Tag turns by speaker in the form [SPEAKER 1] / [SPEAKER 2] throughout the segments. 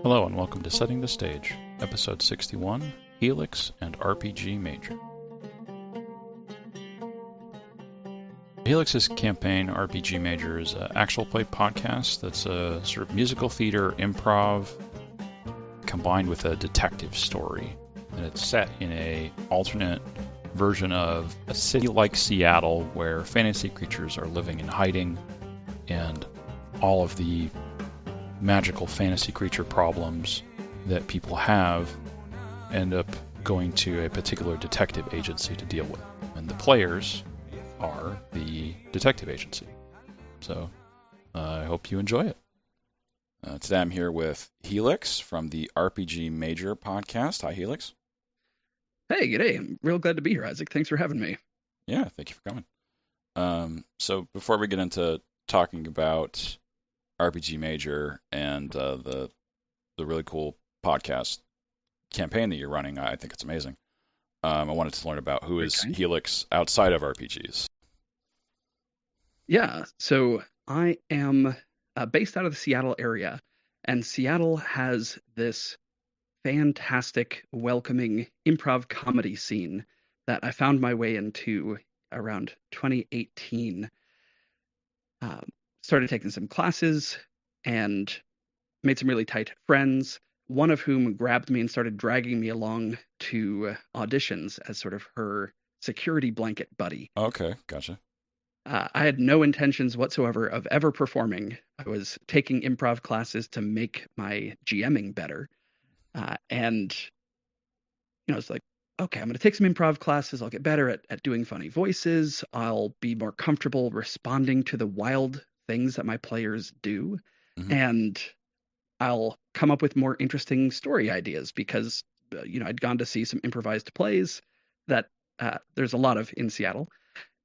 [SPEAKER 1] Hello and welcome to Setting the Stage, Episode 61, Helix and RPG Major. Helix's campaign, RPG Major, is an actual play podcast that's a sort of musical theater improv combined with a detective story. And it's set in an alternate version of a city like Seattle where fantasy creatures are living in hiding and all of the magical fantasy creature problems that people have end up going to a particular detective agency to deal with. And the players are the detective agency. So I hope you enjoy it. Today I'm here with Helix from the RPG Major podcast. Hi, Helix.
[SPEAKER 2] Hey, g'day. I'm real glad to be here, Isaac. Thanks for having me.
[SPEAKER 1] Yeah, thank you for coming. So before we get into talking about RPG Major and the really cool podcast campaign that you're running, I think it's amazing. I wanted to learn about who is Helix outside of RPGs.
[SPEAKER 2] Yeah, so I am based out of the Seattle area, and Seattle has this fantastic, welcoming improv comedy scene that I found my way into around 2018. Started taking some classes and made some really tight friends, one of whom grabbed me and started dragging me along to auditions as sort of her security blanket buddy.
[SPEAKER 1] Okay, gotcha.
[SPEAKER 2] I had no intentions whatsoever of ever performing. I was taking improv classes to make my GMing better. And, it's like, okay, I'm going to take some improv classes. I'll get better at doing funny voices. I'll be more comfortable responding to the wild things that my players do.
[SPEAKER 1] Mm-hmm.
[SPEAKER 2] And I'll come up with more interesting story ideas because, I'd gone to see some improvised plays that there's a lot of in Seattle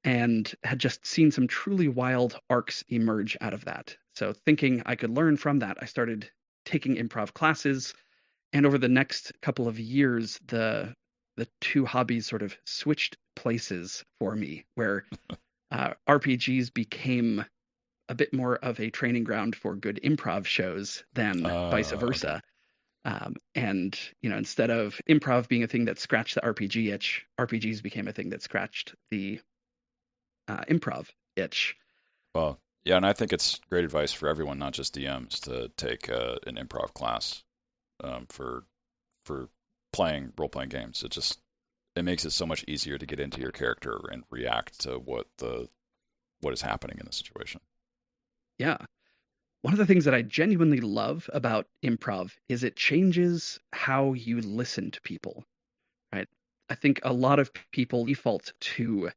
[SPEAKER 2] and had just seen some truly wild arcs emerge out of that. So thinking I could learn from that, I started taking improv classes. And over the next couple of years, the two hobbies sort of switched places for me, where RPGs became a bit more of a training ground for good improv shows than vice versa. Okay. And, instead of improv being a thing that scratched the RPG itch, RPGs became a thing that scratched the improv itch.
[SPEAKER 1] Well, yeah, and I think it's great advice for everyone, not just DMs, to take an improv class for role-playing games. It makes it so much easier to get into your character and react to what is happening in the situation.
[SPEAKER 2] Yeah. One of the things that I genuinely love about improv is it changes how you listen to people, right? I think a lot of people default to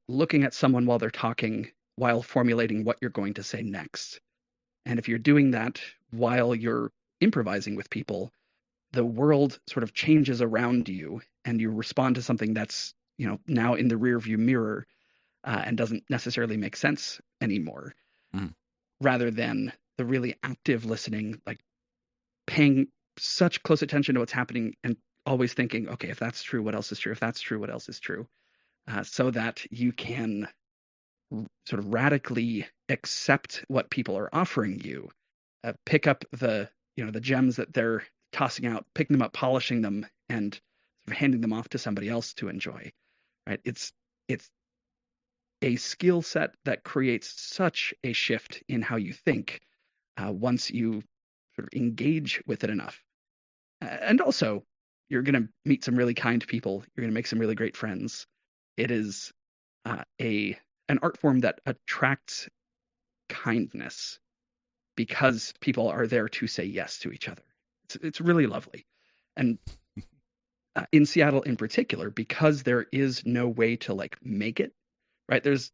[SPEAKER 2] looking at someone while they're talking while formulating what you're going to say next. And if you're doing that while you're improvising with people, the world sort of changes around you and you respond to something that's, now in the rearview mirror and doesn't necessarily make sense anymore.
[SPEAKER 1] Mm.
[SPEAKER 2] Rather than the really active listening, like paying such close attention to what's happening and always thinking, okay, if that's true, what else is true? If that's true, what else is true? So that you can sort of radically accept what people are offering you, pick up the gems that they're tossing out, picking them up, polishing them, and sort of handing them off to somebody else to enjoy. Right? It's a skill set that creates such a shift in how you think once you sort of engage with it enough. And also, you're going to meet some really kind people. You're going to make some really great friends. It is an art form that attracts kindness because people are there to say yes to each other. It's really lovely. And in Seattle in particular, because there is no way to make it, right? There's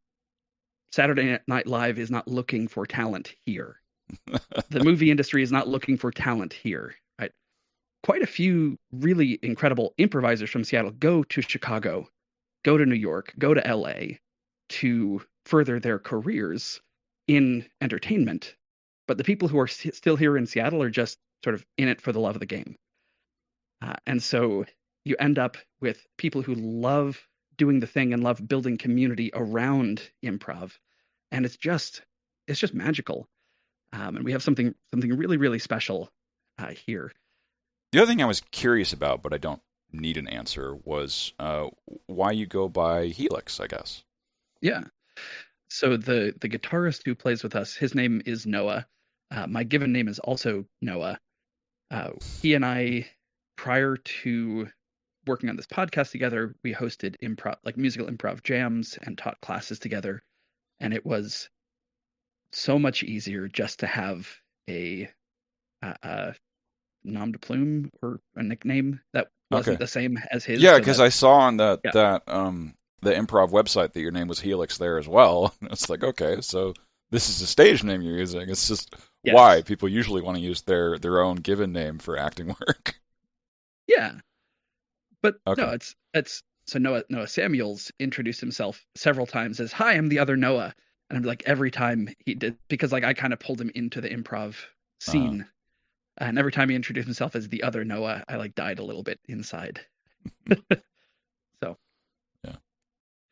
[SPEAKER 2] Saturday Night Live is not looking for talent here. The movie industry is not looking for talent here, right? Quite a few really incredible improvisers from Seattle go to Chicago, go to New York, go to LA to further their careers in entertainment. But the people who are still here in Seattle are just sort of in it for the love of the game. And so you end up with people who love doing the thing and love building community around improv. And it's just magical. And we have something really, really special here.
[SPEAKER 1] The other thing I was curious about, but I don't need an answer, was why you go by Helix, I guess.
[SPEAKER 2] Yeah. So the guitarist who plays with us, his name is Noah. My given name is also Noah. He and I, prior to working on this podcast together, we hosted improv, like musical improv jams, and taught classes together. And it was so much easier just to have a nom de plume or a nickname that wasn't
[SPEAKER 1] Okay.
[SPEAKER 2] the same as his.
[SPEAKER 1] Yeah,
[SPEAKER 2] So
[SPEAKER 1] because
[SPEAKER 2] that,
[SPEAKER 1] I saw on that
[SPEAKER 2] yeah,
[SPEAKER 1] the improv website that your name was Helix there as well. It's like, okay, so this is the stage name you're using. It's just why
[SPEAKER 2] yes,
[SPEAKER 1] people usually want to use their own given name for acting work.
[SPEAKER 2] yeah. But no,
[SPEAKER 1] Okay.
[SPEAKER 2] it's so Noah Samuels introduced himself several times as, "Hi, I'm the other Noah," and I'm like every time he did, because like I kind of pulled him into the improv
[SPEAKER 1] Uh,
[SPEAKER 2] scene, and every time he introduced himself as the other Noah, I like died a little bit inside. So
[SPEAKER 1] yeah.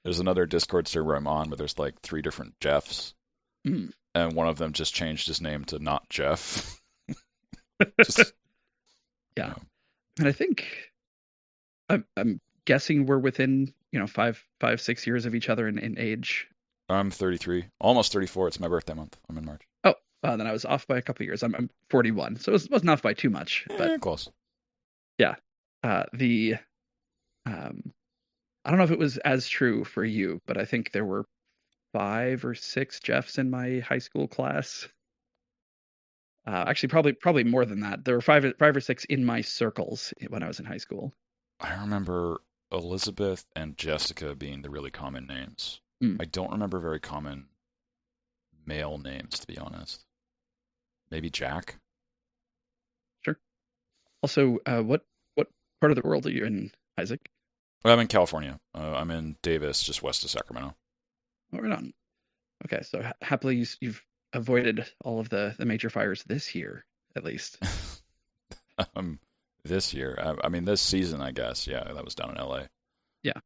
[SPEAKER 1] There's another Discord server I'm on where there's like 3 different Jeffs,
[SPEAKER 2] mm.
[SPEAKER 1] and one of them just changed his name to not Jeff. Just, you
[SPEAKER 2] Yeah,
[SPEAKER 1] know.
[SPEAKER 2] and I think I'm guessing we're within 5, 6 years of each other in age.
[SPEAKER 1] I'm 33, almost 34. It's my birthday month. I'm in March.
[SPEAKER 2] Oh, then I was off by a couple of years. I'm 41, so it wasn't off by too much. But
[SPEAKER 1] Close.
[SPEAKER 2] yeah, the I don't know if it was as true for you, but I think there were 5 or 6 Jeffs in my high school class. Actually, probably more than that. There were five or six in my circles when I was in high school.
[SPEAKER 1] I remember Elizabeth and Jessica being the really common names.
[SPEAKER 2] Mm,
[SPEAKER 1] I don't remember very common male names, to be honest. Maybe Jack?
[SPEAKER 2] sure. Also, what part of the world are you in, Isaac?
[SPEAKER 1] Well, I'm in California. I'm in Davis, just west of Sacramento.
[SPEAKER 2] Oh, right on. Okay, so happily you've avoided all of the major fires this year, at least.
[SPEAKER 1] This year, I mean, this season, I guess. Yeah, that was down in LA.
[SPEAKER 2] Yeah.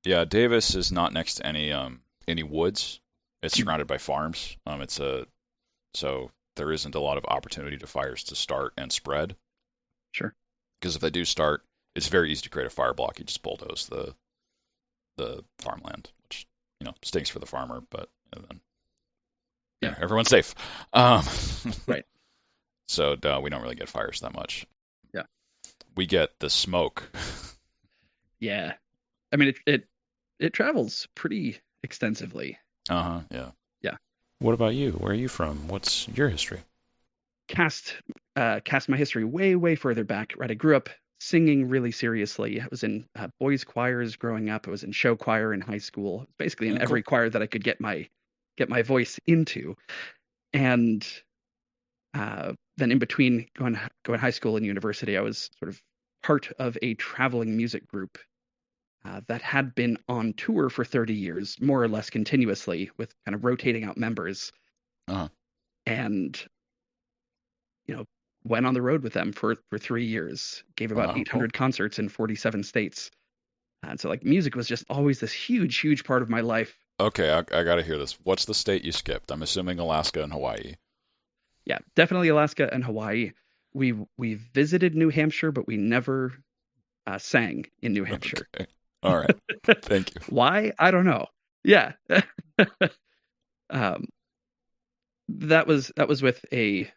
[SPEAKER 1] Yeah, Davis is not next to any woods. It's
[SPEAKER 2] Mm,
[SPEAKER 1] surrounded by farms. So there isn't a lot of opportunity to fires to start and spread.
[SPEAKER 2] sure.
[SPEAKER 1] Because if they do start, it's very easy to create a fire block. You just bulldoze the farmland, which stinks for the farmer, but then
[SPEAKER 2] Yeah.
[SPEAKER 1] everyone's safe. Um,
[SPEAKER 2] Right.
[SPEAKER 1] so we don't really get fires that much.
[SPEAKER 2] Yeah.
[SPEAKER 1] We get the smoke.
[SPEAKER 2] Yeah. I mean, it travels pretty extensively.
[SPEAKER 1] Uh-huh, yeah.
[SPEAKER 2] Yeah.
[SPEAKER 1] What about you? Where are you from? What's your history?
[SPEAKER 2] Cast my history way further back. Right. I grew up singing really seriously. I was in boys choirs growing up. I was in show choir in high school. Basically in
[SPEAKER 1] Oh, cool.
[SPEAKER 2] every choir that I could get my voice into. And then in between going high school and university, I was sort of part of a traveling music group that had been on tour for 30 years, more or less continuously, with kind of rotating out members,
[SPEAKER 1] Uh-huh.
[SPEAKER 2] and went on the road with them for 3 years, gave about
[SPEAKER 1] Oh, cool.
[SPEAKER 2] 800 concerts in 47 states. And so like music was just always this huge part of my life.
[SPEAKER 1] Okay, I gotta hear this. What's the state you skipped? I'm assuming Alaska and Hawaii.
[SPEAKER 2] Yeah, definitely Alaska and Hawaii. We visited New Hampshire, but we never sang in New Hampshire.
[SPEAKER 1] Okay. All right. Thank you.
[SPEAKER 2] Why? I don't know. Yeah. um, that was with a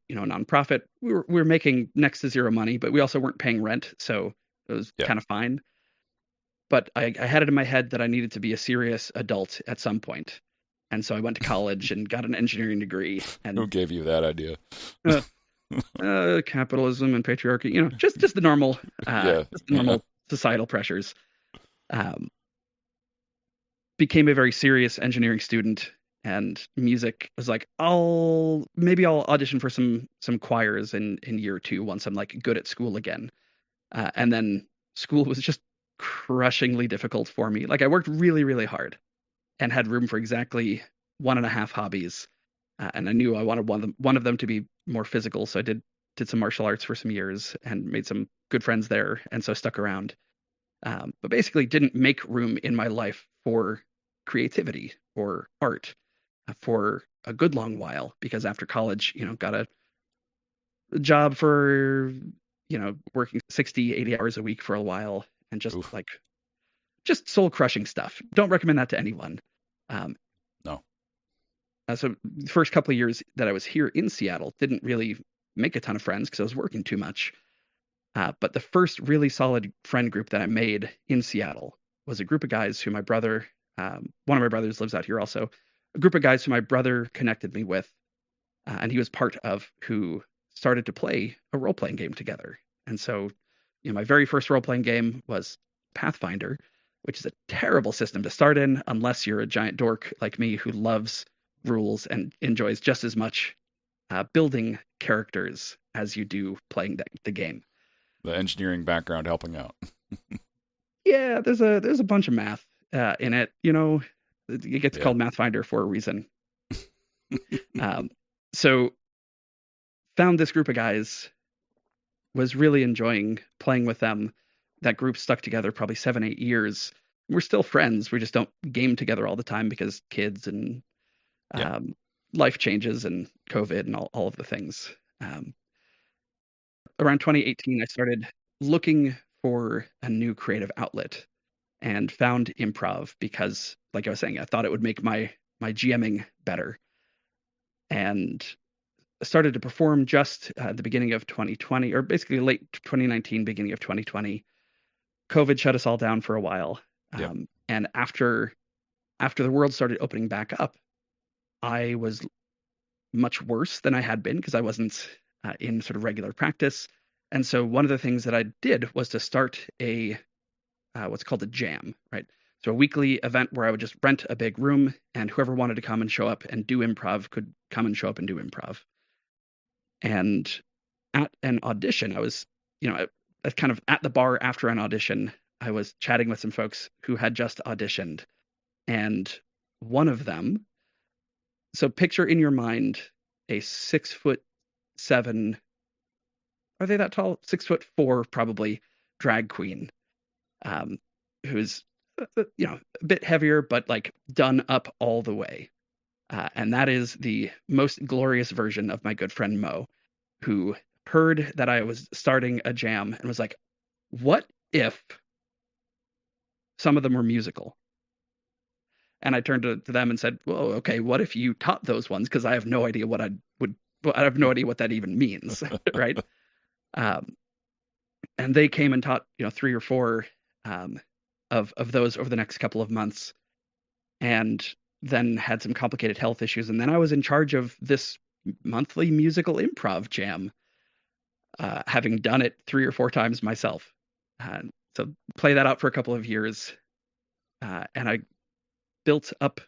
[SPEAKER 2] nonprofit. We were making next to zero money, but we also weren't paying rent, so it was
[SPEAKER 1] Yeah.
[SPEAKER 2] kind of fine. But I had it in my head that I needed to be a serious adult at some point, and so I went to college and got an engineering degree.
[SPEAKER 1] Who
[SPEAKER 2] And
[SPEAKER 1] gave you that idea?
[SPEAKER 2] uh, capitalism and patriarchy, just the normal,
[SPEAKER 1] Yeah.
[SPEAKER 2] just the
[SPEAKER 1] Yeah.
[SPEAKER 2] normal societal pressures. Um, Became a very serious engineering student, and music was like, maybe I'll audition for some choirs in year 2 once I'm like good at school again. And then school was just crushingly difficult for me. Like I worked really hard and had room for exactly 1.5 hobbies. And I knew I wanted one of them to be more physical, so I did some martial arts for some years and made some good friends there, and so stuck around. But basically didn't make room in my life for creativity or art for a good long while, because after college, got a job for, working 60, 80 hours a week for a while and
[SPEAKER 1] Oof.
[SPEAKER 2] just soul crushing stuff. Don't recommend that to anyone. Um,
[SPEAKER 1] No.
[SPEAKER 2] so the first couple of years that I was here in Seattle, didn't really make a ton of friends because I was working too much. But the first really solid friend group that I made in Seattle was a group of guys who my brother, one of my brothers lives out here also, a group of guys who my brother connected me with, and he was part of, who started to play a role playing game together. And so, my very first role playing game was Pathfinder, which is a terrible system to start in unless you're a giant dork like me who loves rules and enjoys just as much building characters as you do playing the game.
[SPEAKER 1] The engineering background helping out.
[SPEAKER 2] Yeah, there's a bunch of math in it. It gets
[SPEAKER 1] Yeah.
[SPEAKER 2] called Mathfinder for a reason. Um, so found this group of guys, was really enjoying playing with them. That group stuck together probably 7, 8 years. We're still friends. We just don't game together all the time because kids and
[SPEAKER 1] Yeah.
[SPEAKER 2] life changes and COVID and all of the things. Um, Around 2018, I started looking for a new creative outlet and found improv because, like I was saying, I thought it would make my GMing better. And started to perform just at the beginning of 2020, or basically late 2019, beginning of 2020. COVID shut us all down for a while.
[SPEAKER 1] Yep.
[SPEAKER 2] And after the world started opening back up, I was much worse than I had been because I wasn't in sort of regular practice. And so one of the things that I did was to start a what's called a jam, right? So a weekly event where I would just rent a big room, and whoever wanted to come and show up and do improv could come and show up and do improv. And at an audition, I was, kind of at the bar after an audition, I was chatting with some folks who had just auditioned. And one of them, so picture in your mind a 6'7", are they that tall? 6'4", probably, drag queen, who's, a bit heavier, but like done up all the way. And that is the most glorious version of my good friend Mo, who heard that I was starting a jam and was like, what if some of them were musical? And I turned to them and said, well, okay, what if you taught those ones? Because I have no idea I have no idea what that even means, right? And they came and taught, 3 or 4 of those over the next couple of months, and then had some complicated health issues. And then I was in charge of this monthly musical improv jam, having done it 3 or 4 times myself. So play that out for a couple of years, and I built up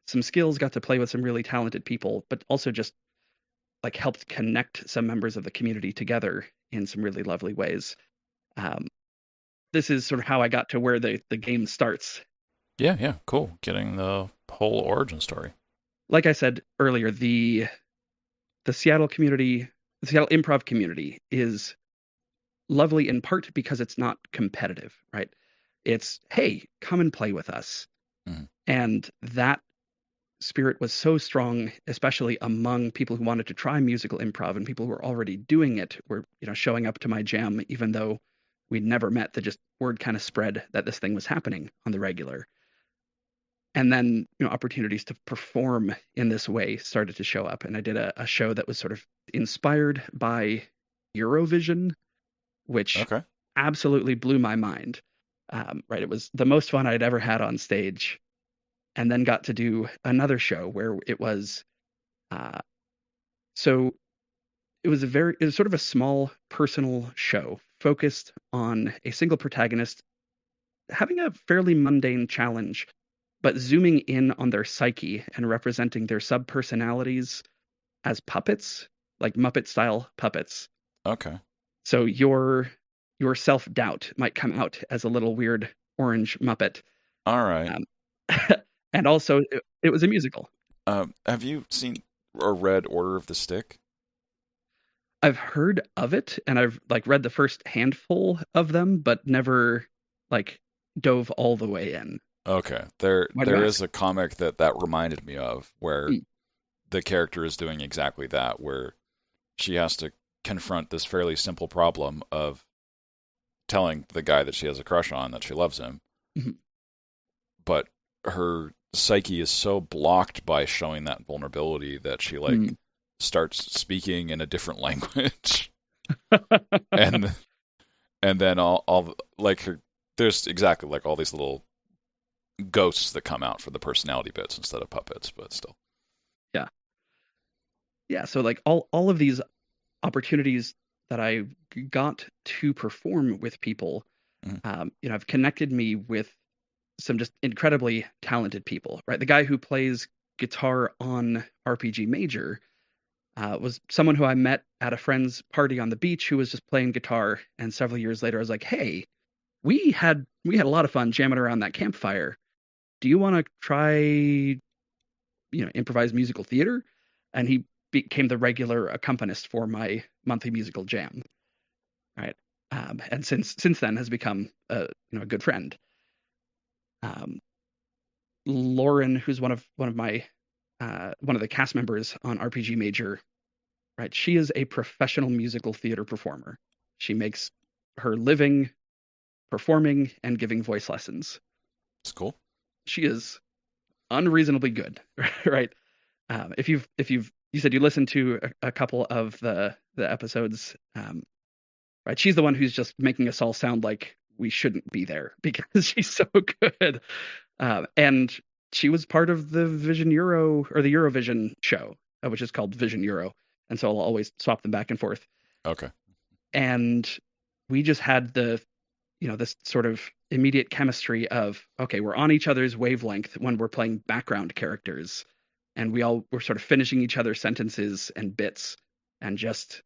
[SPEAKER 2] some skills, got to play with some really talented people, but also just like helped connect some members of the community together in some really lovely ways. This is sort of how I got to where the game starts.
[SPEAKER 1] Yeah, cool. Getting the whole origin story.
[SPEAKER 2] Like I said earlier, the Seattle community, the Seattle improv community, is lovely in part because it's not competitive, right? It's, hey, come and play with us.
[SPEAKER 1] Mm-hmm.
[SPEAKER 2] And that spirit was so strong, especially among people who wanted to try musical improv, and people who were already doing it were, showing up to my jam, even though we'd never met. The just word kind of spread that this thing was happening on the regular. And then, opportunities to perform in this way started to show up. And I did a show that was sort of inspired by Eurovision, which absolutely blew my mind. Right. It was the most fun I'd ever had on stage. And then got to do another show where it was, so it was sort of a small personal show focused on a single protagonist having a fairly mundane challenge, but zooming in on their psyche and representing their sub-personalities as puppets, like Muppet-style puppets.
[SPEAKER 1] Okay.
[SPEAKER 2] So your self-doubt might come out as a little weird orange Muppet.
[SPEAKER 1] All right.
[SPEAKER 2] And also, it was a musical.
[SPEAKER 1] Have you seen or read Order of the Stick?
[SPEAKER 2] I've heard of it, and I've read the first handful of them, but never dove all the way in.
[SPEAKER 1] Okay. There is a comic that reminded me of where the character is doing exactly that, where she has to confront this fairly simple problem of telling the guy that she has a crush on that she loves him,
[SPEAKER 2] Mhm.
[SPEAKER 1] but her psyche is so blocked by showing that vulnerability that she like
[SPEAKER 2] Mm.
[SPEAKER 1] starts speaking in a different language, and and then all like her, there's exactly like all these little ghosts that come out for the personality bits instead of puppets, but still.
[SPEAKER 2] Yeah. Yeah. So like all of these opportunities that I got to perform with people,
[SPEAKER 1] Mhm.
[SPEAKER 2] have connected me with some just incredibly talented people, right? The guy who plays guitar on RPG Major was someone who I met at a friend's party on the beach who was just playing guitar. And several years later, I was like, "Hey, we had a lot of fun jamming around that campfire. Do you want to try, improvise musical theater?" And he became the regular accompanist for my monthly musical jam, right? And since then has become a good friend. Um, Lauren, who's one of my one of the cast members on RPG Major, right? She is a professional musical theater performer. She makes her living performing and giving voice lessons.
[SPEAKER 1] It's cool.
[SPEAKER 2] She is unreasonably good, right? If you've you said you listened to a couple of the episodes, right? She's the one who's just making us all sound like we shouldn't be there because she's so good. And she was part of the Vision Euro or the Eurovision show, which is called Vision Euro. And so I'll always swap them back and forth.
[SPEAKER 1] Okay.
[SPEAKER 2] And we just had this sort of immediate chemistry of, okay, we're on each other's wavelength when we're playing background characters. And we all were sort of finishing each other's sentences and bits and just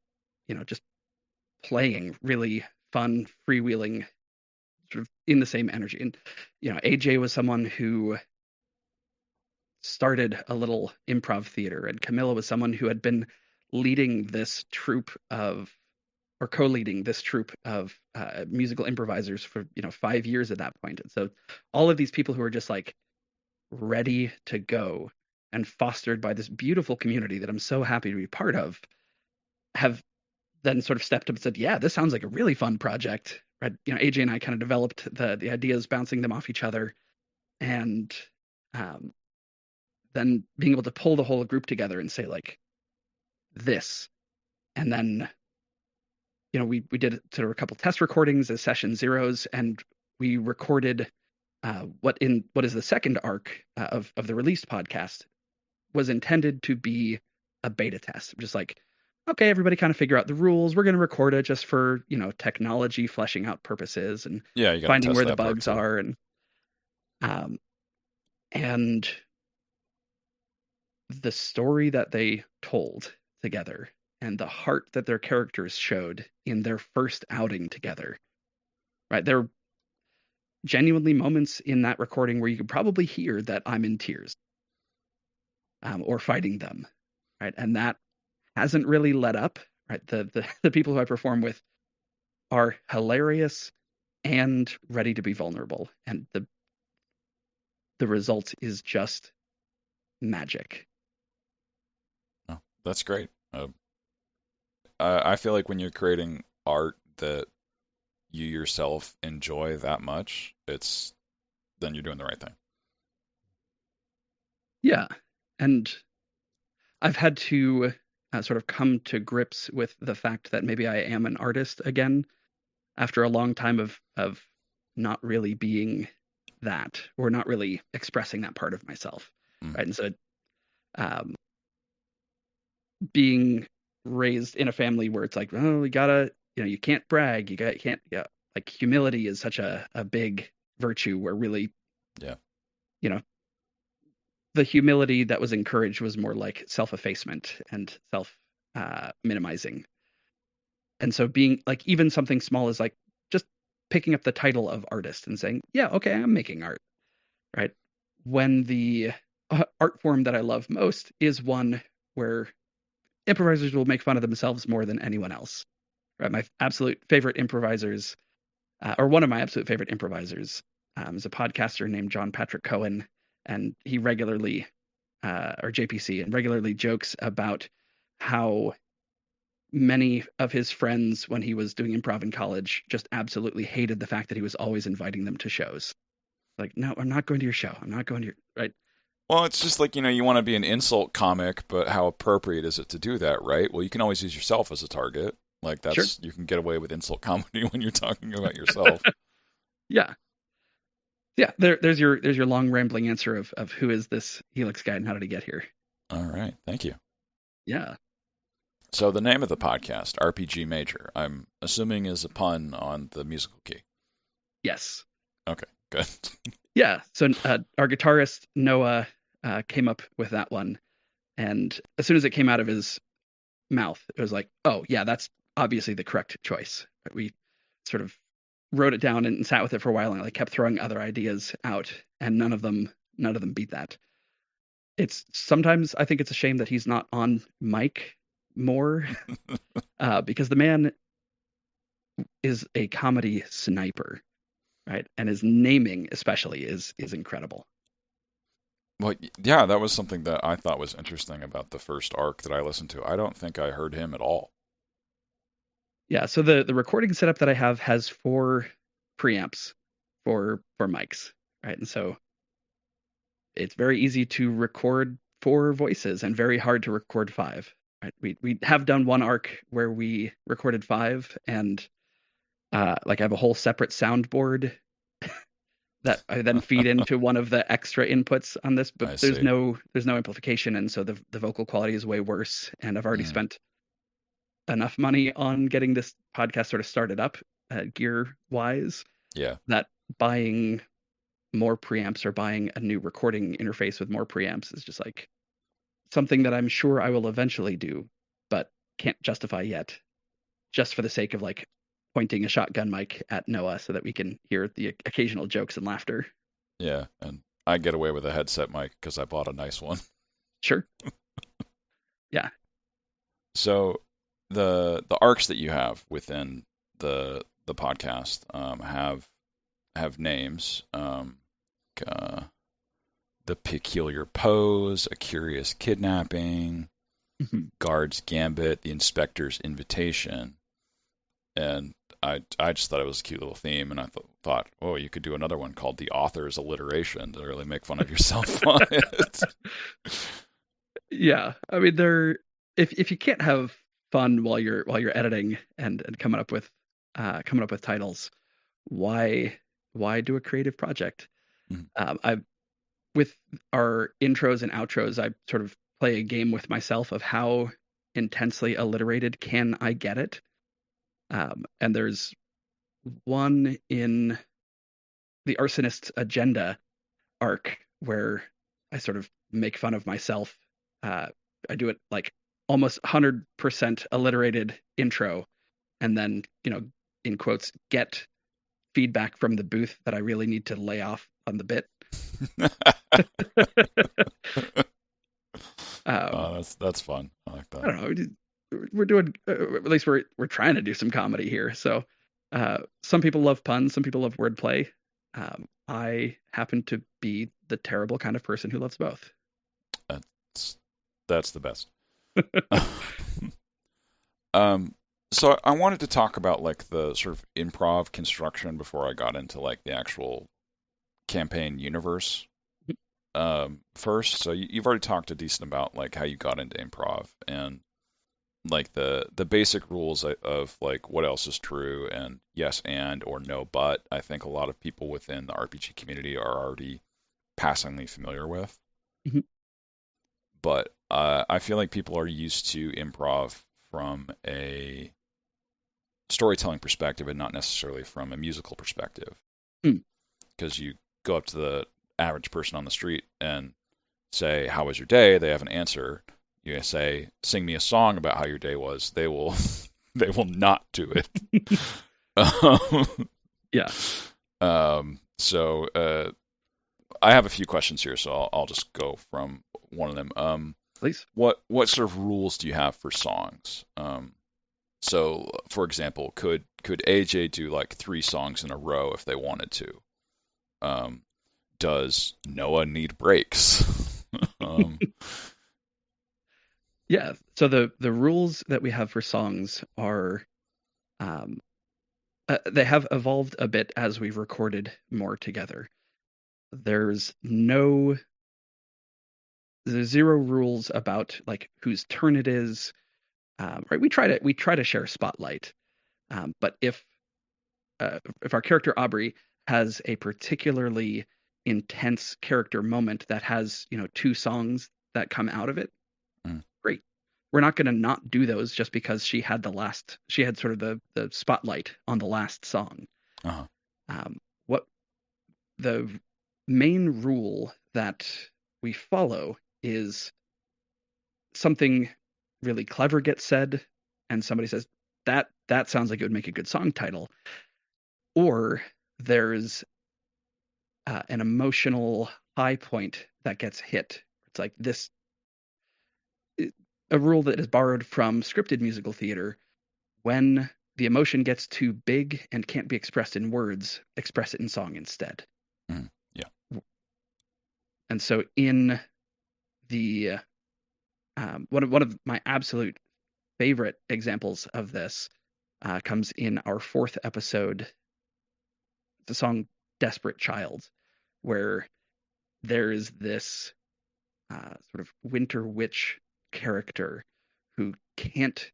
[SPEAKER 2] playing really fun, freewheeling, sort of in the same energy. And, AJ was someone who started a little improv theater, and Camilla was someone who had been leading this troupe of, or co-leading this troupe of musical improvisers for 5 years at that point. And so all of these people who are just like ready to go and fostered by this beautiful community that I'm so happy to be part of have then sort of stepped up and said, yeah, this sounds like a really fun project, right? AJ and I kind of developed the ideas, bouncing them off each other, and um, then being able to pull the whole group together and say like this. And then we did sort of a couple test recordings as session zeros, and we recorded what is the second arc of the released podcast was intended to be a beta test. Just like, okay, everybody kind of figure out the rules. We're going to record it just for technology fleshing out purposes and
[SPEAKER 1] Yeah, you got to
[SPEAKER 2] finding
[SPEAKER 1] test
[SPEAKER 2] where the
[SPEAKER 1] that part
[SPEAKER 2] bugs
[SPEAKER 1] too.
[SPEAKER 2] are, um, and the story that they told together and the heart that their characters showed in their first outing together. Right, there are genuinely moments in that recording where you could probably hear that I'm in tears, or fighting them, right? And that hasn't really let up, right? The people who I perform with are hilarious and ready to be vulnerable, and the result is just magic.
[SPEAKER 1] Oh, that's great. I feel like when you're creating art that you yourself enjoy that much, then you're doing the right thing.
[SPEAKER 2] Yeah, and I've had to sort of come to grips with the fact that maybe I am an artist again after a long time of not really being that, or not really expressing that part of myself,
[SPEAKER 1] Mm.
[SPEAKER 2] right? And so um, being raised in a family where it's like, oh, you gotta, you can't brag, you can't, yeah, like humility is such a big virtue where really,
[SPEAKER 1] Yeah.
[SPEAKER 2] you know, the humility that was encouraged was more like self-effacement and self minimizing. And so being like even something small is like just picking up the title of artist and saying, yeah, okay, I'm making art, right? When the art form that I love most is one where improvisers will make fun of themselves more than anyone else. Right? My absolute favorite improvisers, or one of my absolute favorite improvisers, is a podcaster named John Patrick Cohen, and he regularly, or JPC, and regularly jokes about how many of his friends when he was doing improv in college just absolutely hated the fact that he was always inviting them to shows. Like, no, I'm not going to your show. I'm not going to your, right?
[SPEAKER 1] Well, it's just like, you want to be an insult comic, but how appropriate is it to do that, right? Well, you can always use yourself as a target. Like
[SPEAKER 2] Sure.
[SPEAKER 1] you can get away with insult comedy when you're talking about yourself.
[SPEAKER 2] Yeah. Yeah. There's your long rambling answer of who is this Helix guy and how did he get here?
[SPEAKER 1] All right. Thank you.
[SPEAKER 2] Yeah.
[SPEAKER 1] So the name of the podcast, RPG Major, I'm assuming is a pun on the musical key.
[SPEAKER 2] Yes.
[SPEAKER 1] Okay, good.
[SPEAKER 2] Yeah. So our guitarist Noah came up with that one, and as soon as it came out of his mouth, it was like, oh yeah, that's obviously the correct choice. We sort of wrote it down and sat with it for a while, and like kept throwing other ideas out, and none of them beat that. It's sometimes I think it's a shame that he's not on mic more, because the man is a comedy sniper, right? And his naming especially is incredible.
[SPEAKER 1] Well, yeah, that was something that I thought was interesting about the first arc that I listened to. I don't think I heard him at all.
[SPEAKER 2] Yeah, so the recording setup that I have has 4 preamps for mics, right? And so it's very easy to record 4 voices and very hard to record 5. Right? We have done one arc where we recorded 5, and like I have a whole separate soundboard that I then feed into one of the extra inputs on this,
[SPEAKER 1] I
[SPEAKER 2] but there's
[SPEAKER 1] see.
[SPEAKER 2] no amplification, and so the vocal quality is way worse. And I've already
[SPEAKER 1] Mm,
[SPEAKER 2] spent enough money on getting this podcast sort of started up, gear wise,
[SPEAKER 1] yeah.
[SPEAKER 2] that buying more preamps or buying a new recording interface with more preamps is just like something that I'm sure I will eventually do, but can't justify yet, just for the sake of like pointing a shotgun mic at Noah so that we can hear the occasional jokes and laughter.
[SPEAKER 1] Yeah, and I get away with a headset mic because I bought a nice one.
[SPEAKER 2] Sure. Yeah.
[SPEAKER 1] So the arcs that you have within the podcast have names. Uh, the peculiar pose, a curious kidnapping,
[SPEAKER 2] Mhm.
[SPEAKER 1] guard's gambit, the inspector's invitation, and I just thought it was a cute little theme, and I thought, oh, you could do another one called the author's alliteration to really make fun of yourself on it.
[SPEAKER 2] Yeah. I mean, if you can't have fun while you're editing and coming up with titles, why do a creative project?
[SPEAKER 1] Mhm.
[SPEAKER 2] I With our intros and outros, I sort of play a game with myself of how intensely alliterated can I get it. And there's one in the Arsonist's Agenda arc where I sort of make fun of myself. I do it like almost 100% alliterated intro, and then, in quotes, get feedback from the booth that I really need to lay off on the bit. Um,
[SPEAKER 1] That's fun. I like
[SPEAKER 2] I
[SPEAKER 1] that.
[SPEAKER 2] don't know. We're doing, at least we're trying to do some comedy here. So some people love puns, some people love wordplay. I happen to be the terrible kind of person who loves both.
[SPEAKER 1] That's that's the best. Um, so I wanted to talk about like the sort of improv construction before I got into like the actual campaign universe. First, so you've already talked a decent about like how you got into improv and like the basic rules of like what else is true and yes and or no but. I think a lot of people within the RPG community are already passingly familiar with.
[SPEAKER 2] Mhm.
[SPEAKER 1] But I feel like people are used to improv from a storytelling perspective and not necessarily from a musical perspective.
[SPEAKER 2] Mm.
[SPEAKER 1] Because you go up to the average person on the street and say, "How was your day?" They have an answer. You say, "Sing me a song about how your day was." They will, they will not do it.
[SPEAKER 2] Yeah,
[SPEAKER 1] So I have a few questions here, so I'll just go from one of them.
[SPEAKER 2] please.
[SPEAKER 1] What sort of rules do you have for songs? So, for example, could AJ do like 3 songs in a row if they wanted to? Does Noah need breaks? um,
[SPEAKER 2] Yeah. So the rules that we have for songs are um, they have evolved a bit as we've recorded more together. There's no there's zero rules about like whose turn it is. Right? We try to share spotlight. But if our character Aubrey has a particularly intense character moment that has, two songs that come out of it,
[SPEAKER 1] Mm.
[SPEAKER 2] great. We're not going to not do those just because she had sort of the spotlight on the last song.
[SPEAKER 1] Uh-huh.
[SPEAKER 2] What the main rule that we follow is something really clever gets said, and somebody says that sounds like it would make a good song title, or there's an emotional high point that gets hit. It's like this a rule that is borrowed from scripted musical theater. When the emotion gets too big and can't be expressed in words, express it in song instead.
[SPEAKER 1] Mm. Yeah.
[SPEAKER 2] And so in the one of my absolute favorite examples of this comes in our fourth episode, the song "Desperate Child," where there is this sort of winter witch character who can't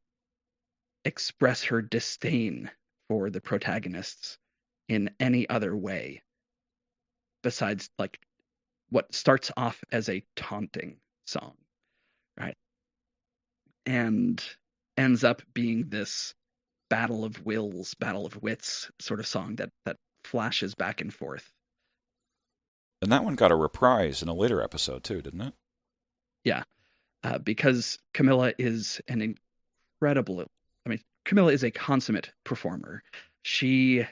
[SPEAKER 2] express her disdain for the protagonists in any other way besides like what starts off as a taunting song, right? And ends up being this battle of wills, battle of wits sort of song that flashes back and forth.
[SPEAKER 1] And that one got a reprise in a later episode too, didn't it?
[SPEAKER 2] Yeah, because Camilla is an incredible. I mean, Camilla is a consummate performer. She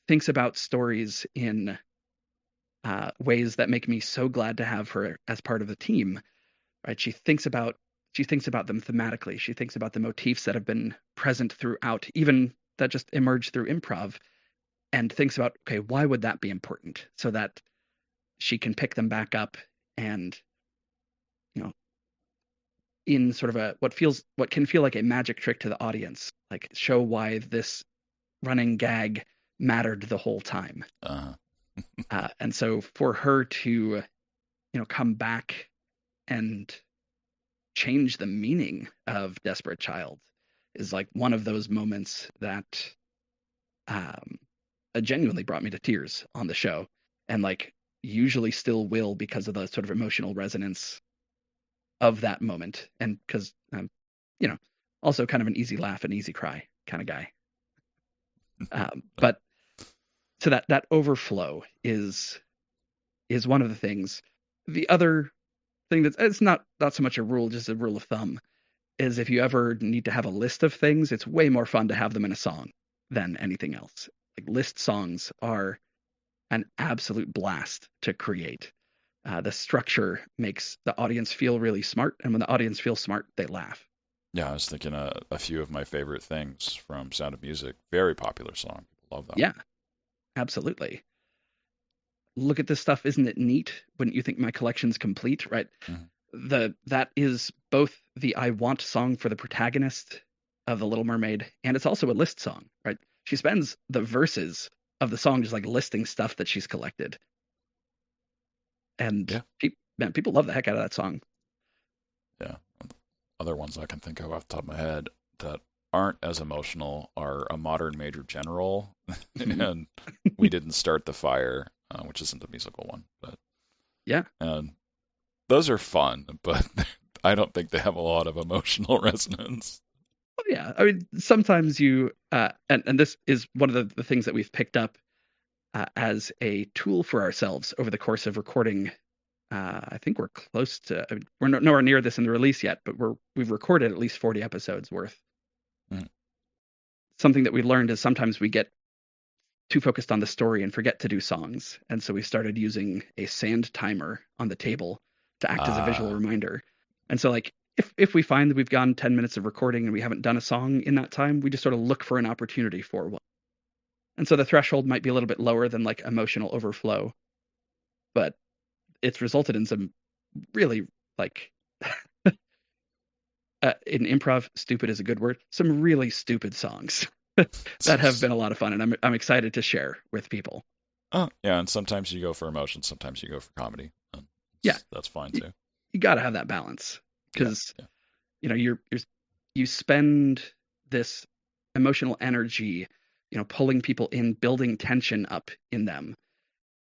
[SPEAKER 2] thinks about stories in ways that make me so glad to have her as part of the team. Right? She thinks about them thematically. She thinks about the motifs that have been present throughout, even that just emerged through improv, and thinks about, okay, why would that be important? So that she can pick them back up and, you know, in sort of what can feel like a magic trick to the audience, like show why this running gag mattered the whole time.
[SPEAKER 1] Uh-huh.
[SPEAKER 2] And so for her to, come back and change the meaning of Desperate Child is like one of those moments that um, genuinely brought me to tears on the show, and like usually still will because of the sort of emotional resonance of that moment, and because you know, also kind of an easy laugh and easy cry kind of guy. But so that overflow is one of the things. The other thing that's it's not so much a rule, just a rule of thumb, is if you ever need to have a list of things, it's way more fun to have them in a song than anything else. Like list songs are an absolute blast to create. The structure makes the audience feel really smart, and when the audience feels smart, they laugh.
[SPEAKER 1] Yeah, I was thinking a few of my favorite things from Sound of Music. Very popular song. People love that
[SPEAKER 2] Yeah, absolutely. Look at this stuff, isn't it neat? Wouldn't you think my collection's complete, right?
[SPEAKER 1] one.
[SPEAKER 2] That is both the I want song for the protagonist of The Little Mermaid, and it's also a list song, right? She spends the verses of the song just like listing stuff that she's collected, and
[SPEAKER 1] Yeah,
[SPEAKER 2] man, people love the heck out of that song.
[SPEAKER 1] yeah. Other ones I can think of off the top of my head that aren't as emotional are A Modern Major General and We Didn't Start the Fire, which isn't a musical one, but
[SPEAKER 2] Yeah.
[SPEAKER 1] and those are fun, but I don't think they have a lot of emotional resonance.
[SPEAKER 2] Oh, yeah. I mean, sometimes and this is one of the things that we've picked up as a tool for ourselves over the course of recording. I think we're close to, I mean, we're nowhere near this in the release yet, but we've recorded at least 40 episodes worth.
[SPEAKER 1] Mm.
[SPEAKER 2] Something that we learned is sometimes we get too focused on the story and forget to do songs. And so we started using a sand timer on the table to act as a visual reminder. And so like if we find that we've gone 10 minutes of recording and we haven't done a song in that time, we just sort of look for an opportunity for one. And so the threshold might be a little bit lower than like emotional overflow, but it's resulted in some really like in improv, stupid is a good word. Some really stupid songs that have been a lot of fun, and I'm excited to share with people.
[SPEAKER 1] Oh, yeah, and sometimes you go for emotion, sometimes you go for comedy. And
[SPEAKER 2] Yeah,
[SPEAKER 1] that's fine
[SPEAKER 2] you,
[SPEAKER 1] too.
[SPEAKER 2] you got to have that balance
[SPEAKER 1] Yeah,
[SPEAKER 2] because
[SPEAKER 1] yeah.
[SPEAKER 2] you spend this emotional energy, pulling people in, building tension up in them,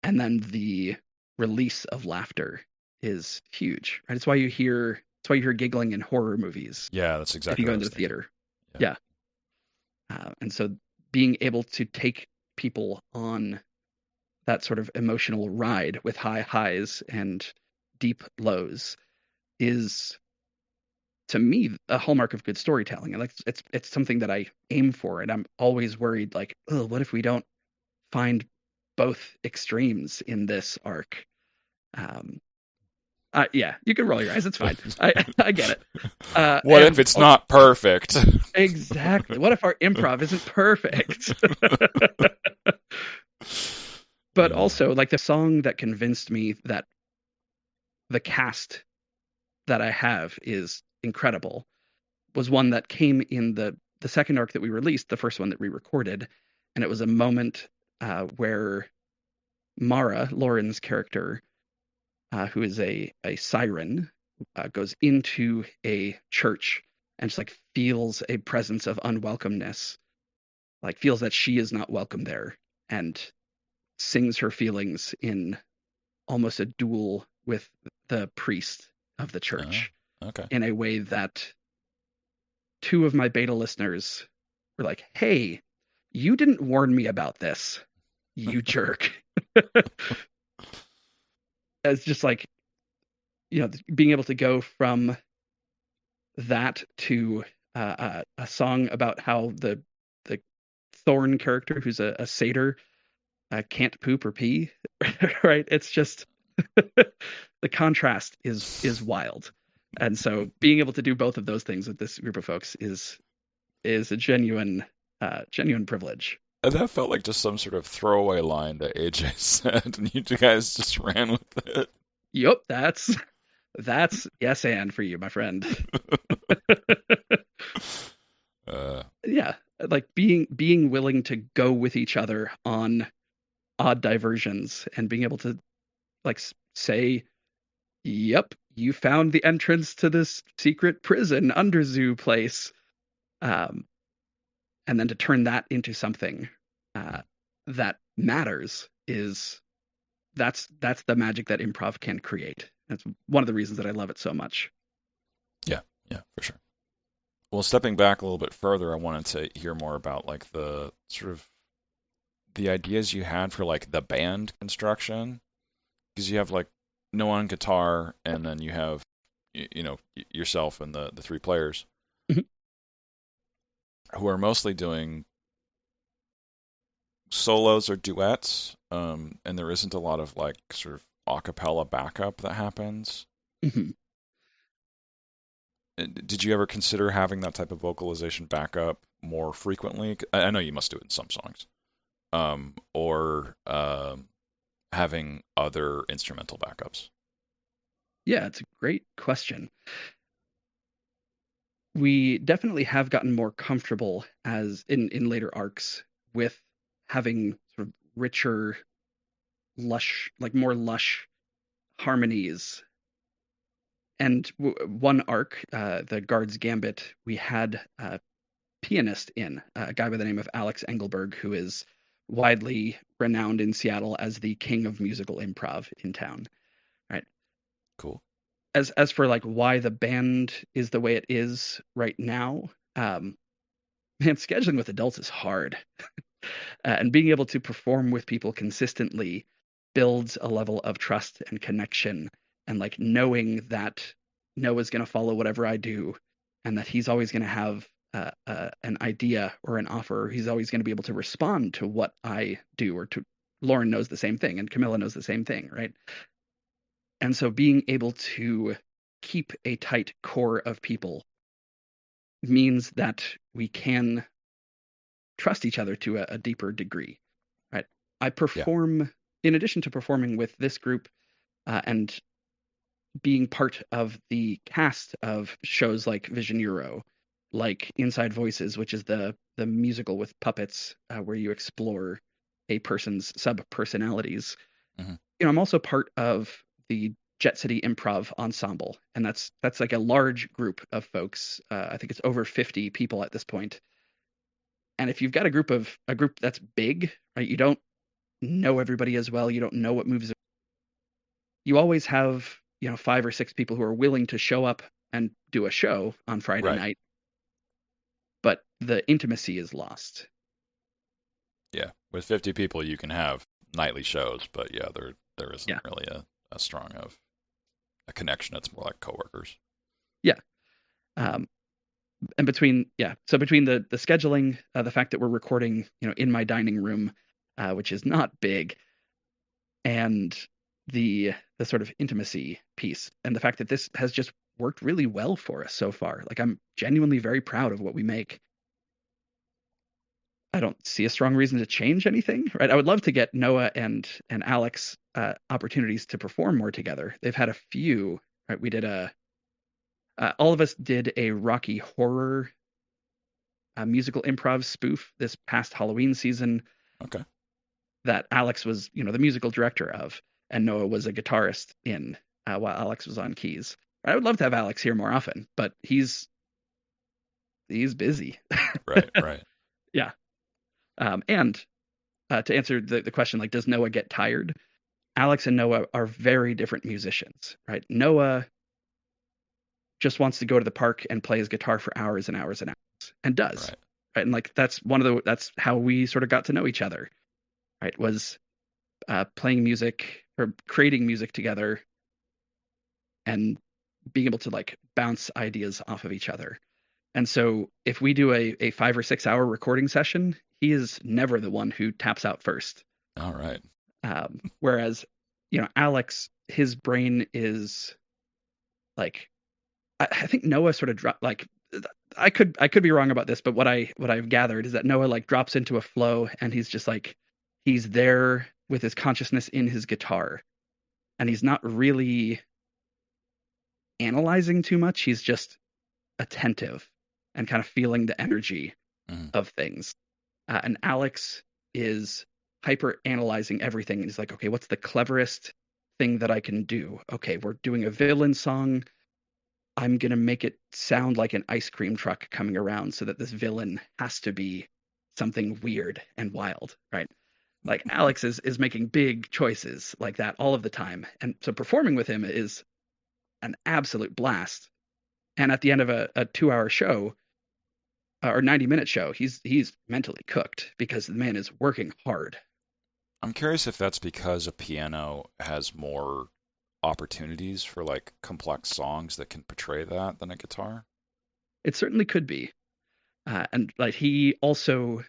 [SPEAKER 2] and then the release of laughter is huge, right? It's why you hear giggling in horror movies
[SPEAKER 1] Yeah, that's
[SPEAKER 2] if you
[SPEAKER 1] exactly
[SPEAKER 2] go
[SPEAKER 1] what I
[SPEAKER 2] into
[SPEAKER 1] was
[SPEAKER 2] the
[SPEAKER 1] thinking.
[SPEAKER 2] theater.
[SPEAKER 1] Yeah.
[SPEAKER 2] Yeah. And so being able to take people on that sort of emotional ride with high highs and deep lows is, to me, a hallmark of good storytelling. And like it's something that I aim for, and I'm always worried, like, oh, what if we don't find both extremes in this arc? Um, yeah, you can roll your eyes. It's fine. I get it.
[SPEAKER 1] What if
[SPEAKER 2] And
[SPEAKER 1] it's not perfect?
[SPEAKER 2] exactly. What if our improv isn't perfect? But also, like, the song that convinced me that the cast that I have is incredible was one that came in the second arc that we released, the first one that we recorded, and it was a moment where Mara, Lauren's character, who is a siren, goes into a church and just like feels a presence of unwelcomeness, like feels that she is not welcome there, and sings her feelings in almost a duel with the priest of the
[SPEAKER 1] Oh,
[SPEAKER 2] church
[SPEAKER 1] okay.
[SPEAKER 2] in a way that two of my beta listeners were like, "Hey, you didn't warn me about this, you jerk." As just like, being able to go from that to a song about how the Thorn character, who's a satyr, can't poop or pee, right? It's just the contrast is wild, and so being able to do both of those things with this group of folks is a genuine privilege.
[SPEAKER 1] And that felt like just some sort of throwaway line that AJ said, and you two guys just ran with it.
[SPEAKER 2] Yep, that's yes and for you, my friend. Yeah, like being willing to go with each other on odd diversions and being able to like say, "Yep, you found the entrance to this secret prison under zoo place," um, and then to turn that into something that matters is that's the magic that improv can create. That's one of the reasons that I love it so much.
[SPEAKER 1] Yeah, yeah, for sure. Well, stepping back a little bit further, I wanted to hear more about like the sort of the ideas you had for like the band construction, because you have like Noah on guitar, and then you have yourself and the three players
[SPEAKER 2] Mhm.
[SPEAKER 1] who are mostly doing solos or duets, and there isn't a lot of like sort of a cappella backup that happens.
[SPEAKER 2] Mhm.
[SPEAKER 1] Did you ever consider having that type of vocalization backup more frequently? I know you must do it in some songs, or having other instrumental backups.
[SPEAKER 2] Yeah, it's a great question. We definitely have gotten more comfortable as in later arcs with having sort of richer, lush, like more lush harmonies. And one arc, the Guard's Gambit, we had a pianist in, a guy by the name of Alex Engelberg, who is widely renowned in Seattle as the king of musical improv in town. Right.
[SPEAKER 1] Cool.
[SPEAKER 2] As for like why the band is the way it is right now, man, scheduling with adults is hard. And being able to perform with people consistently builds a level of trust and connection, and like knowing that Noah's going to follow whatever I do, and that he's always going to have an idea or an offer. He's always going to be able to respond to what I do, or to Lauren knows the same thing, and Camilla knows the same thing, right? And so being able to keep a tight core of people means that we can trust each other to a deeper degree, right? I
[SPEAKER 1] Yeah.
[SPEAKER 2] perform, in addition to performing with this group and being part of the cast of shows like Vision Euro, like Inside Voices, which is the musical with puppets where you explore a person's sub personalities.
[SPEAKER 1] Hmm.
[SPEAKER 2] I'm also part of the Jet City Improv Ensemble, and that's like a large group of folks. I think it's over 50 people at this point. And if you've got a group that's big, right, you don't know everybody as well. You don't know what moves. You always have 5 or 6 people who are willing to show up and do a show on Friday
[SPEAKER 1] Right.
[SPEAKER 2] night, but the intimacy is lost.
[SPEAKER 1] Yeah. With 50 people, you can have nightly shows, but yeah, there isn't
[SPEAKER 2] Yeah,
[SPEAKER 1] really a strong of a connection. It's more like coworkers.
[SPEAKER 2] yeah. Um, and so between the scheduling, the fact that we're recording, in my dining room, which is not big, and the sort of intimacy piece, and the fact that this has just worked really well for us so far. Like, I'm genuinely very proud of what we make. I don't see a strong reason to change anything, right? I would love to get Noah and Alex opportunities to perform more together. They've had a few, right? We did all of us did a Rocky Horror musical improv spoof this past Halloween season
[SPEAKER 1] Okay.
[SPEAKER 2] that Alex was, the musical director of, and Noah was a guitarist in while Alex was on keys. I would love to have Alex here more often, but he's busy.
[SPEAKER 1] Right. Right.
[SPEAKER 2] Yeah. And to answer the question, like, does Noah get tired? Alex and Noah are very different musicians, right? Noah just wants to go to the park and play his guitar for hours and hours and hours, and does,
[SPEAKER 1] Right.
[SPEAKER 2] right? And like that's how we sort of got to know each other, right? Was playing music or creating music together and being able to like bounce ideas off of each other. And so if we do a 5 or 6 hour recording session, he is never the one who taps out first.
[SPEAKER 1] All right.
[SPEAKER 2] Whereas, Alex, his brain is like, I think Noah sort of dropped like, I could be wrong about this, but what I've gathered is that Noah like drops into a flow and he's just like, he's there with his consciousness in his guitar, and he's not really analyzing too much. He's just attentive and kind of feeling the energy
[SPEAKER 1] Hmm.
[SPEAKER 2] of things. And Alex is hyper analyzing everything. And he's like, okay, what's the cleverest thing that I can do? Okay, we're doing a villain song. I'm going to make it sound like an ice cream truck coming around so that this villain has to be something weird and wild, right? Like, Alex is making big choices like that all of the time. And so performing with him is an absolute blast. And at the end of a 2 hour show, or 90-minute show, he's mentally cooked because the man is working hard.
[SPEAKER 1] I'm curious if that's because a piano has more opportunities for like complex songs that can portray that than a guitar.
[SPEAKER 2] It certainly could be. And like, he also,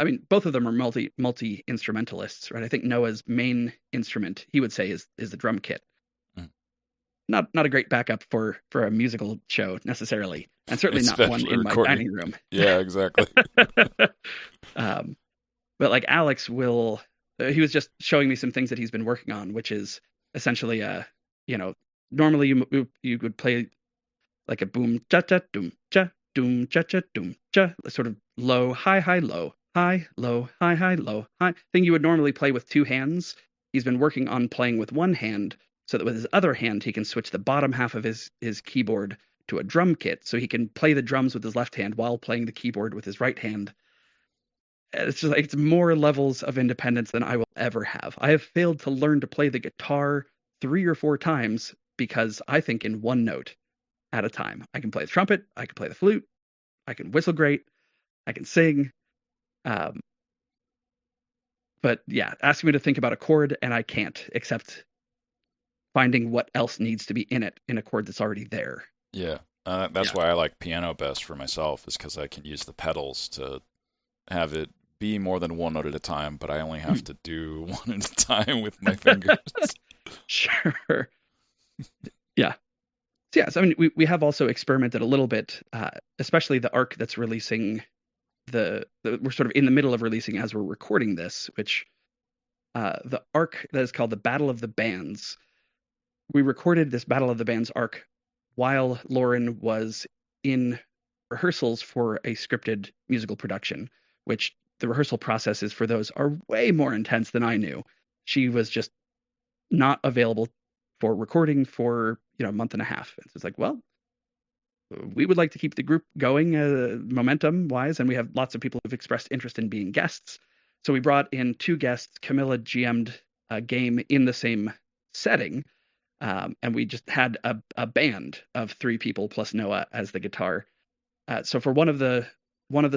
[SPEAKER 2] I mean, both of them are multi instrumentalists, right? I think Noah's main instrument, he would say, is the drum kit.
[SPEAKER 1] Mm.
[SPEAKER 2] Not a great backup for a musical show necessarily, and certainly not one
[SPEAKER 1] Especially
[SPEAKER 2] in my
[SPEAKER 1] recording.
[SPEAKER 2] dining room.
[SPEAKER 1] Yeah, exactly.
[SPEAKER 2] um, but like, Alex will, he was just showing me some things that he's been working on, which is essentially you know, normally you would play like a boom cha cha doom cha cha doom cha, sort of low high low high low high low high thing you would normally play with 2 hands. He's been working on playing with one hand so that with his other hand he can switch the bottom half of his keyboard to a drum kit, so he can play the drums with his left hand while playing the keyboard with his right hand. It's just like, it's more levels of independence than I will ever have. I have failed to learn to play the guitar 3 or 4 times because I think in one note at a time. I can play the trumpet, I can play the flute, I can whistle great, I can sing. Um, but yeah, ask me to think about a chord and I can't, except finding what else needs to be in it in a chord that's already there.
[SPEAKER 1] Yeah. That's
[SPEAKER 2] Yeah.
[SPEAKER 1] why I like piano best for myself, is because I can use the pedals to have it be more than one note at a time, but I only have to do one at a time with my fingers.
[SPEAKER 2] Sure. Yeah. So yeah, so I mean, we have also experimented a little bit, especially the arc that's releasing we're sort of in the middle of releasing as we're recording this, which the arc that is called the Battle of the Bands we recorded this Battle of the Bands arc while Lauren was in rehearsals for a scripted musical production, which the rehearsal processes for those are way more intense than I knew. She was just not available for recording for a month and a half. And so it's like, well, we would like to keep the group going momentum wise, and we have lots of people who've expressed interest in being guests. So we brought in 2 guests. Camilla GM'd a game in the same setting, and we just had a band of 3 people plus Noah as the guitar. So for one of the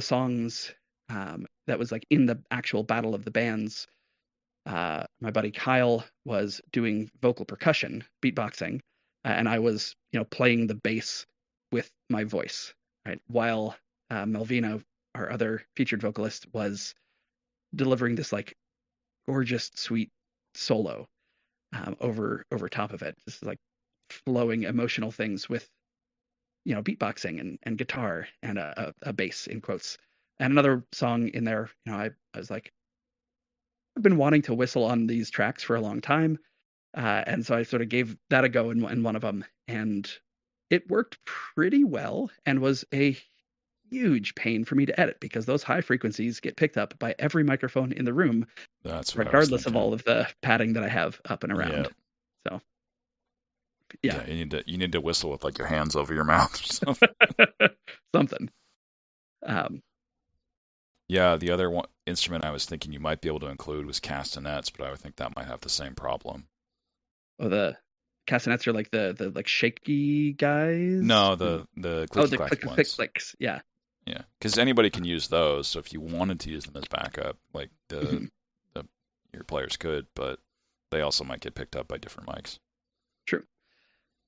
[SPEAKER 2] songs that was like in the actual Battle of the Bands, my buddy Kyle was doing vocal percussion, beatboxing, and I was playing the bass with my voice, right? While Melvina, our other featured vocalist, was delivering this like gorgeous, sweet solo over top of it, just like flowing emotional things with beatboxing and guitar and a bass in quotes. And another song in there, I was like, I've been wanting to whistle on these tracks for a long time, and so I sort of gave that a go in one of them, and it worked pretty well and was a huge pain for me to edit because those high frequencies get picked up by every microphone in the room,
[SPEAKER 1] That's what
[SPEAKER 2] regardless of all of the padding that I have up and around.
[SPEAKER 1] Yeah.
[SPEAKER 2] So, yeah,
[SPEAKER 1] you need to whistle with like your hands over your mouth or something.
[SPEAKER 2] something.
[SPEAKER 1] Yeah, the other instrument I was thinking you might be able to include was castanets, but I would think that might have the same problem.
[SPEAKER 2] Oh, the castanets are like the like shaky guys.
[SPEAKER 1] No, the clicky
[SPEAKER 2] click clicks. Yeah.
[SPEAKER 1] Yeah, because anybody can use those. So if you wanted to use them as backup, like your players could, but they also might get picked up by different mics.
[SPEAKER 2] True.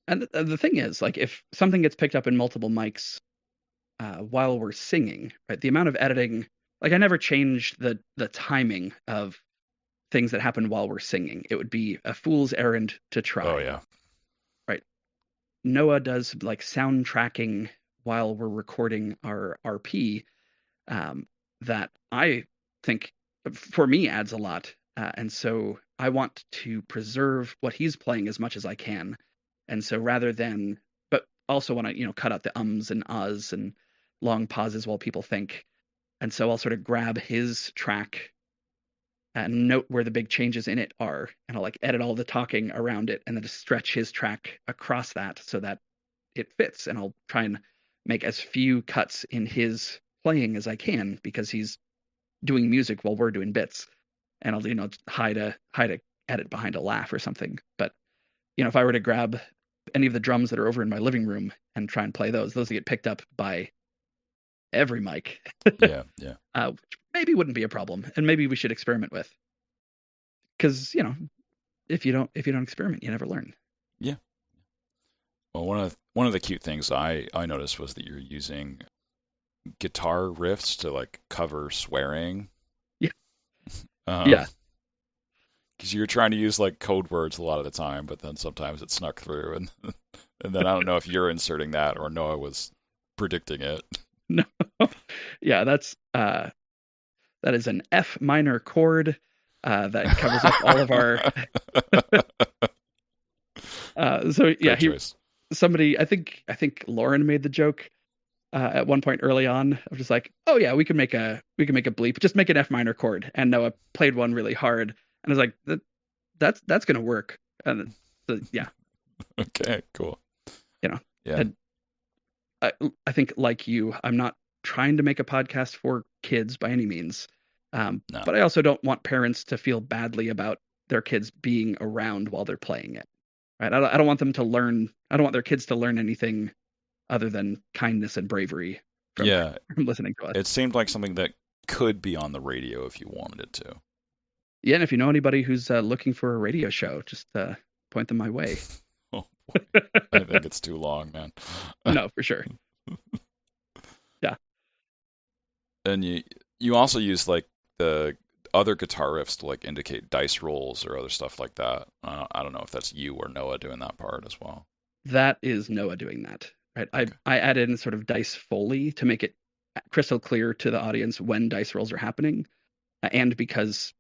[SPEAKER 2] And the thing is, like, if something gets picked up in multiple mics while we're singing, right? The amount of editing, like, I never changed the timing of things that happen while we're singing. It would be a fool's errand to try.
[SPEAKER 1] Oh yeah.
[SPEAKER 2] Right. Noah does like sound tracking while we're recording our RP, that I think for me adds a lot. And so I want to preserve what he's playing as much as I can. And so rather than, but also want to, cut out the ums and ahs and long pauses while people think. And so I'll sort of grab his track and note where the big changes in it are. And I'll like edit all the talking around it and then just stretch his track across that so that it fits. And I'll try and make as few cuts in his playing as I can because he's doing music while we're doing bits. And I'll, hide a edit behind a laugh or something. But, if I were to grab any of the drums that are over in my living room and try and play those get picked up by every mic.
[SPEAKER 1] Yeah.
[SPEAKER 2] Which maybe wouldn't be a problem, and maybe we should experiment with. Because if you don't experiment, you never learn.
[SPEAKER 1] Yeah. Well, one of the cute things I noticed was that you're using guitar riffs to like cover swearing.
[SPEAKER 2] Yeah.
[SPEAKER 1] Yeah. Because you're trying to use like code words a lot of the time, but then sometimes it snuck through, and then I don't know if you're inserting that or Noah was predicting it.
[SPEAKER 2] No. Yeah, that is an F minor chord that covers up all of our. So yeah, somebody I think Lauren made the joke at one point early on of just like, oh yeah, we can make a bleep, just make an F minor chord, and Noah played one really hard, and I was like, that's gonna work, and so, yeah.
[SPEAKER 1] Okay, cool.
[SPEAKER 2] Yeah.
[SPEAKER 1] And
[SPEAKER 2] I think like you, I'm not trying to make a podcast for kids by any means.
[SPEAKER 1] No.
[SPEAKER 2] But I also don't want parents to feel badly about their kids being around while they're playing it. Right? I don't want them to learn. I don't want their kids to learn anything other than kindness and bravery from listening to us.
[SPEAKER 1] It seemed like something that could be on the radio if you wanted it to.
[SPEAKER 2] Yeah, and if you know anybody who's looking for a radio show, just point them my way.
[SPEAKER 1] Oh, boy. I think it's too long, man.
[SPEAKER 2] No, for sure. Yeah.
[SPEAKER 1] And you also use like the other guitar riffs to like indicate dice rolls or other stuff like that. I don't know if that's you or Noah doing that part as well.
[SPEAKER 2] That is Noah doing that, right? Okay. I added in sort of dice foley to make it crystal clear to the audience when dice rolls are happening, and because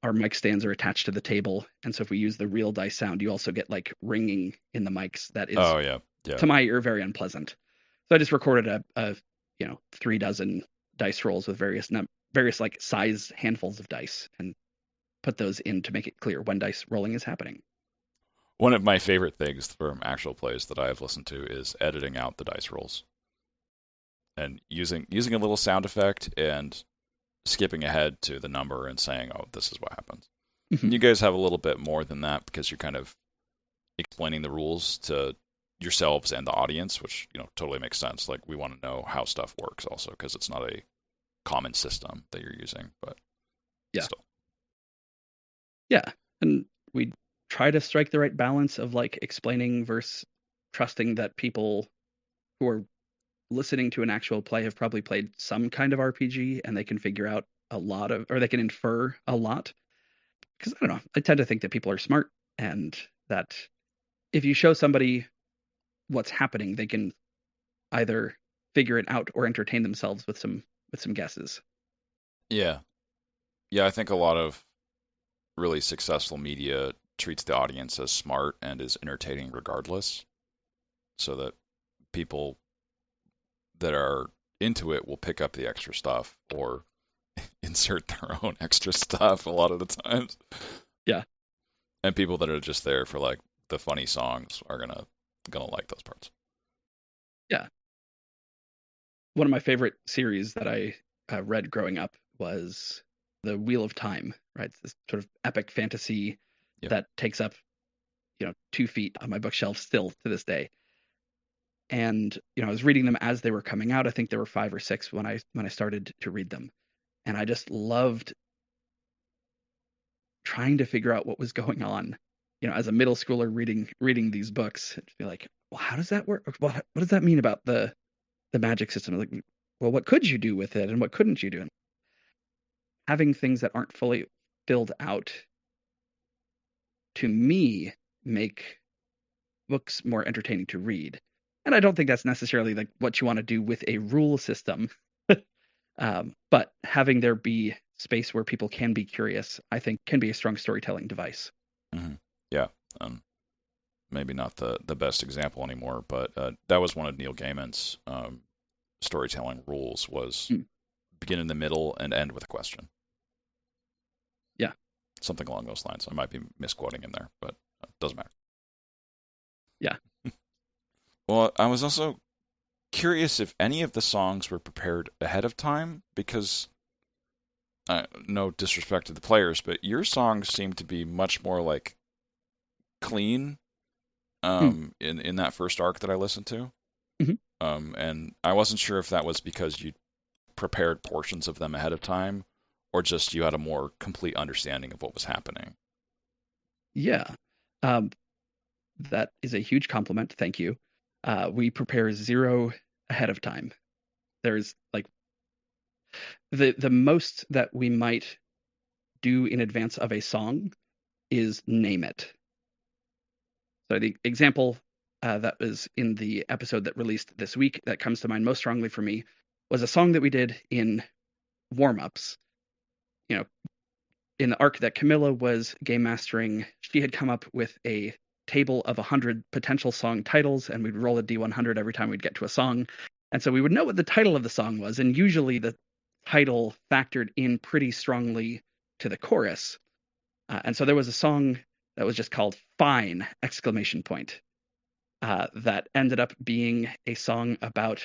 [SPEAKER 2] our mic stands are attached to the table, and so if we use the real dice sound, you also get like ringing in the mics that is,
[SPEAKER 1] Oh yeah, yeah.
[SPEAKER 2] to my ear, very unpleasant. So I just recorded a 3 dozen dice rolls with various like size handfuls of dice and put those in to make it clear when dice rolling is happening.
[SPEAKER 1] One of my favorite things from actual plays that I have listened to is editing out the dice rolls and using a little sound effect and skipping ahead to the number and saying, "Oh, this is what happens."
[SPEAKER 2] Mhm.
[SPEAKER 1] And you guys have a little bit more than that because you're kind of explaining the rules to yourselves and the audience, which totally makes sense. Like we want to know how stuff works also because it's not a common system that you're using, but
[SPEAKER 2] Yeah.
[SPEAKER 1] still.
[SPEAKER 2] Yeah, and we try to strike the right balance of like explaining versus trusting that people who are listening to an actual play have probably played some kind of RPG and they can figure out a lot of, or they can infer a lot. Because I don't know, I tend to think that people are smart and that if you show somebody what's happening, they can either figure it out or entertain themselves with some guesses.
[SPEAKER 1] Yeah. Yeah, I think a lot of really successful media treats the audience as smart and is entertaining regardless, so that people that are into it will pick up the extra stuff or insert their own extra stuff a lot of the times.
[SPEAKER 2] Yeah.
[SPEAKER 1] And people that are just there for like the funny songs are gonna like those parts.
[SPEAKER 2] Yeah. One of my favorite series that I read growing up was The Wheel of Time, right? It's this sort of epic fantasy
[SPEAKER 1] Yep.
[SPEAKER 2] that takes up, 2 feet on my bookshelf still to this day. And, I was reading them as they were coming out. I think there were 5 or 6 when I started to read them. And I just loved trying to figure out what was going on, as a middle schooler reading these books. To be like, well, how does that work? What does that mean about the magic system? Like, well, what could you do with it and what couldn't you do? And having things that aren't fully filled out, to me, make books more entertaining to read. And I don't think that's necessarily like what you want to do with a rule system. But having there be space where people can be curious, I think, can be a strong storytelling device.
[SPEAKER 1] Mm-hmm. Yeah. Maybe not the best example anymore, but that was one of Neil Gaiman's storytelling rules was begin in the middle and end with a question.
[SPEAKER 2] Yeah.
[SPEAKER 1] Something along those lines. I might be misquoting him there, but it doesn't matter.
[SPEAKER 2] Yeah.
[SPEAKER 1] Well, I was also curious if any of the songs were prepared ahead of time, because no disrespect to the players, but your songs seem to be much more like clean in that first arc that I listened to.
[SPEAKER 2] Mm-hmm.
[SPEAKER 1] And I wasn't sure if that was because you prepared portions of them ahead of time or just you had a more complete understanding of what was happening.
[SPEAKER 2] Yeah. That is a huge compliment. Thank you. We prepare 0 ahead of time. There's like the most that we might do in advance of a song is name it. So the example that was in the episode that released this week that comes to mind most strongly for me was a song that we did in warm-ups. In the arc that Camilla was game mastering, she had come up with a table of 100 potential song titles, and we'd roll a D100 every time we'd get to a song. And so we would know what the title of the song was, and usually the title factored in pretty strongly to the chorus. And so there was a song that was just called Fine! Exclamation point. That ended up being a song about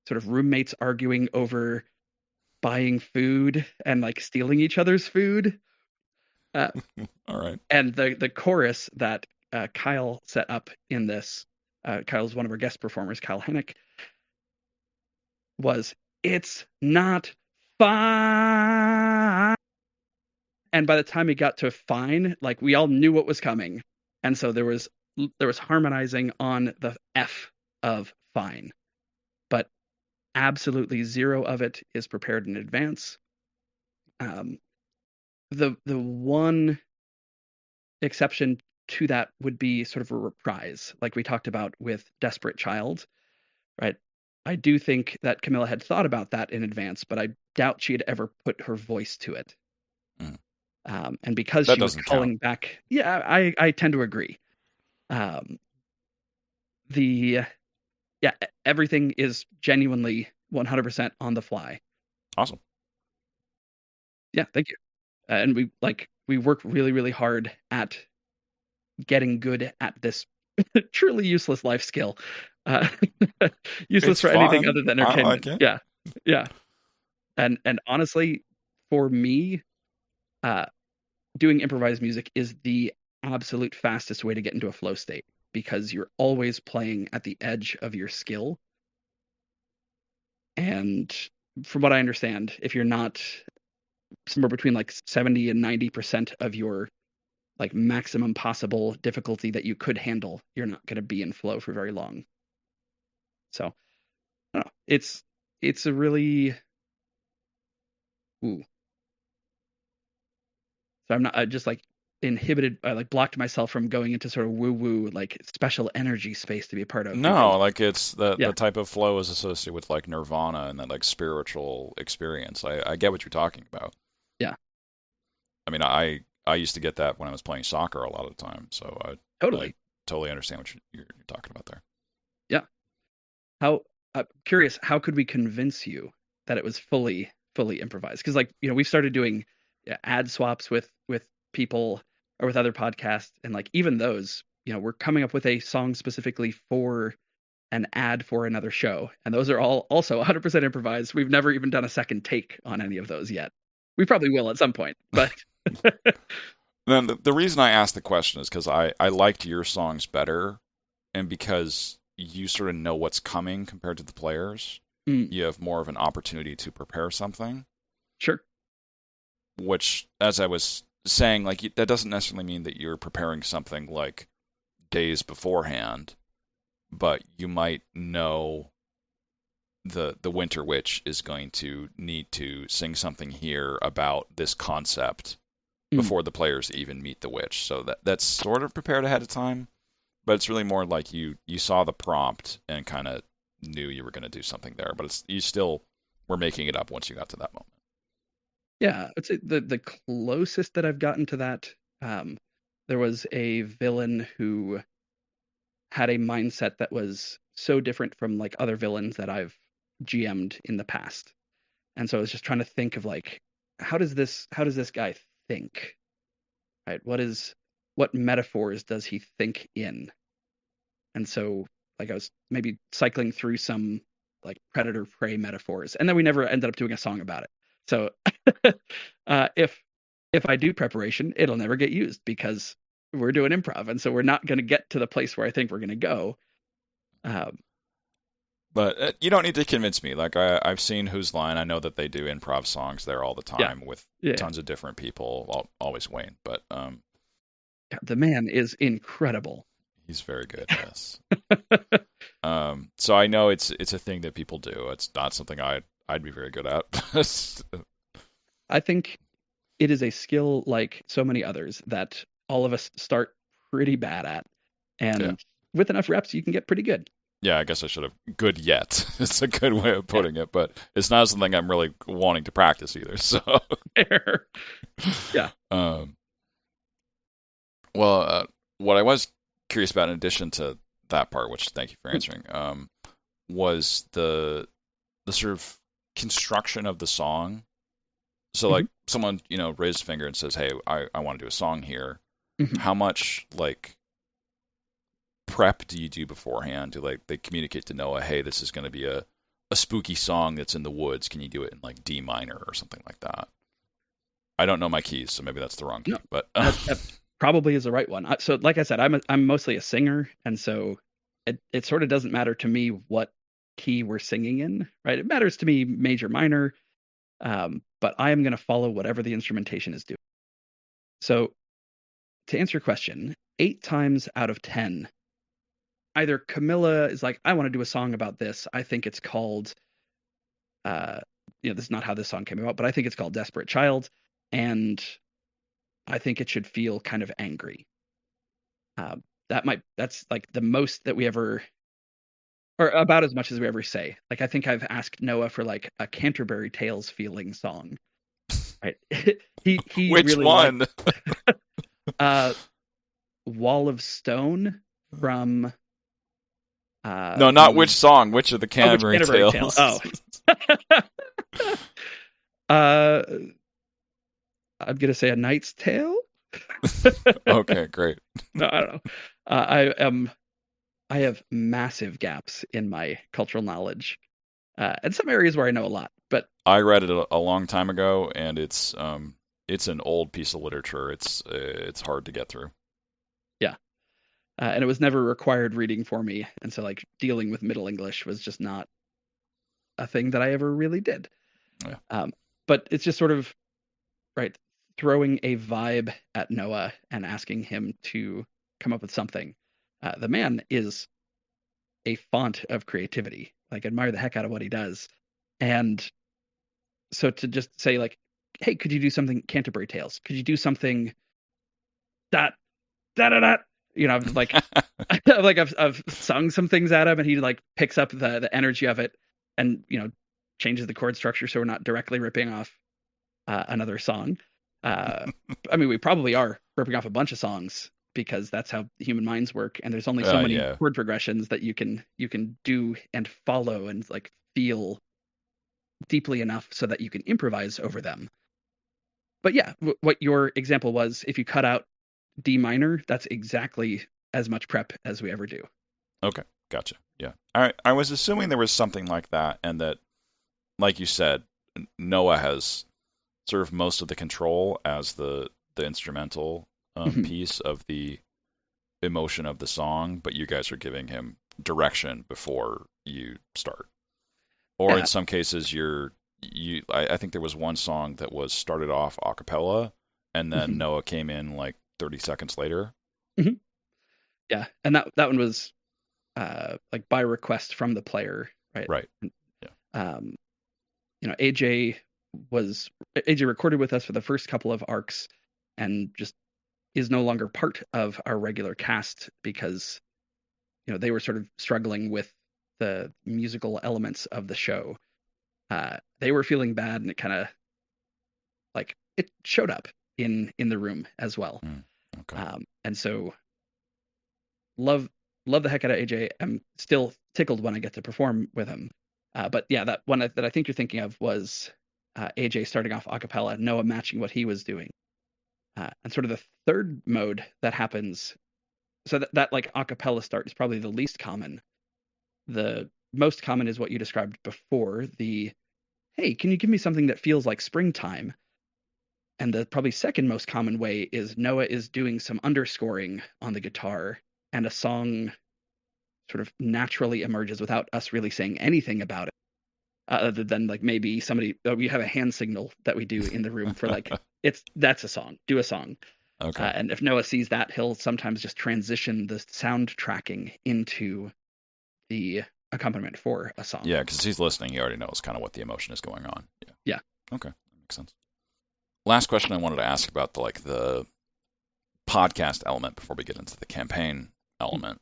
[SPEAKER 2] sort of roommates arguing over buying food and like stealing each other's food.
[SPEAKER 1] All right.
[SPEAKER 2] And the chorus that Kyle set up in this, Kyle's one of our guest performers, Kyle Hennick, was "It's not fine." And by the time he got to "fine," like we all knew what was coming, and so there was harmonizing on the F of "fine," but absolutely 0 of it is prepared in advance. The one exception to that would be sort of a reprise, like we talked about with Desperate Child, right? I do think that Camilla had thought about that in advance, but I doubt she had ever put her voice to it.
[SPEAKER 1] Mm.
[SPEAKER 2] And because
[SPEAKER 1] That
[SPEAKER 2] she was
[SPEAKER 1] doesn't count.
[SPEAKER 2] calling back, yeah, I tend to agree. Um, the yeah, everything is genuinely 100% on the fly.
[SPEAKER 1] Awesome.
[SPEAKER 2] Yeah, thank you. And we work really, really hard at getting good at this truly useless life skill. Uh, useless
[SPEAKER 1] It's
[SPEAKER 2] for anything
[SPEAKER 1] fun.
[SPEAKER 2] other than
[SPEAKER 1] I
[SPEAKER 2] entertainment.
[SPEAKER 1] like it.
[SPEAKER 2] Yeah, yeah. And honestly, for me, uh, doing improvised music is the absolute fastest way to get into a flow state because you're always playing at the edge of your skill. And from what I understand, if you're not somewhere between like 70 and 90% of your like maximum possible difficulty that you could handle, you're not going to be in flow for very long. So, I don't know. It's a really ooh. So I'm not just like inhibited. I like blocked myself from going into sort of woo woo like special energy space to be a part of because
[SPEAKER 1] No, like it's the
[SPEAKER 2] yeah,
[SPEAKER 1] type of flow is associated with like nirvana and that like spiritual experience. I get what you're talking about.
[SPEAKER 2] yeah,
[SPEAKER 1] I mean, I used to get that when I was playing soccer a lot of the time, so I
[SPEAKER 2] totally.
[SPEAKER 1] totally understand what you're talking about there.
[SPEAKER 2] Yeah. How curious, how could we convince you that it was fully improvised? Because like, we've started doing ad swaps with people or with other podcasts, and like even those, we're coming up with a song specifically for an ad for another show, and those are all also 100% improvised. We've never even done a second take on any of those yet. We probably will at some point, but
[SPEAKER 1] Then the reason I asked the question is because I liked your songs better, and because you sort of know what's coming compared to the players,
[SPEAKER 2] mm,
[SPEAKER 1] you have more of an opportunity to prepare something.
[SPEAKER 2] sure.
[SPEAKER 1] Which, as I was saying, like that doesn't necessarily mean that you're preparing something like days beforehand, but you might know the Winter Witch is going to need to sing something here about this concept
[SPEAKER 2] Mm,
[SPEAKER 1] before the players even meet the witch. So that's sort of prepared ahead of time, but it's really more like you saw the prompt and kind of knew you were going to do something there, but you still were making it up once you got to that moment.
[SPEAKER 2] yeah, I'd say the closest that I've gotten to that, um, there was a villain who had a mindset that was so different from like other villains that I've GM'd in the past. And so I was just trying to think of like, how does this guy think? Right? What metaphors does he think in? And so like I was maybe cycling through some like predator prey metaphors, and then we never ended up doing a song about it. So if I do preparation, it'll never get used because we're doing improv, and so we're not going to get to the place where I think we're going to go. Um,
[SPEAKER 1] But you don't need to convince me. Like I've seen Whose Line. I know that they do improv songs there all the
[SPEAKER 2] yeah,
[SPEAKER 1] time with
[SPEAKER 2] yeah,
[SPEAKER 1] tons of different people. Always Wayne, but
[SPEAKER 2] yeah. The man is incredible.
[SPEAKER 1] he's very good. Yes. So I know it's a thing that people do. It's not something I'd be very good at.
[SPEAKER 2] I think it is a skill like so many others that all of us start pretty bad at,
[SPEAKER 1] Yeah.
[SPEAKER 2] and with enough reps, you can get pretty good.
[SPEAKER 1] Yeah, I guess I should have good yet. It's a good way of
[SPEAKER 2] Yeah,
[SPEAKER 1] putting it, but it's not something I'm really wanting to practice either. So,
[SPEAKER 2] fair. Yeah.
[SPEAKER 1] um, well, what I was curious about in addition to that part, which thank you for answering, was the sort of construction of the song. So
[SPEAKER 2] hmm
[SPEAKER 1] like someone, raised a finger and says, "Hey, I want to do a song here."
[SPEAKER 2] hmm
[SPEAKER 1] How much like prep do you do beforehand? Do like they communicate to Noah, "Hey, this is going to be a spooky song that's in the woods. Can you do it in like D minor or something like that?" I don't know my keys, so maybe that's the wrong key,
[SPEAKER 2] No,
[SPEAKER 1] but
[SPEAKER 2] that probably is the right one. So, like I said, I'm mostly a singer, and so it sort of doesn't matter to me what key we're singing in, right? It matters to me major, minor, but I am going to follow whatever the instrumentation is doing. So, to answer your question, 8 times out of 10, either Camilla is like, I want to do a song about this. I think it's called, uh, this is not how this song came about, but I think it's called Desperate Child, and I think it should feel kind of angry. Uh, that's like the most that we ever, or about as much as we ever say. Like I think I've asked Noah for like a Canterbury Tales feeling song, right? He
[SPEAKER 1] Which
[SPEAKER 2] really liked
[SPEAKER 1] one?
[SPEAKER 2] uh, Wall of Stone from
[SPEAKER 1] No, not which
[SPEAKER 2] the
[SPEAKER 1] song. Which of the
[SPEAKER 2] which
[SPEAKER 1] Canterbury
[SPEAKER 2] Canterbury Tale?
[SPEAKER 1] Tales?
[SPEAKER 2] Oh, uh, I'm gonna say A Knight's Tale.
[SPEAKER 1] Okay, great.
[SPEAKER 2] No, I don't know. I have massive gaps in my cultural knowledge, and some areas where I know a lot. But
[SPEAKER 1] I read it a long time ago, and it's an old piece of literature. It's hard to get through.
[SPEAKER 2] yeah, and it was never required reading for me, and so like dealing with Middle English was just not a thing that I ever really did.
[SPEAKER 1] Yeah.
[SPEAKER 2] But it's just sort of right throwing a vibe at Noah and asking him to come up with something. The man is a font of creativity. Like admire the heck out of what he does. And so to just say like, hey, could you do something Canterbury Tales? Could you do something that da da da? You know, like like I've sung some things at him and he like picks up the energy of it and changes the chord structure so we're not directly ripping off another song. Uh, I mean, we probably are ripping off a bunch of songs because that's how human minds work, and there's only so many
[SPEAKER 1] Yeah.
[SPEAKER 2] chord progressions that you can do and follow and like feel deeply enough so that you can improvise over them. But yeah, what your example was, if you cut out D minor, that's exactly as much prep as we ever do.
[SPEAKER 1] Okay, gotcha. Yeah. I was assuming there was something like that, and that, like you said, Noah has sort of most of the control as the instrumental piece of the emotion of the song, but you guys are giving him direction before you start. Or in
[SPEAKER 2] Yeah.
[SPEAKER 1] some cases, I think there was one song that was started off a cappella, and then Noah came in like 30 seconds later.
[SPEAKER 2] Yeah, and that one was like by request from the player, right?
[SPEAKER 1] Right. Yeah.
[SPEAKER 2] Um, AJ recorded with us for the first couple of arcs and just is no longer part of our regular cast because they were sort of struggling with the musical elements of the show. They were feeling bad and it kind of like it showed up in the room as well.
[SPEAKER 1] Okay.
[SPEAKER 2] And so love the heck out of AJ. I'm still tickled when I get to perform with him. But yeah, that one that I think you're thinking of was AJ starting off a cappella, Noah matching what he was doing. And sort of the third mode that happens, so that like a cappella start is probably the least common. The most common is what you described before, the hey, can you give me something that feels like springtime? And the probably second most common way is Noah is doing some underscoring on the guitar and a song sort of naturally emerges without us really saying anything about it. Other than like maybe we have a hand signal that we do in the room for like that's a song, do a song.
[SPEAKER 1] Okay.
[SPEAKER 2] And if Noah sees that, he'll sometimes just transition the sound tracking into the accompaniment for a song.
[SPEAKER 1] Yeah, because he's listening, he already knows kind of what the emotion is going on.
[SPEAKER 2] Yeah.
[SPEAKER 1] Okay, that makes sense. Last question I wanted to ask about the podcast element before we get into the campaign element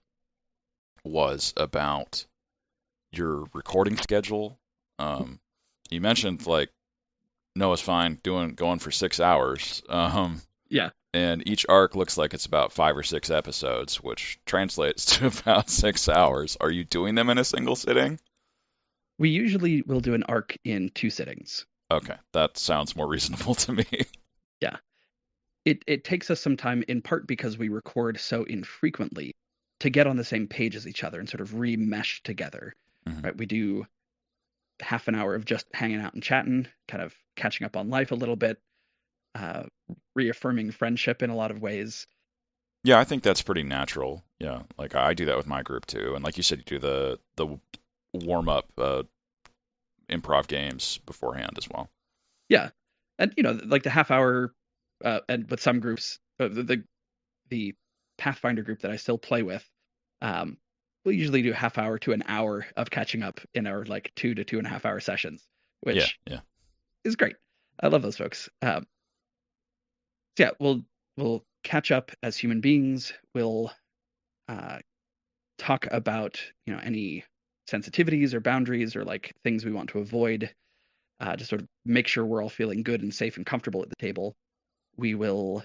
[SPEAKER 1] was about your recording schedule. You mentioned like Noah's fine going for 6 hours.
[SPEAKER 2] Yeah.
[SPEAKER 1] And each arc looks like it's about 5 or 6 episodes, which translates to about 6 hours. Are you doing them in a single sitting?
[SPEAKER 2] We usually will do an arc in 2 sittings.
[SPEAKER 1] Okay, that sounds more reasonable to me.
[SPEAKER 2] Yeah. It takes us some time, in part because we record so infrequently, to get on the same page as each other and sort of remesh together. Right? We do half an hour of just hanging out and chatting, kind of catching up on life a little bit, reaffirming friendship in a lot of ways.
[SPEAKER 1] Yeah, I think that's pretty natural. Yeah, like I do that with my group too. And like you said, you do the warm up improv games beforehand as well.
[SPEAKER 2] Yeah, and like the half hour, and with some groups, the Pathfinder group that I still play with, we'll usually do a half hour to an hour of catching up in our like 2 to 2.5 hour sessions, which is great. I love those folks. So yeah, we'll catch up as human beings. We'll talk about any sensitivities or boundaries or like things we want to avoid. to sort of make sure we're all feeling good and safe and comfortable at the table. We will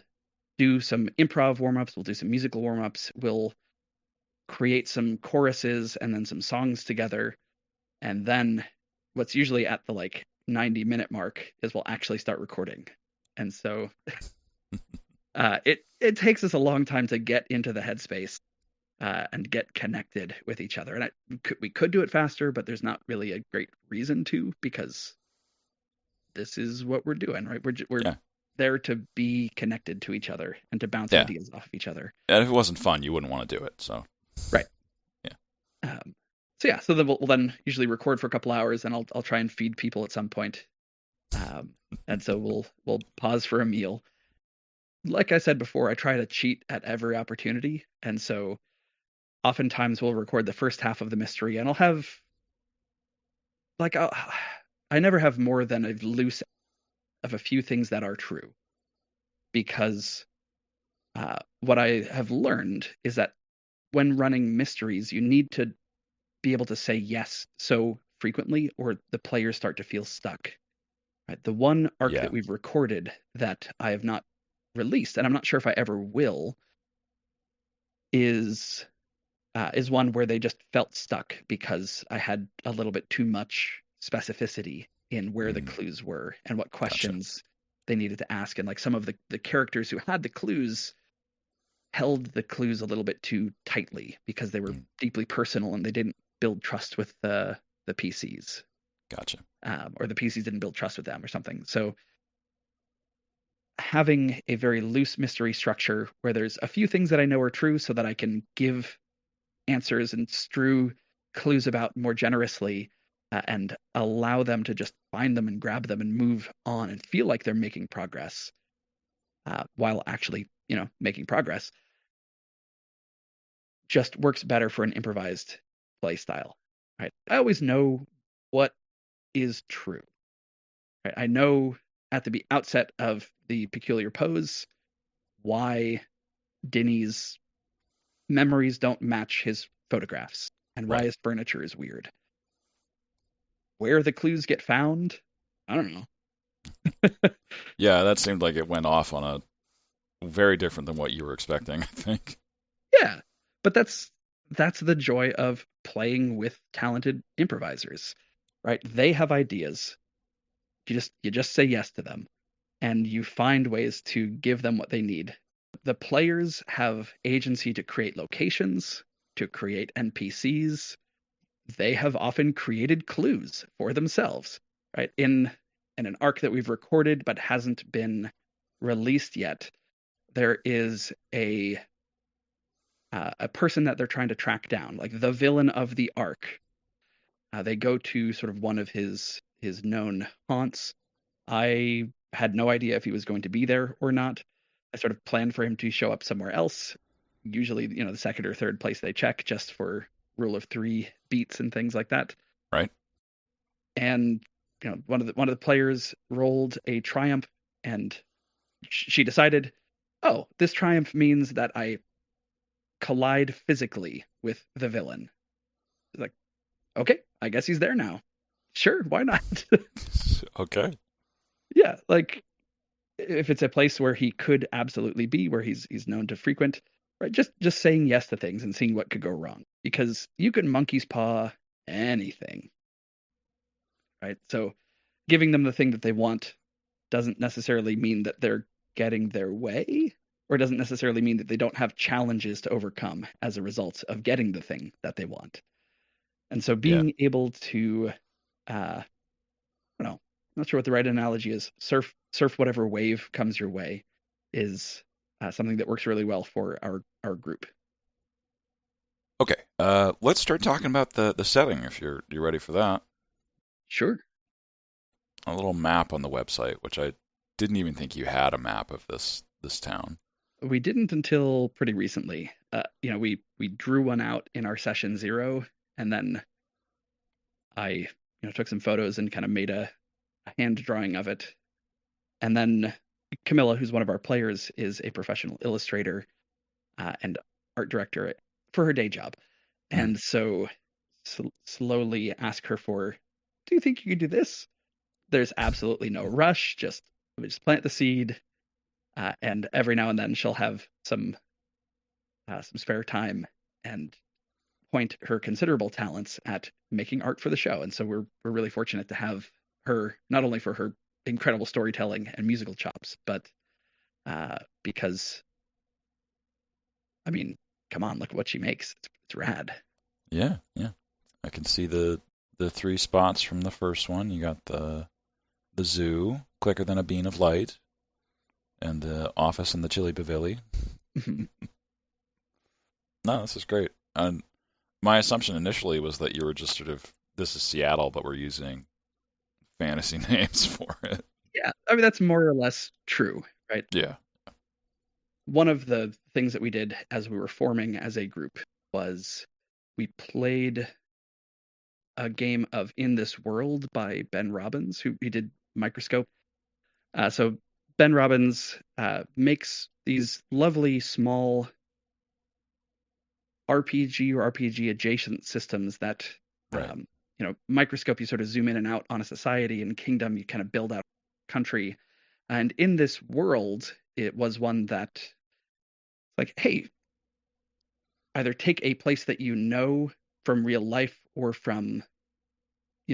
[SPEAKER 2] do some improv warm-ups. We'll do some musical warm-ups. We'll create some choruses and then some songs together. And then what's usually at the like 90-minute mark is we'll actually start recording. And so it takes us a long time to get into the headspace and get connected with each other. And we could do it faster, but there's not really a great reason to, because this is what we're doing, right? We're there to be connected to each other and to bounce ideas off of each other.
[SPEAKER 1] And if it wasn't fun, you wouldn't want to do it. So
[SPEAKER 2] right.
[SPEAKER 1] Yeah.
[SPEAKER 2] So then we'll then usually record for a couple hours, and I'll try and feed people at some point. And so we'll pause for a meal. Like I said before, I try to cheat at every opportunity, and so oftentimes we'll record the first half of the mystery, and I'll have like I never have more than a loose of a few things that are true, because what I have learned is that when running mysteries, you need to be able to say yes so frequently, or the players start to feel stuck. Right? The one arc that we've recorded that I have not released, and I'm not sure if I ever will, is one where they just felt stuck because I had a little bit too much specificity in where the clues were and what questions they needed to ask. And like some of the characters who had the clues held the clues a little bit too tightly because they were deeply personal and they didn't build trust with the PCs.
[SPEAKER 1] Gotcha.
[SPEAKER 2] Or the PCs didn't build trust with them or something. So having a very loose mystery structure where there's a few things that I know are true so that I can give answers and strew clues about more generously and allow them to just find them and grab them and move on and feel like they're making progress while actually, making progress, just works better for an improvised play style. Right? I always know what is true. Right? I know at the outset of the peculiar pose why Denny's memories don't match his photographs and why his furniture is weird. Where the clues get found, I don't know.
[SPEAKER 1] Yeah, that seemed like it went off on a very different than what you were expecting, I think.
[SPEAKER 2] Yeah, but that's the joy of playing with talented improvisers, right? They have ideas. You just say yes to them, and you find ways to give them what they need. The players have agency to create locations, to create NPCs. They have often created clues for themselves, right? In an arc that we've recorded but hasn't been released yet, there is a person that they're trying to track down, like the villain of the arc. They go to sort of one of his known haunts. I had no idea if he was going to be there or not. I sort of planned for him to show up somewhere else, usually, the second or third place they check, just for rule of three beats and things like that.
[SPEAKER 1] Right.
[SPEAKER 2] And one of the players rolled a triumph, and she decided, oh, this triumph means that I collide physically with the villain. Like, okay, I guess he's there now. Sure, why not?
[SPEAKER 1] Okay.
[SPEAKER 2] Yeah, like if it's a place where he could absolutely be, where he's known to frequent, right? Just saying yes to things and seeing what could go wrong, because you can monkey's paw anything, right? So giving them the thing that they want doesn't necessarily mean that they're getting their way, or doesn't necessarily mean that they don't have challenges to overcome as a result of getting the thing that they want. And so being able to, I don't know, I'm not sure what the right analogy is, surf whatever wave comes your way, is something that works really well for our group.
[SPEAKER 1] Okay, let's start talking about the setting if you're ready for that.
[SPEAKER 2] Sure.
[SPEAKER 1] A little map on the website, which I didn't even think you had a map of this town.
[SPEAKER 2] We didn't until pretty recently. We drew one out in our session 0, and then I took some photos and kind of made a hand drawing of it. And then Camilla, who's one of our players, is a professional illustrator and art director for her day job. And so slowly ask her for, do you think you could do this? there's absolutely no rush. Just we just plant the seed, and every now and then she'll have some spare time and point her considerable talents at making art for the show. And so we're really fortunate to have her, not only for her incredible storytelling and musical chops, but because, I mean, come on, look at what she makes. It's rad.
[SPEAKER 1] Yeah, yeah. I can see the three spots from the first one. You got the zoo, quicker than a beam of light, and the office in the Chili Pavilion. No, this is great. And my assumption initially was that you were just sort of, this is Seattle, but we're using fantasy names for it.
[SPEAKER 2] Yeah, I mean, that's more or less true, right?
[SPEAKER 1] Yeah.
[SPEAKER 2] One of the things that we did as we were forming as a group was we played a game of In This World by Ben Robbins, who he did Microscope. So Ben Robbins makes these lovely small RPG or RPG adjacent systems that,
[SPEAKER 1] Right.
[SPEAKER 2] Microscope, you sort of zoom in and out on a society, and Kingdom, you kind of build out a country. And In This World, it was one that, like, hey, either take a place that you know from real life or from,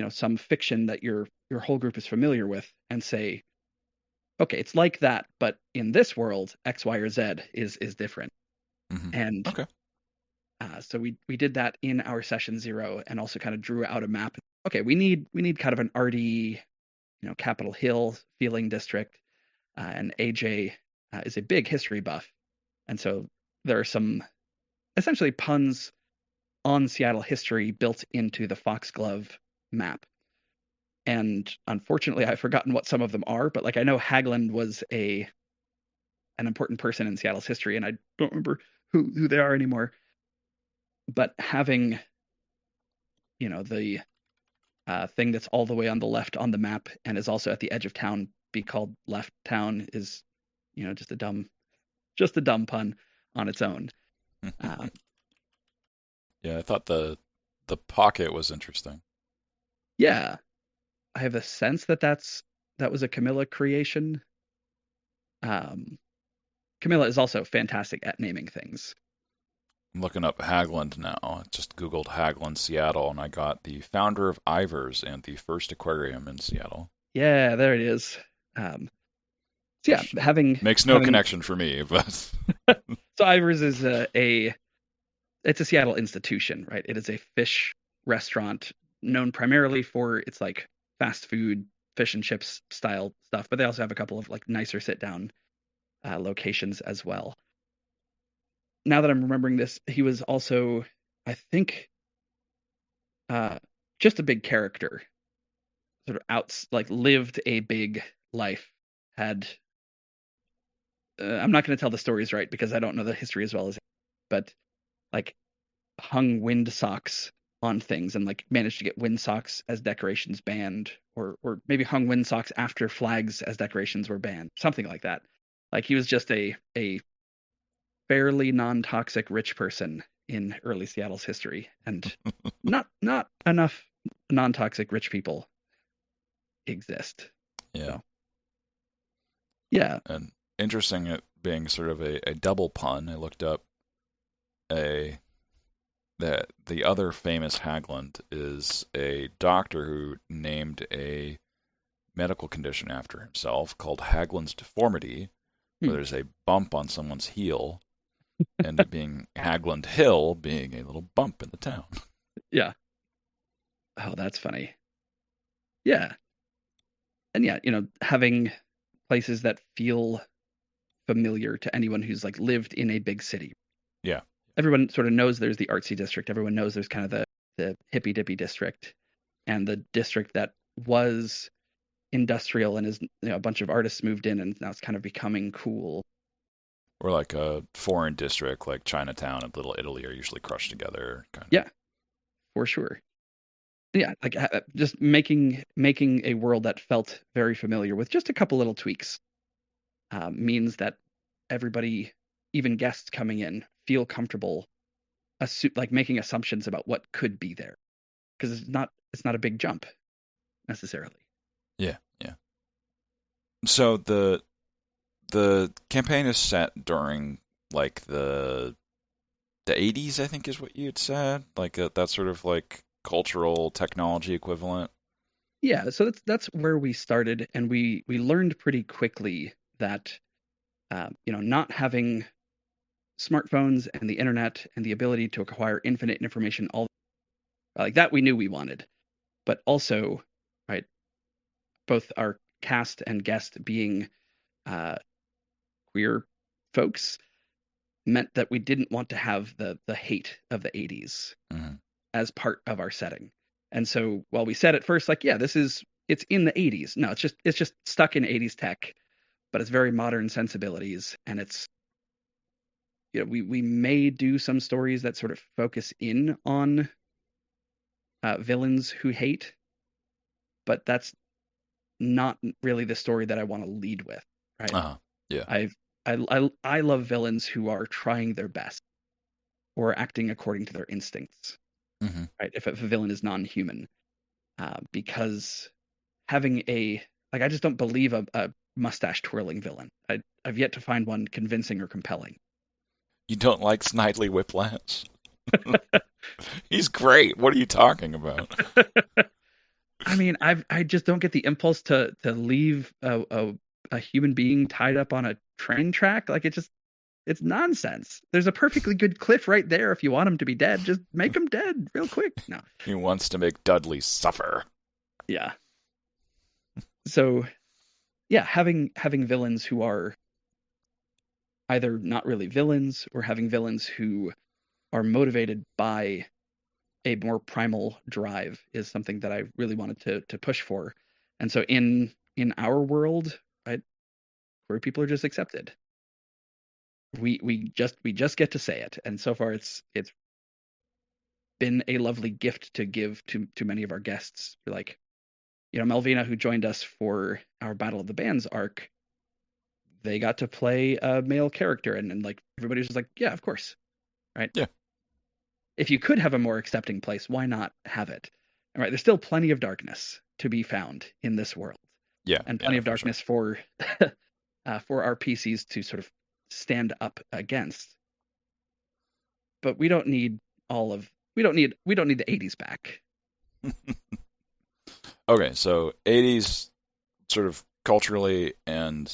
[SPEAKER 2] some fiction that your whole group is familiar with, and say, okay, it's like that, but in this world, X, Y, or Z is different.
[SPEAKER 1] Mm-hmm.
[SPEAKER 2] And
[SPEAKER 1] okay.
[SPEAKER 2] So we did that in our session 0, and also kind of drew out a map. Okay, we need kind of an arty, Capitol Hill feeling district, and AJ is a big history buff, and so there are some essentially puns on Seattle history built into the Foxglove map. And unfortunately, I've forgotten what some of them are, but like I know Hagland was an important person in Seattle's history, and I don't remember who they are anymore. But having, the thing that's all the way on the left on the map and is also at the edge of town be called Left Town is, just a dumb pun on its own.
[SPEAKER 1] Yeah, I thought the pocket was interesting.
[SPEAKER 2] Yeah, I have a sense that was a Camilla creation. Camilla is also fantastic at naming things.
[SPEAKER 1] I'm looking up Hagland now. I just Googled Hagland, Seattle, and I got the founder of Ivers and the first aquarium in Seattle.
[SPEAKER 2] Yeah, there it is. So yeah,
[SPEAKER 1] makes no connection for me, but
[SPEAKER 2] so Ivers is it's a Seattle institution, right? It is a fish restaurant known primarily for its like fast food, fish and chips style stuff, but they also have a couple of like nicer sit down locations as well. Now that I'm remembering this, he was also, I think, just a big character, sort of lived a big life, had. I'm not going to tell the stories right because I don't know the history as well as, but like hung wind socks on things and like managed to get wind socks as decorations banned, or maybe hung wind socks after flags as decorations were banned, something like that. Like he was just a fairly non-toxic rich person in early Seattle's history, and not enough non-toxic rich people exist.
[SPEAKER 1] Yeah.
[SPEAKER 2] So, yeah.
[SPEAKER 1] And interesting it being sort of a double pun. I looked up that the other famous Hagland is a doctor who named a medical condition after himself called Hagland's deformity, where there's a bump on someone's heel, and it being Hagland Hill being a little bump in the town.
[SPEAKER 2] Yeah. Oh, that's funny. Yeah. And yeah, having places that feel familiar to anyone who's like lived in a big city.
[SPEAKER 1] Yeah.
[SPEAKER 2] Everyone sort of knows there's the artsy district. Everyone knows there's kind of the hippy dippy district, and the district that was industrial and is, a bunch of artists moved in, and now it's kind of becoming cool.
[SPEAKER 1] Or like a foreign district like Chinatown and Little Italy are usually crushed together. Kind of.
[SPEAKER 2] Yeah, for sure. Yeah, like just making a world that felt very familiar with just a couple little tweaks means that everybody, even guests coming in, feel comfortable like making assumptions about what could be there, because it's not a big jump necessarily.
[SPEAKER 1] Yeah, So the campaign is set during like the 80s, I think is what you had said, like that sort of like cultural technology equivalent.
[SPEAKER 2] Yeah, so that's where we started, and we learned pretty quickly that not having smartphones and the internet and the ability to acquire infinite information, all like that, we knew we wanted, but also, right, both our cast and guest being uh, queer folks meant that we didn't want to have the hate of the 80s
[SPEAKER 1] Hmm.
[SPEAKER 2] as part of our setting. And so while we said at first, like, yeah, it's in the 80s. No, it's just stuck in 80s tech, but it's very modern sensibilities, and it's we may do some stories that sort of focus in on villains who hate, but that's not really the story that I want to lead with, right?
[SPEAKER 1] Uh-huh. Yeah.
[SPEAKER 2] I've I love villains who are trying their best or acting according to their instincts,
[SPEAKER 1] Hmm.
[SPEAKER 2] right? If a villain is non-human, because having a like I just don't believe a mustache twirling villain. I've yet to find one convincing or compelling.
[SPEAKER 1] You don't like Snidely Whiplash? He's great. What are you talking about?
[SPEAKER 2] I mean, I just don't get the impulse to leave a human being tied up on a train track. Like it's nonsense. There's a perfectly good cliff right there. If you want him to be dead, just make him dead real quick. No.
[SPEAKER 1] He wants to make Dudley suffer.
[SPEAKER 2] Yeah. So yeah, having villains who are either not really villains or having villains who are motivated by a more primal drive is something that I really wanted to push for. And so in our world, right, where people are just accepted. We just get to say it. And so far it's been a lovely gift to give to many of our guests. Like, Melvina, who joined us for our Battle of the Bands arc, they got to play a male character, and like everybody was just like, yeah, of course, right?
[SPEAKER 1] Yeah.
[SPEAKER 2] If you could have a more accepting place, why not have it? All right, there's still plenty of darkness to be found in this world,
[SPEAKER 1] Yeah.
[SPEAKER 2] and plenty
[SPEAKER 1] Yeah,
[SPEAKER 2] of
[SPEAKER 1] for sure.
[SPEAKER 2] darkness for our PCs to sort of stand up against. But we don't need all of we don't need the 80s back.
[SPEAKER 1] Okay, so 80s sort of culturally and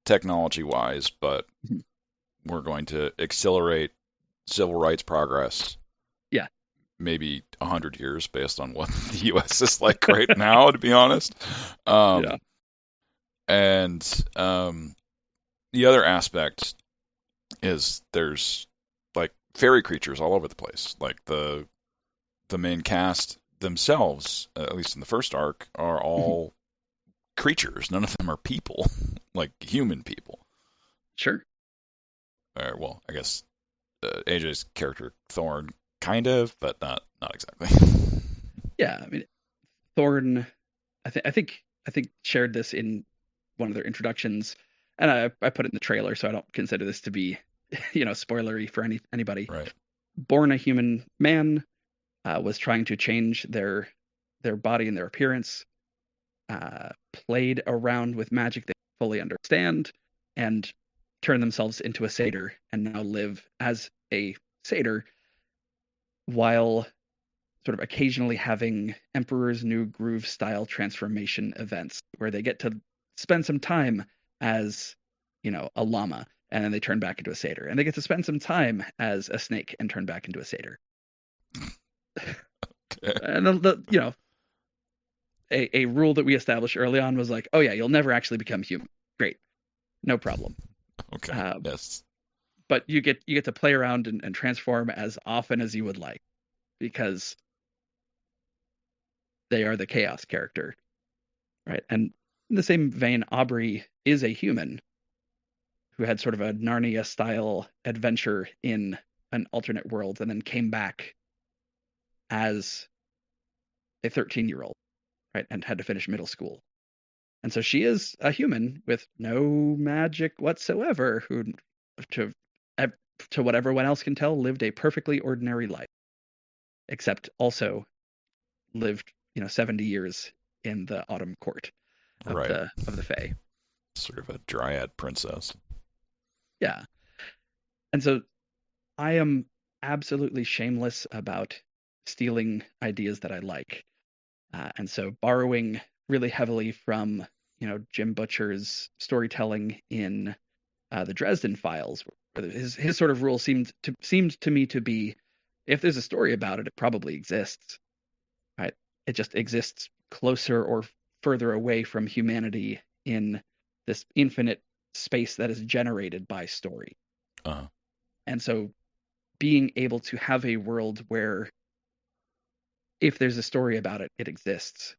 [SPEAKER 1] technology wise, but
[SPEAKER 2] Mhm.
[SPEAKER 1] we're going to accelerate civil rights progress
[SPEAKER 2] Yeah,
[SPEAKER 1] maybe 100 years based on what the US is like right now, to be honest.
[SPEAKER 2] yeah,
[SPEAKER 1] Um, and the other aspect is there's like fairy creatures all over the place. Like the main cast themselves, at least in the first arc, are
[SPEAKER 2] Mhm.
[SPEAKER 1] all creatures. None of them are people, like human people.
[SPEAKER 2] Sure.
[SPEAKER 1] Or, well, I guess AJ's character Thorn, kind of, but not exactly.
[SPEAKER 2] Yeah, I mean, Thorn, I think shared this in one of their introductions, and I put it in the trailer, so I don't consider this to be, spoilery for anybody.
[SPEAKER 1] Right.
[SPEAKER 2] Born a human man, was trying to change their body and their appearance, played around with magic they fully understand, and turned themselves into a satyr, and now live as a satyr while sort of occasionally having Emperor's New Groove style transformation events where they get to spend some time as, a llama, and then they turn back into a satyr. And they get to spend some time as a snake and turn back into a satyr. And a rule that we established early on was like, oh yeah, you'll never actually become human. Great, no problem.
[SPEAKER 1] Okay.
[SPEAKER 2] Uh,
[SPEAKER 1] Yes.
[SPEAKER 2] but you get to play around and transform as often as you would like, because they are the chaos character, right? And in the same vein, Aubrey is a human who had sort of a Narnia style adventure in an alternate world and then came back as a 13-year-old, right? And had to finish middle school. And so she is a human with no magic whatsoever who, to to what everyone else can tell, lived a perfectly ordinary life, except also lived, 70 years in the Autumn Court of
[SPEAKER 1] Right.
[SPEAKER 2] the Fae.
[SPEAKER 1] Sort of a dryad princess.
[SPEAKER 2] Yeah. And so I am absolutely shameless about stealing ideas that I like. And so borrowing really heavily from, Jim Butcher's storytelling in the Dresden Files, where his sort of rule seemed to me to be, if there's a story about it, it probably exists, right? It just exists closer or further away from humanity in this infinite space that is generated by story.
[SPEAKER 1] Uh-huh.
[SPEAKER 2] And so being able to have a world where if there's a story about it, it exists,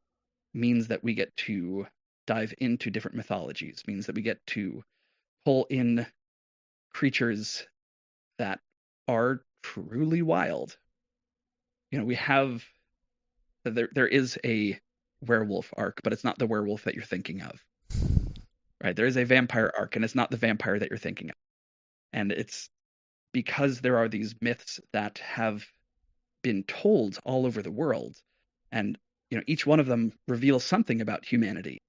[SPEAKER 2] means that we get to dive into different mythologies, means that we get to pull in creatures that are truly wild. We have there is a werewolf arc, but it's not the werewolf that you're thinking of. Right? There is a vampire arc, and it's not the vampire that you're thinking of. And it's because there are these myths that have been told all over the world, and each one of them reveals something about humanity.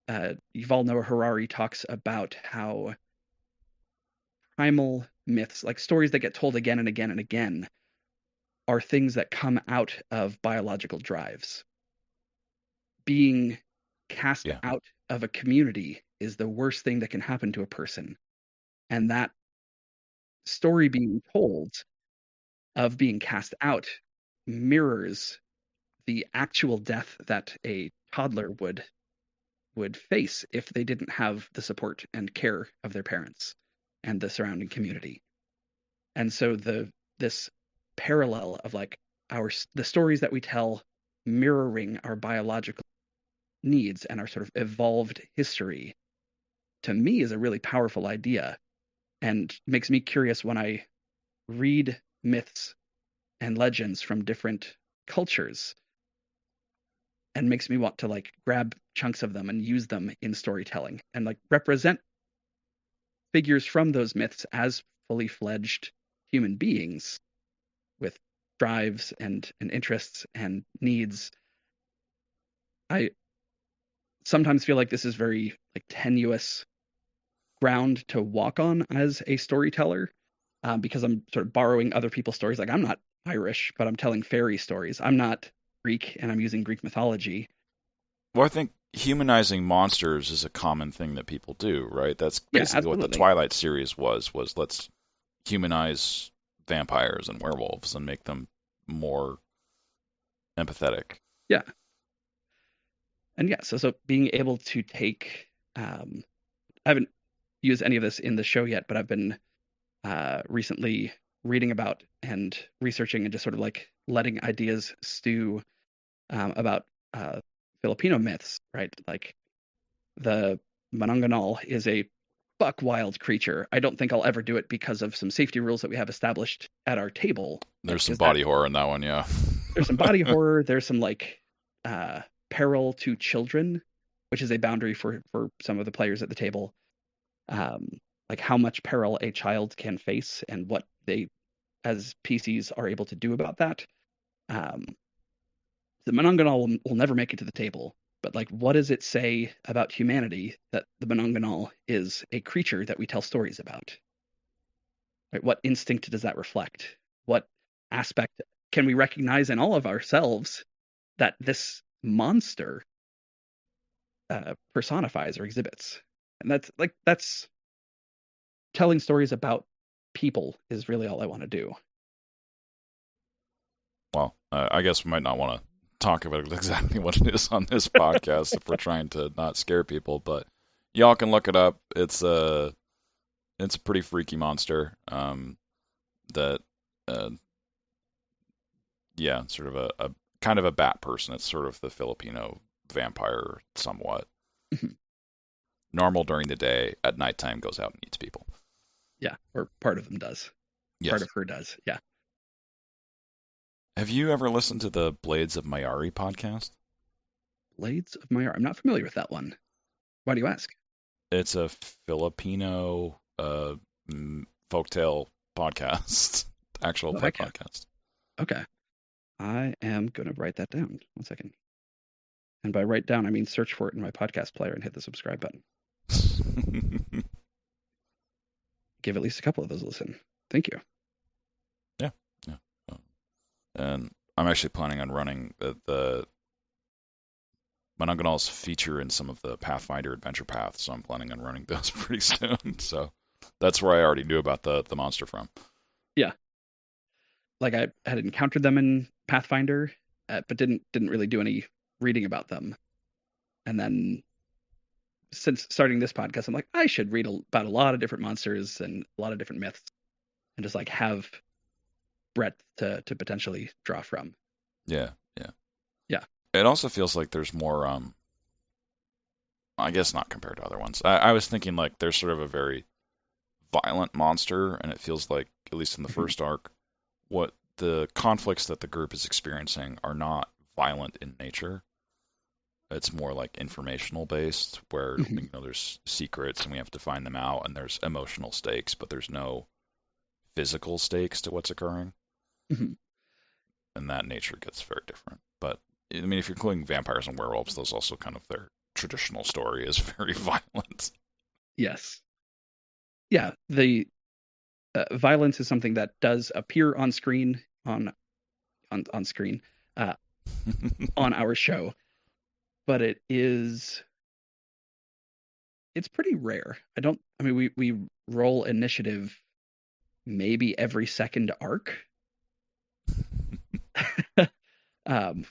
[SPEAKER 2] Yuval Noah Harari talks about how primal myths, like stories that get told again and again and again, are things that come out of biological drives. Being cast out of a community is the worst thing that can happen to a person. And that story being told of being cast out mirrors the actual death that a toddler would face if they didn't have the support and care of their parents and the surrounding community. And so this parallel of like the stories that we tell mirroring our biological needs and our sort of evolved history, to me, is a really powerful idea, and makes me curious when I read myths and legends from different cultures, and makes me want to like grab chunks of them and use them in storytelling and like represent figures from those myths as fully fledged human beings with drives and interests and needs. I sometimes feel like this is very like tenuous ground to walk on as a storyteller, because I'm sort of borrowing other people's stories. Like, I'm not Irish, but I'm telling fairy stories. I'm not Greek, and I'm using Greek mythology.
[SPEAKER 1] Well, I think humanizing monsters is a common thing that people do, right? That's basically what the Twilight series was let's humanize vampires and werewolves and make them more empathetic.
[SPEAKER 2] Yeah. And yeah, so being able to take, I haven't used any of this in the show yet, but I've been recently reading about and researching and just sort of like letting ideas stew about Filipino myths, right? Like the Mananganal is a buck wild creature. I don't think I'll ever do it because of some safety rules that we have established at our table.
[SPEAKER 1] There's some body horror in that one, yeah.
[SPEAKER 2] There's some body horror. There's some like peril to children, which is a boundary for some of the players at the table. Like how much peril a child can face and what they as PCs are able to do about that. The Mananganal will never make it to the table, but like, what does it say about humanity that the Mananganal is a creature that we tell stories about? Right? What instinct does that reflect? What aspect can we recognize in all of ourselves that this monster personifies or exhibits? And that's telling stories about people is really all I want to do.
[SPEAKER 1] Well, I guess we might not want to talk about exactly what it is on this podcast if we're trying to not scare people, but y'all can look it up. It's a pretty freaky monster that sort of a kind of a bat person. It's sort of the Filipino vampire somewhat. Normal during the day, at nighttime goes out and eats people.
[SPEAKER 2] Yeah, or part of them does.
[SPEAKER 1] Yes.
[SPEAKER 2] Part of her does, yeah.
[SPEAKER 1] Have you ever listened to the Blades of Mayari podcast?
[SPEAKER 2] Blades of Mayari? I'm not familiar with that one. Why do you ask?
[SPEAKER 1] It's a Filipino folktale podcast, actual play podcast.
[SPEAKER 2] Okay. I am going to write that down. 1 second. And by write down, I mean search for it in my podcast player and hit the subscribe button. Give at least a couple of those a listen. Thank you.
[SPEAKER 1] Yeah, yeah. And I'm actually planning on running the Manunganals feature in some of the Pathfinder adventure paths, so I'm planning on running those pretty soon. So that's where I already knew about the monster from.
[SPEAKER 2] Yeah. Like I had encountered them in Pathfinder, but didn't really do any reading about them. And then since starting this podcast, I'm like, I should read about a lot of different monsters and a lot of different myths, and just like have breadth to potentially draw from.
[SPEAKER 1] Yeah, yeah.
[SPEAKER 2] Yeah.
[SPEAKER 1] It also feels like there's more, I guess not compared to other ones. I was thinking like there's sort of a very violent monster, and it feels like, at least in the first arc, what the conflicts that the group is experiencing are not violent in nature. It's more like informational based, where there's secrets and we have to find them out, and there's emotional stakes, but there's no physical stakes to what's occurring. And that nature gets very different. But I mean, if you're including vampires and werewolves, those also kind of their traditional story is very violent.
[SPEAKER 2] Yes. Yeah, the violence is something that does appear on screen on screen on our show, but it's pretty rare. I mean, we roll initiative maybe every second arc,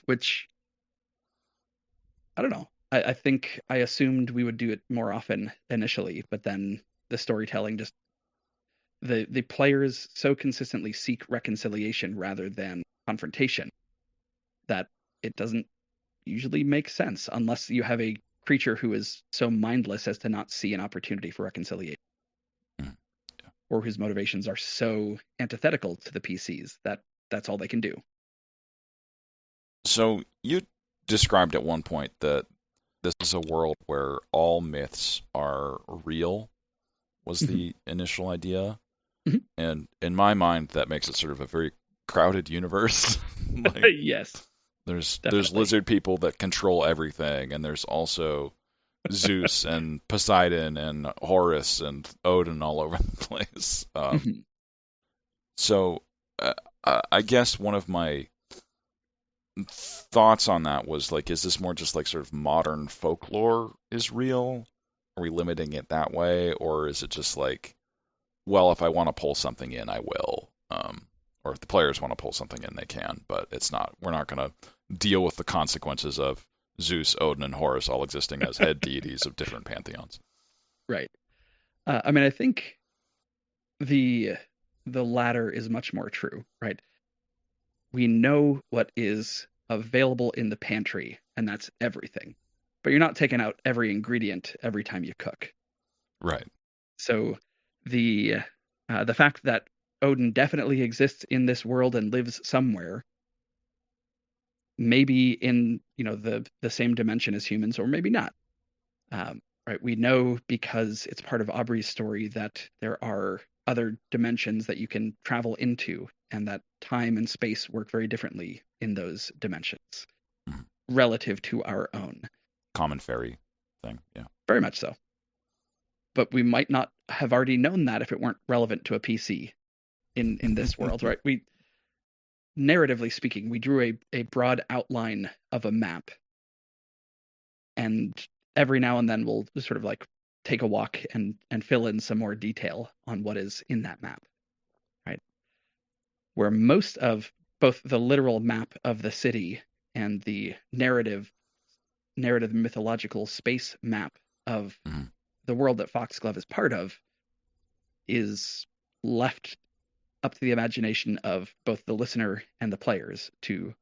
[SPEAKER 2] which I don't know. I think I assumed we would do it more often initially, but then the storytelling just the players so consistently seek reconciliation rather than confrontation that it doesn't usually make sense unless you have a creature who is so mindless as to not see an opportunity for reconciliation, or whose motivations are so antithetical to the PCs that that's all they can do.
[SPEAKER 1] So you described at one point that this is a world where all myths are real, was the initial idea. And in my mind, that makes it sort of a very crowded universe. Like,
[SPEAKER 2] yes.
[SPEAKER 1] There's lizard people that control everything, and there's also Zeus and Poseidon and Horus and Odin all over the place. So I guess one of my thoughts on that was like, is this more just like sort of modern folklore is real? Are we limiting it that way, or is it just like, well, if I want to pull something in, I will. Or if the players want to pull something in, they can. But we're not going to deal with the consequences of Zeus, Odin, and Horus all existing as head deities of different pantheons.
[SPEAKER 2] Right. I mean, I think the latter is much more true, right? We know what is available in the pantry, and that's everything. But you're not taking out every ingredient every time you cook.
[SPEAKER 1] Right. So
[SPEAKER 2] the fact that Odin definitely exists in this world and lives somewhere, maybe in the same dimension as humans, or maybe not. Right? We know because it's part of Aubrey's story that there are other dimensions that you can travel into, and that time and space work very differently in those dimensions relative to our own.
[SPEAKER 1] Common fairy thing, yeah.
[SPEAKER 2] Very much so. But we might not have already known that if it weren't relevant to a PC in this world, right? Narratively speaking, we drew a broad outline of a map, and every now and then we'll sort of like take a walk and fill in some more detail on what is in that map, right? Where most of both the literal map of the city and the narrative mythological space map of the world that Foxglove is part of is left up to the imagination of both the listener and the players to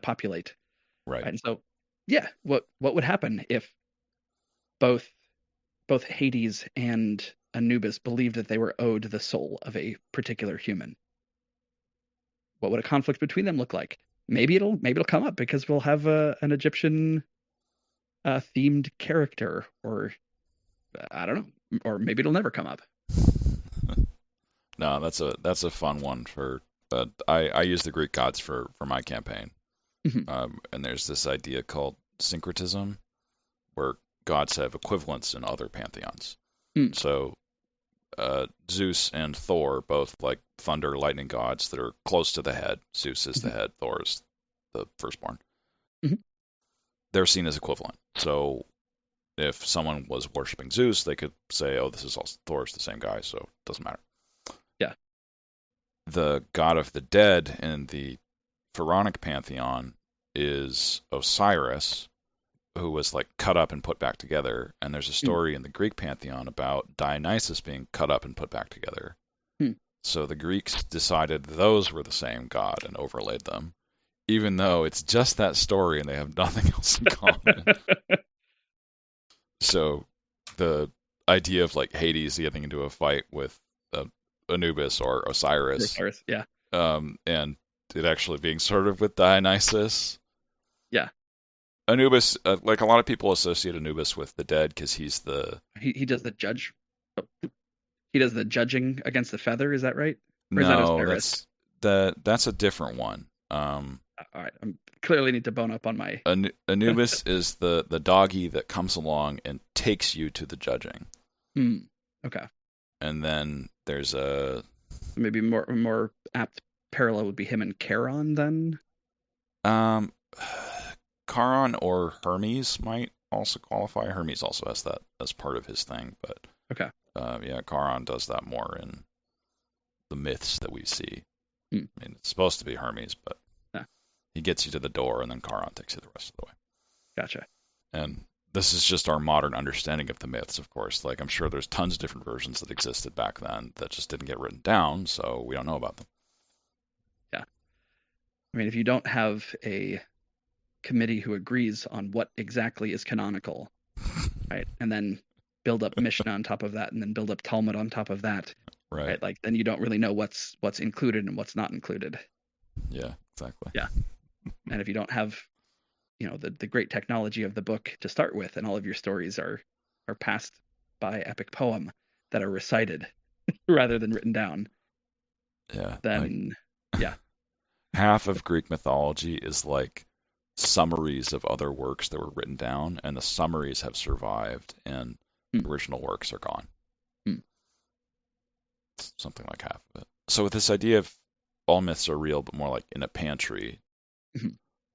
[SPEAKER 2] populate.
[SPEAKER 1] Right.
[SPEAKER 2] And so, yeah, what would happen if both Hades and Anubis believed that they were owed the soul of a particular human? What would a conflict between them look like? Maybe it'll come up because we'll have an Egyptian themed character, or I don't know, or maybe it'll never come up.
[SPEAKER 1] No, that's a fun one for. I use the Greek gods for my campaign, and there's this idea called syncretism, where gods have equivalents in other pantheons.
[SPEAKER 2] Hmm.
[SPEAKER 1] So Zeus and Thor, both like thunder, lightning gods that are close to the head. Zeus is the head, Thor is the firstborn.
[SPEAKER 2] Mhm.
[SPEAKER 1] They're seen as equivalent. So if someone was worshiping Zeus, they could say, oh, this is also Thor's the same guy, so it doesn't matter.
[SPEAKER 2] Yeah.
[SPEAKER 1] The god of the dead in the Pharaonic pantheon is Osiris, who was like cut up and put back together. And there's a story in the Greek pantheon about Dionysus being cut up and put back together.
[SPEAKER 2] Hmm.
[SPEAKER 1] So the Greeks decided those were the same god and overlaid them, even though it's just that story and they have nothing else in common. So the idea of like Hades getting into a fight with Anubis or Osiris,
[SPEAKER 2] Yeah.
[SPEAKER 1] And it actually being sort of with Dionysus.
[SPEAKER 2] Yeah.
[SPEAKER 1] Anubis, like a lot of people associate Anubis with the dead because he's the
[SPEAKER 2] He does the judge. He does the judging against the feather. Is that right? Or is
[SPEAKER 1] no,
[SPEAKER 2] that Osiris?
[SPEAKER 1] that's a different one.
[SPEAKER 2] All right. I clearly need to bone up on my.
[SPEAKER 1] Anubis is the doggy that comes along and takes you to the judging.
[SPEAKER 2] Okay.
[SPEAKER 1] And then there's a
[SPEAKER 2] maybe more apt parallel would be him and Charon then.
[SPEAKER 1] Charon or Hermes might also qualify. Hermes also has that as part of his thing, but
[SPEAKER 2] Okay.
[SPEAKER 1] Yeah, Charon does that more in the myths that we see.
[SPEAKER 2] Hmm.
[SPEAKER 1] I mean, it's supposed to be Hermes, but
[SPEAKER 2] Yeah.
[SPEAKER 1] he gets you to the door, and then Charon takes you the rest of the way.
[SPEAKER 2] Gotcha.
[SPEAKER 1] And this is just our modern understanding of the myths, of course. Like, I'm sure there's tons of different versions that existed back then that just didn't get written down, so we don't know about them.
[SPEAKER 2] Yeah. I mean, if you don't have a committee who agrees on what exactly is canonical, right, and then build up Mishnah on top of that, and then build up Talmud on top of that,
[SPEAKER 1] right?
[SPEAKER 2] Like, then you don't really know what's included and what's not included.
[SPEAKER 1] Yeah, exactly.
[SPEAKER 2] Yeah. And if you don't have, the great technology of the book to start with, and all of your stories are passed by epic poem that are recited rather than written down, then yeah.
[SPEAKER 1] Half of Greek mythology is like summaries of other works that were written down, and the summaries have survived, and the original works are gone. Something like half of it. So with this idea of all myths are real, but more like in a pantry,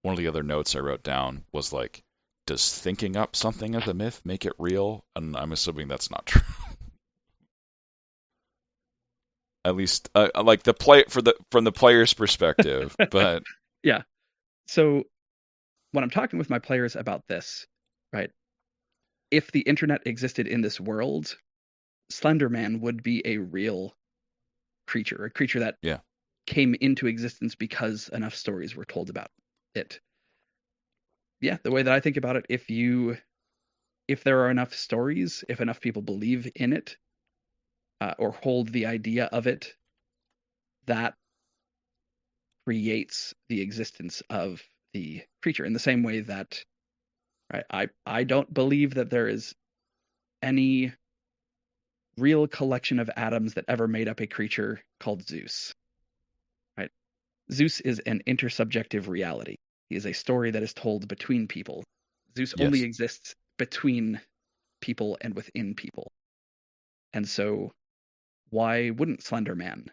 [SPEAKER 1] one of the other notes I wrote down was like, does thinking up something as a myth make it real? And I'm assuming that's not true. At least, like from the player's perspective, but
[SPEAKER 2] yeah. So when I'm talking with my players about this, right? If the internet existed in this world, Slender Man would be a real creature, a creature that came into existence because enough stories were told about it. Yeah, the way that I think about it, if there are enough stories, if enough people believe in it, or hold the idea of it, that creates the existence of the creature. In the same way that, right, I don't believe that there is any real collection of atoms that ever made up a creature called Zeus. Right? Zeus is an intersubjective reality. He is a story that is told between people. Zeus only exists between people and within people. And so why wouldn't Slender Man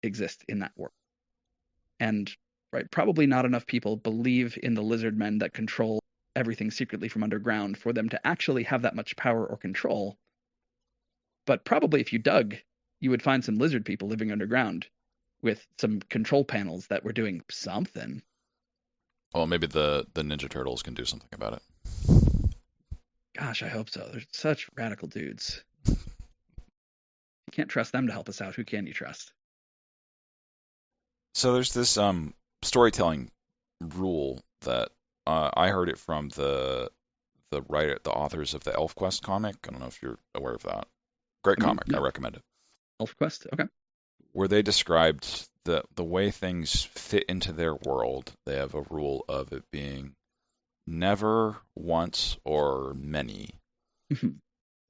[SPEAKER 2] exist in that world? And right, probably not enough people believe in the lizard men that control everything secretly from underground for them to actually have that much power or control. But probably if you dug, you would find some lizard people living underground with some control panels that were doing something.
[SPEAKER 1] Well, maybe the Ninja Turtles can do something about it.
[SPEAKER 2] Gosh, I hope so. They're such radical dudes. You can't trust them to help us out. Who can you trust?
[SPEAKER 1] So there's this storytelling rule that I heard it from the authors of the ElfQuest comic. I don't know if you're aware of that. Great comic. No. I recommend it.
[SPEAKER 2] ElfQuest, okay.
[SPEAKER 1] Where they described the way things fit into their world. They have a rule of it being never, once, or many.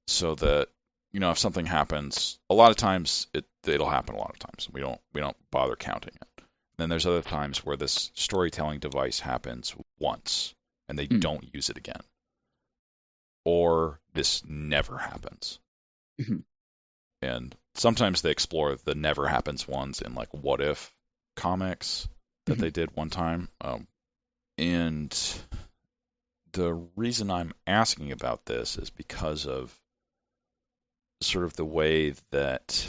[SPEAKER 1] So that, if something happens, a lot of times it'll happen a lot of times. We don't bother counting it. Then there's other times where this storytelling device happens once and they don't use it again. or this never happens.
[SPEAKER 2] Mm-hmm.
[SPEAKER 1] And sometimes they explore the never happens ones in like what if comics that they did one time. And the reason I'm asking about this is because of sort of the way that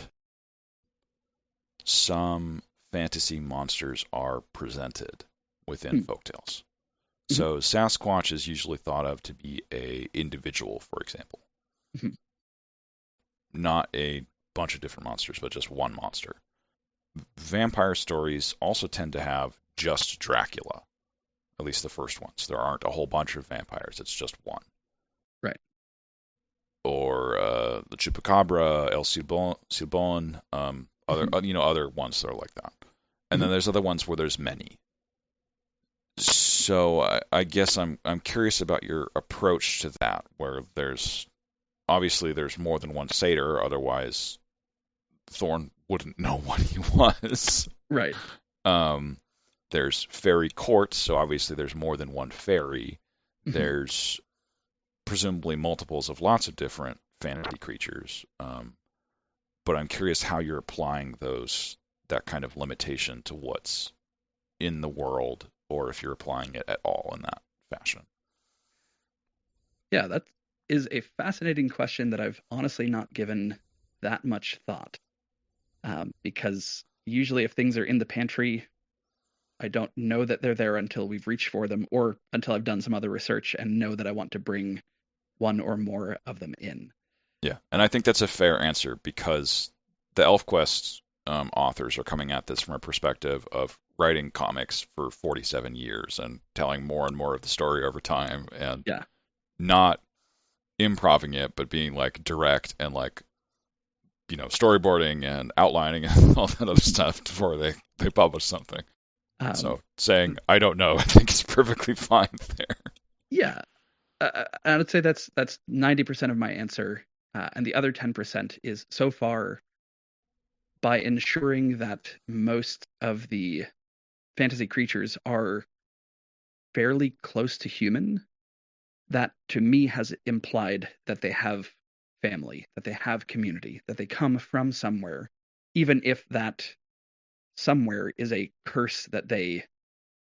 [SPEAKER 1] some fantasy monsters are presented within folktales. So Sasquatch is usually thought of to be a individual, for example. Not a bunch of different monsters, but just one monster. Vampire stories also tend to have just Dracula, at least the first ones. There aren't a whole bunch of vampires, it's just one.
[SPEAKER 2] Right.
[SPEAKER 1] Or the Chupacabra, El Silbón, other ones that are like that. And then there's other ones where there's many. So I guess I'm curious about your approach to that, where there's more than one satyr, otherwise Thorn wouldn't know what he was.
[SPEAKER 2] Right.
[SPEAKER 1] There's fairy courts, so obviously there's more than one fairy. There's presumably multiples of lots of different fantasy creatures. But I'm curious how you're applying that kind of limitation to what's in the world, or if you're applying it at all in that fashion.
[SPEAKER 2] Yeah, that is a fascinating question that I've honestly not given that much thought. Because usually if things are in the pantry, I don't know that they're there until we've reached for them, or until I've done some other research and know that I want to bring one or more of them in.
[SPEAKER 1] Yeah, and I think that's a fair answer, because the ElfQuest authors are coming at this from a perspective of writing comics for 47 years and telling more and more of the story over time, and not improving it, but being like direct and like, storyboarding and outlining and all that other stuff before they publish something. So saying I don't know, I think is perfectly fine there.
[SPEAKER 2] Yeah, I would say that's 90% of my answer, and the other 10% is, so far, by ensuring that most of the fantasy creatures are fairly close to human, that to me has implied that they have family, that they have community, that they come from somewhere, even if that somewhere is a curse that they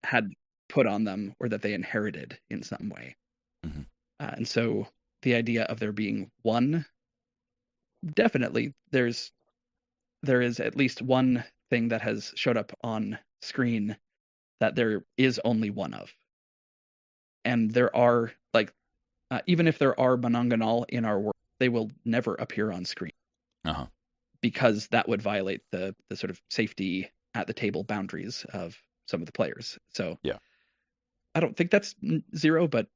[SPEAKER 2] had put on them or that they inherited in some way. And so the idea of there being one, definitely there is at least one thing that has showed up on screen that there is only one of. And there are, like, even if there are Mononganal in our world, they will never appear on screen. Because that would violate the sort of safety at the table boundaries of some of the players. So I don't think that's zero, but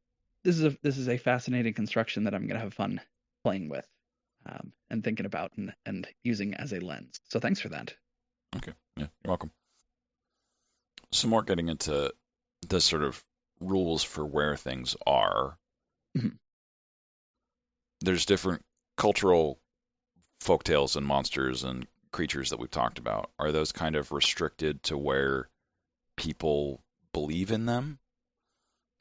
[SPEAKER 2] this is a fascinating construction that I'm going to have fun playing with, and thinking about and using as a lens. So thanks for that.
[SPEAKER 1] Okay. Yeah, you're welcome. Some more getting into the sort of rules for where things are. There's different cultural folktales and monsters and creatures that we've talked about. Are those kind of restricted to where people believe in them?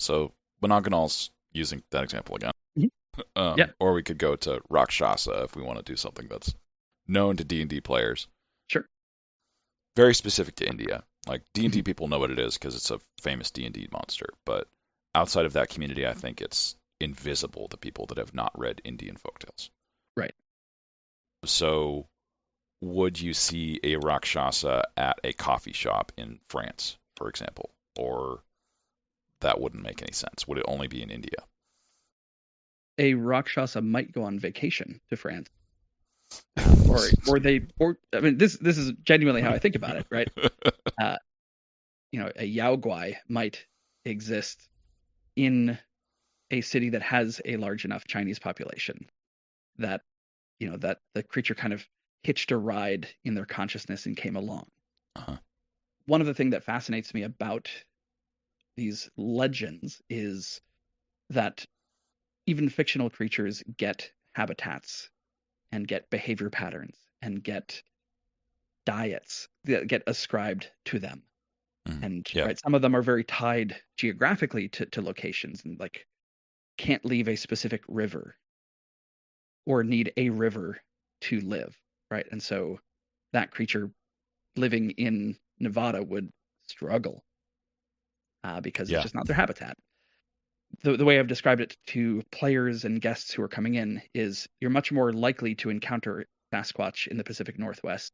[SPEAKER 1] So Monogonal's, using that example again. Or we could go to Rakshasa if we want to do something that's known to D&D players.
[SPEAKER 2] Sure.
[SPEAKER 1] Very specific to India. Like, D&D people know what it is because it's a famous D&D monster. But outside of that community, I think it's invisible to people that have not read Indian folktales.
[SPEAKER 2] Right.
[SPEAKER 1] So would you see a Rakshasa at a coffee shop in France, for example? Or that wouldn't make any sense? Would it only be in India?
[SPEAKER 2] A Rakshasa might go on vacation to France. I mean, this is genuinely how I think about it, right? A Yao Guai might exist in a city that has a large enough Chinese population that, that the creature kind of hitched a ride in their consciousness and came along. One of the things that fascinates me about these legends is that even fictional creatures get habitats and get behavior patterns and get diets that get ascribed to them. And right, some of them are very tied geographically to locations, and like can't leave a specific river or need a river to live, right? And so that creature living in Nevada would struggle because it's
[SPEAKER 1] Yeah.
[SPEAKER 2] just not their habitat. The way I've described it to players and guests who are coming in is you're much more likely to encounter Sasquatch in the Pacific Northwest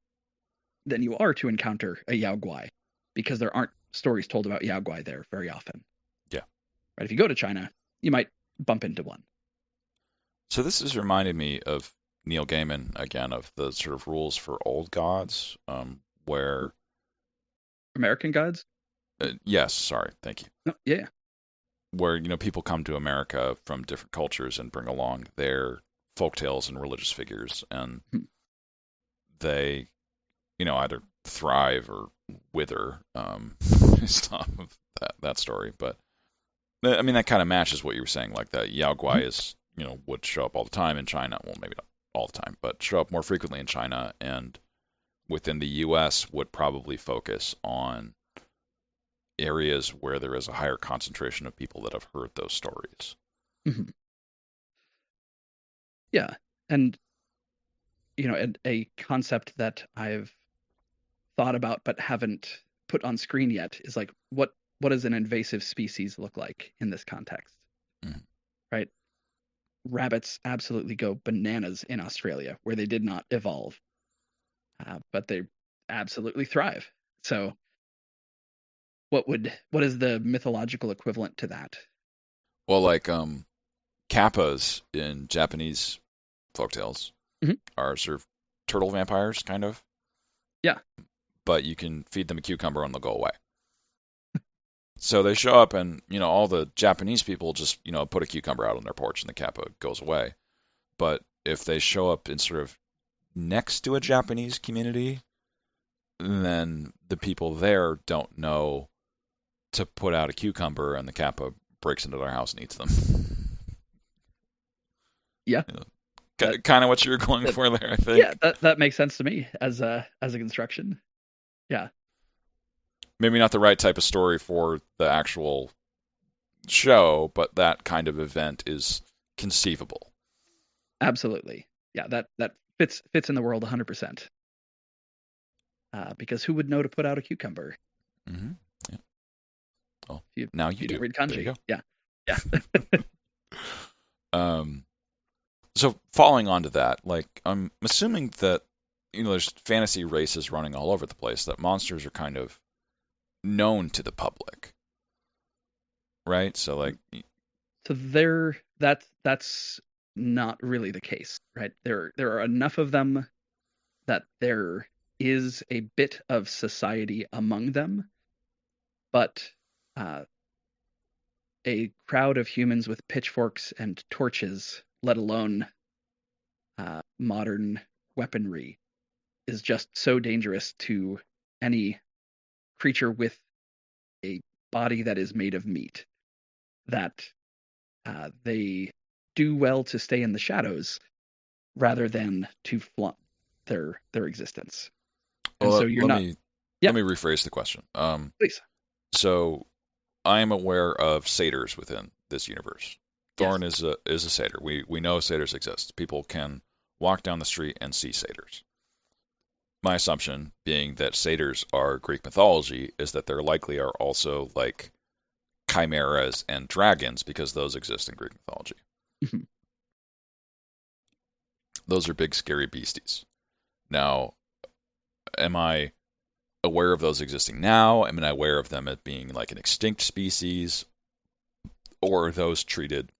[SPEAKER 2] than you are to encounter a Yao Guai, because there aren't stories told about Yao Guai there very often.
[SPEAKER 1] Yeah.
[SPEAKER 2] Right? If you go to China, you might bump into one.
[SPEAKER 1] So this has reminded me of Neil Gaiman again, of the sort of rules for old gods, where
[SPEAKER 2] American gods?
[SPEAKER 1] yes, sorry, thank you.
[SPEAKER 2] No, yeah.
[SPEAKER 1] Where people come to America from different cultures and bring along their folktales and religious figures, and they either thrive or wither based off of that story. But I mean, that kind of matches what you were saying, like that Yao Guai is would show up all the time in China. Well, maybe not all the time, but show up more frequently in China, and within the U.S. would probably focus on areas where there is a higher concentration of people that have heard those stories.
[SPEAKER 2] Mm-hmm. Yeah. And, a concept that I've thought about but haven't put on screen yet is like, what does an invasive species look like in this context?
[SPEAKER 1] Mm-hmm.
[SPEAKER 2] Right? Rabbits absolutely go bananas in Australia, where they did not evolve, but they absolutely thrive. So what is the mythological equivalent to that?
[SPEAKER 1] Well, like kappas in Japanese folktales are sort of turtle vampires, kind of.
[SPEAKER 2] Yeah.
[SPEAKER 1] But you can feed them a cucumber and they'll go away. So they show up and, all the Japanese people just, put a cucumber out on their porch and the kappa goes away. But if they show up in sort of next to a Japanese community, then the people there don't know to put out a cucumber and the kappa breaks into their house and eats them.
[SPEAKER 2] Yeah.
[SPEAKER 1] Kind of what you were going for there, I think.
[SPEAKER 2] Yeah, that makes sense to me as a construction. Yeah.
[SPEAKER 1] Maybe not the right type of story for the actual show, but that kind of event is conceivable.
[SPEAKER 2] Absolutely. Yeah, that fits in the world 100%. Because who would know to put out a cucumber?
[SPEAKER 1] Mm-hmm. Yeah. Well,
[SPEAKER 2] you
[SPEAKER 1] now you do.
[SPEAKER 2] Read kanji. Yeah. Yeah.
[SPEAKER 1] So following on to that, like I'm assuming that there's fantasy races running all over the place, that monsters are kind of known to the public, right? So like,
[SPEAKER 2] so that's not really the case, right? There are enough of them that there is a bit of society among them, but a crowd of humans with pitchforks and torches, let alone modern weaponry, is just so dangerous to any creature with a body that is made of meat that they do well to stay in the shadows rather than to flaunt their existence. And
[SPEAKER 1] well,
[SPEAKER 2] so you're
[SPEAKER 1] let me rephrase the question.
[SPEAKER 2] Please.
[SPEAKER 1] So I am aware of satyrs within this universe. Thorn is a satyr. We know satyrs exist. People can walk down the street and see satyrs. My assumption, being that satyrs are Greek mythology, is that there likely are also like chimeras and dragons, because those exist in Greek mythology.
[SPEAKER 2] Mm-hmm.
[SPEAKER 1] Those are big, scary beasties. Now, am I aware of those existing now? Am I aware of them as being like an extinct species? Or are those treated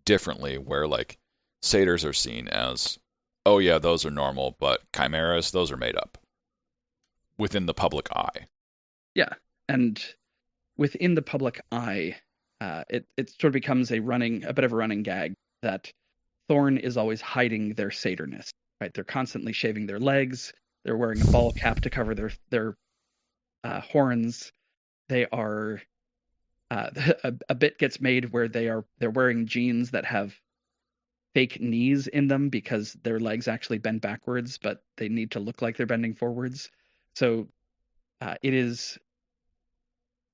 [SPEAKER 1] differently, where like satyrs are seen as, oh yeah, those are normal, but chimeras, those are made up within the public eye?
[SPEAKER 2] Yeah, and within the public eye, it sort of becomes a bit of a running gag that Thorn is always hiding their satyrness, right? They're constantly shaving their legs. They're wearing a ball cap to cover their horns. They are a bit gets made where they're wearing jeans that have fake knees in them because their legs actually bend backwards, but they need to look like they're bending forwards. So it is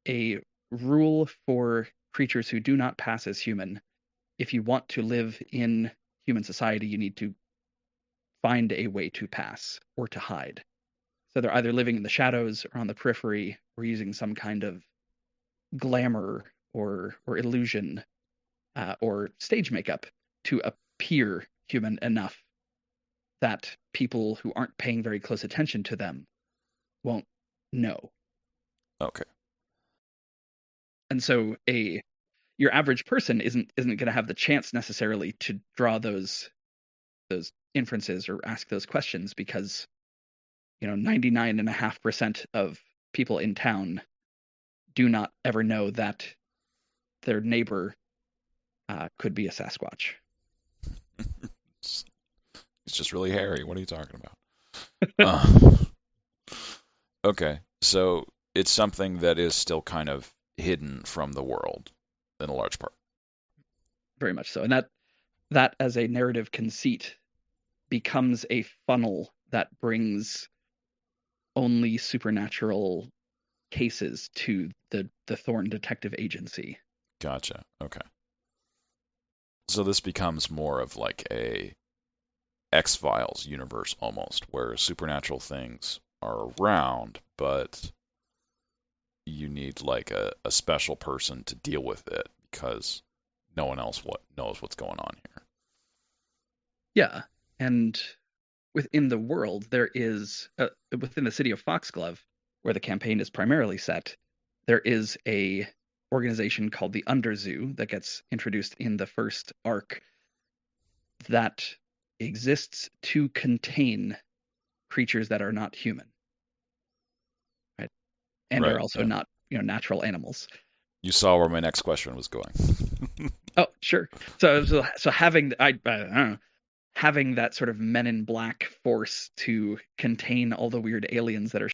[SPEAKER 2] a rule for creatures who do not pass as human. If you want to live in human society, you need to find a way to pass or to hide. So they're either living in the shadows or on the periphery or using some kind of glamour or illusion or stage makeup to appear human enough that people who aren't paying very close attention to them won't know.
[SPEAKER 1] Okay.
[SPEAKER 2] And so your average person isn't going to have the chance necessarily to draw those inferences or ask those questions because 99.5% of people in town do not ever know that their neighbor could be a Sasquatch.
[SPEAKER 1] It's just really hairy. What are you talking about? Okay, so it's something that is still kind of hidden from the world in a large part.
[SPEAKER 2] Very much so. And that as a narrative conceit becomes a funnel that brings only supernatural cases to the Thorn Detective Agency.
[SPEAKER 1] Gotcha. Okay. So this becomes more of like a X-Files universe almost, where supernatural things are around, but you need like a special person to deal with it because no one else knows what's going on here.
[SPEAKER 2] Yeah, and within the world, there is within the city of Foxglove, where the campaign is primarily set, there is a organization called the Underzoo that gets introduced in the first arc that exists to contain creatures that are not human, right? And
[SPEAKER 1] Right,
[SPEAKER 2] are also
[SPEAKER 1] yeah.
[SPEAKER 2] not natural animals.
[SPEAKER 1] You saw where my next question was going.
[SPEAKER 2] Oh, sure. So having I don't know, having that sort of Men in Black force to contain all the weird aliens that are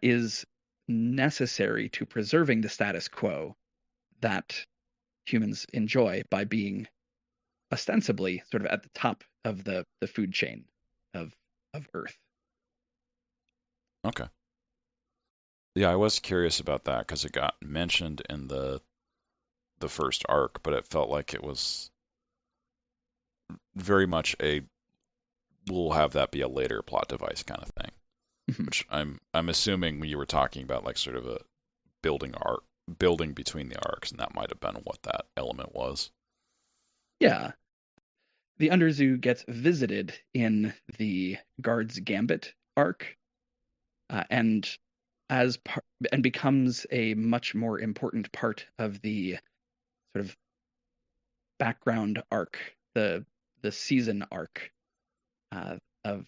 [SPEAKER 2] is necessary to preserving the status quo that humans enjoy by being ostensibly sort of at the top of the food chain of Earth.
[SPEAKER 1] Okay. Yeah, I was curious about that because it got mentioned in the first arc, but it felt like it was very much we'll have that be a later plot device kind of thing. Which I'm assuming you were talking about like sort of a building between the arcs, and that might have been what that element was.
[SPEAKER 2] Yeah. The Underzoo gets visited in the Guard's Gambit arc, and and becomes a much more important part of the sort of background arc, the season arc of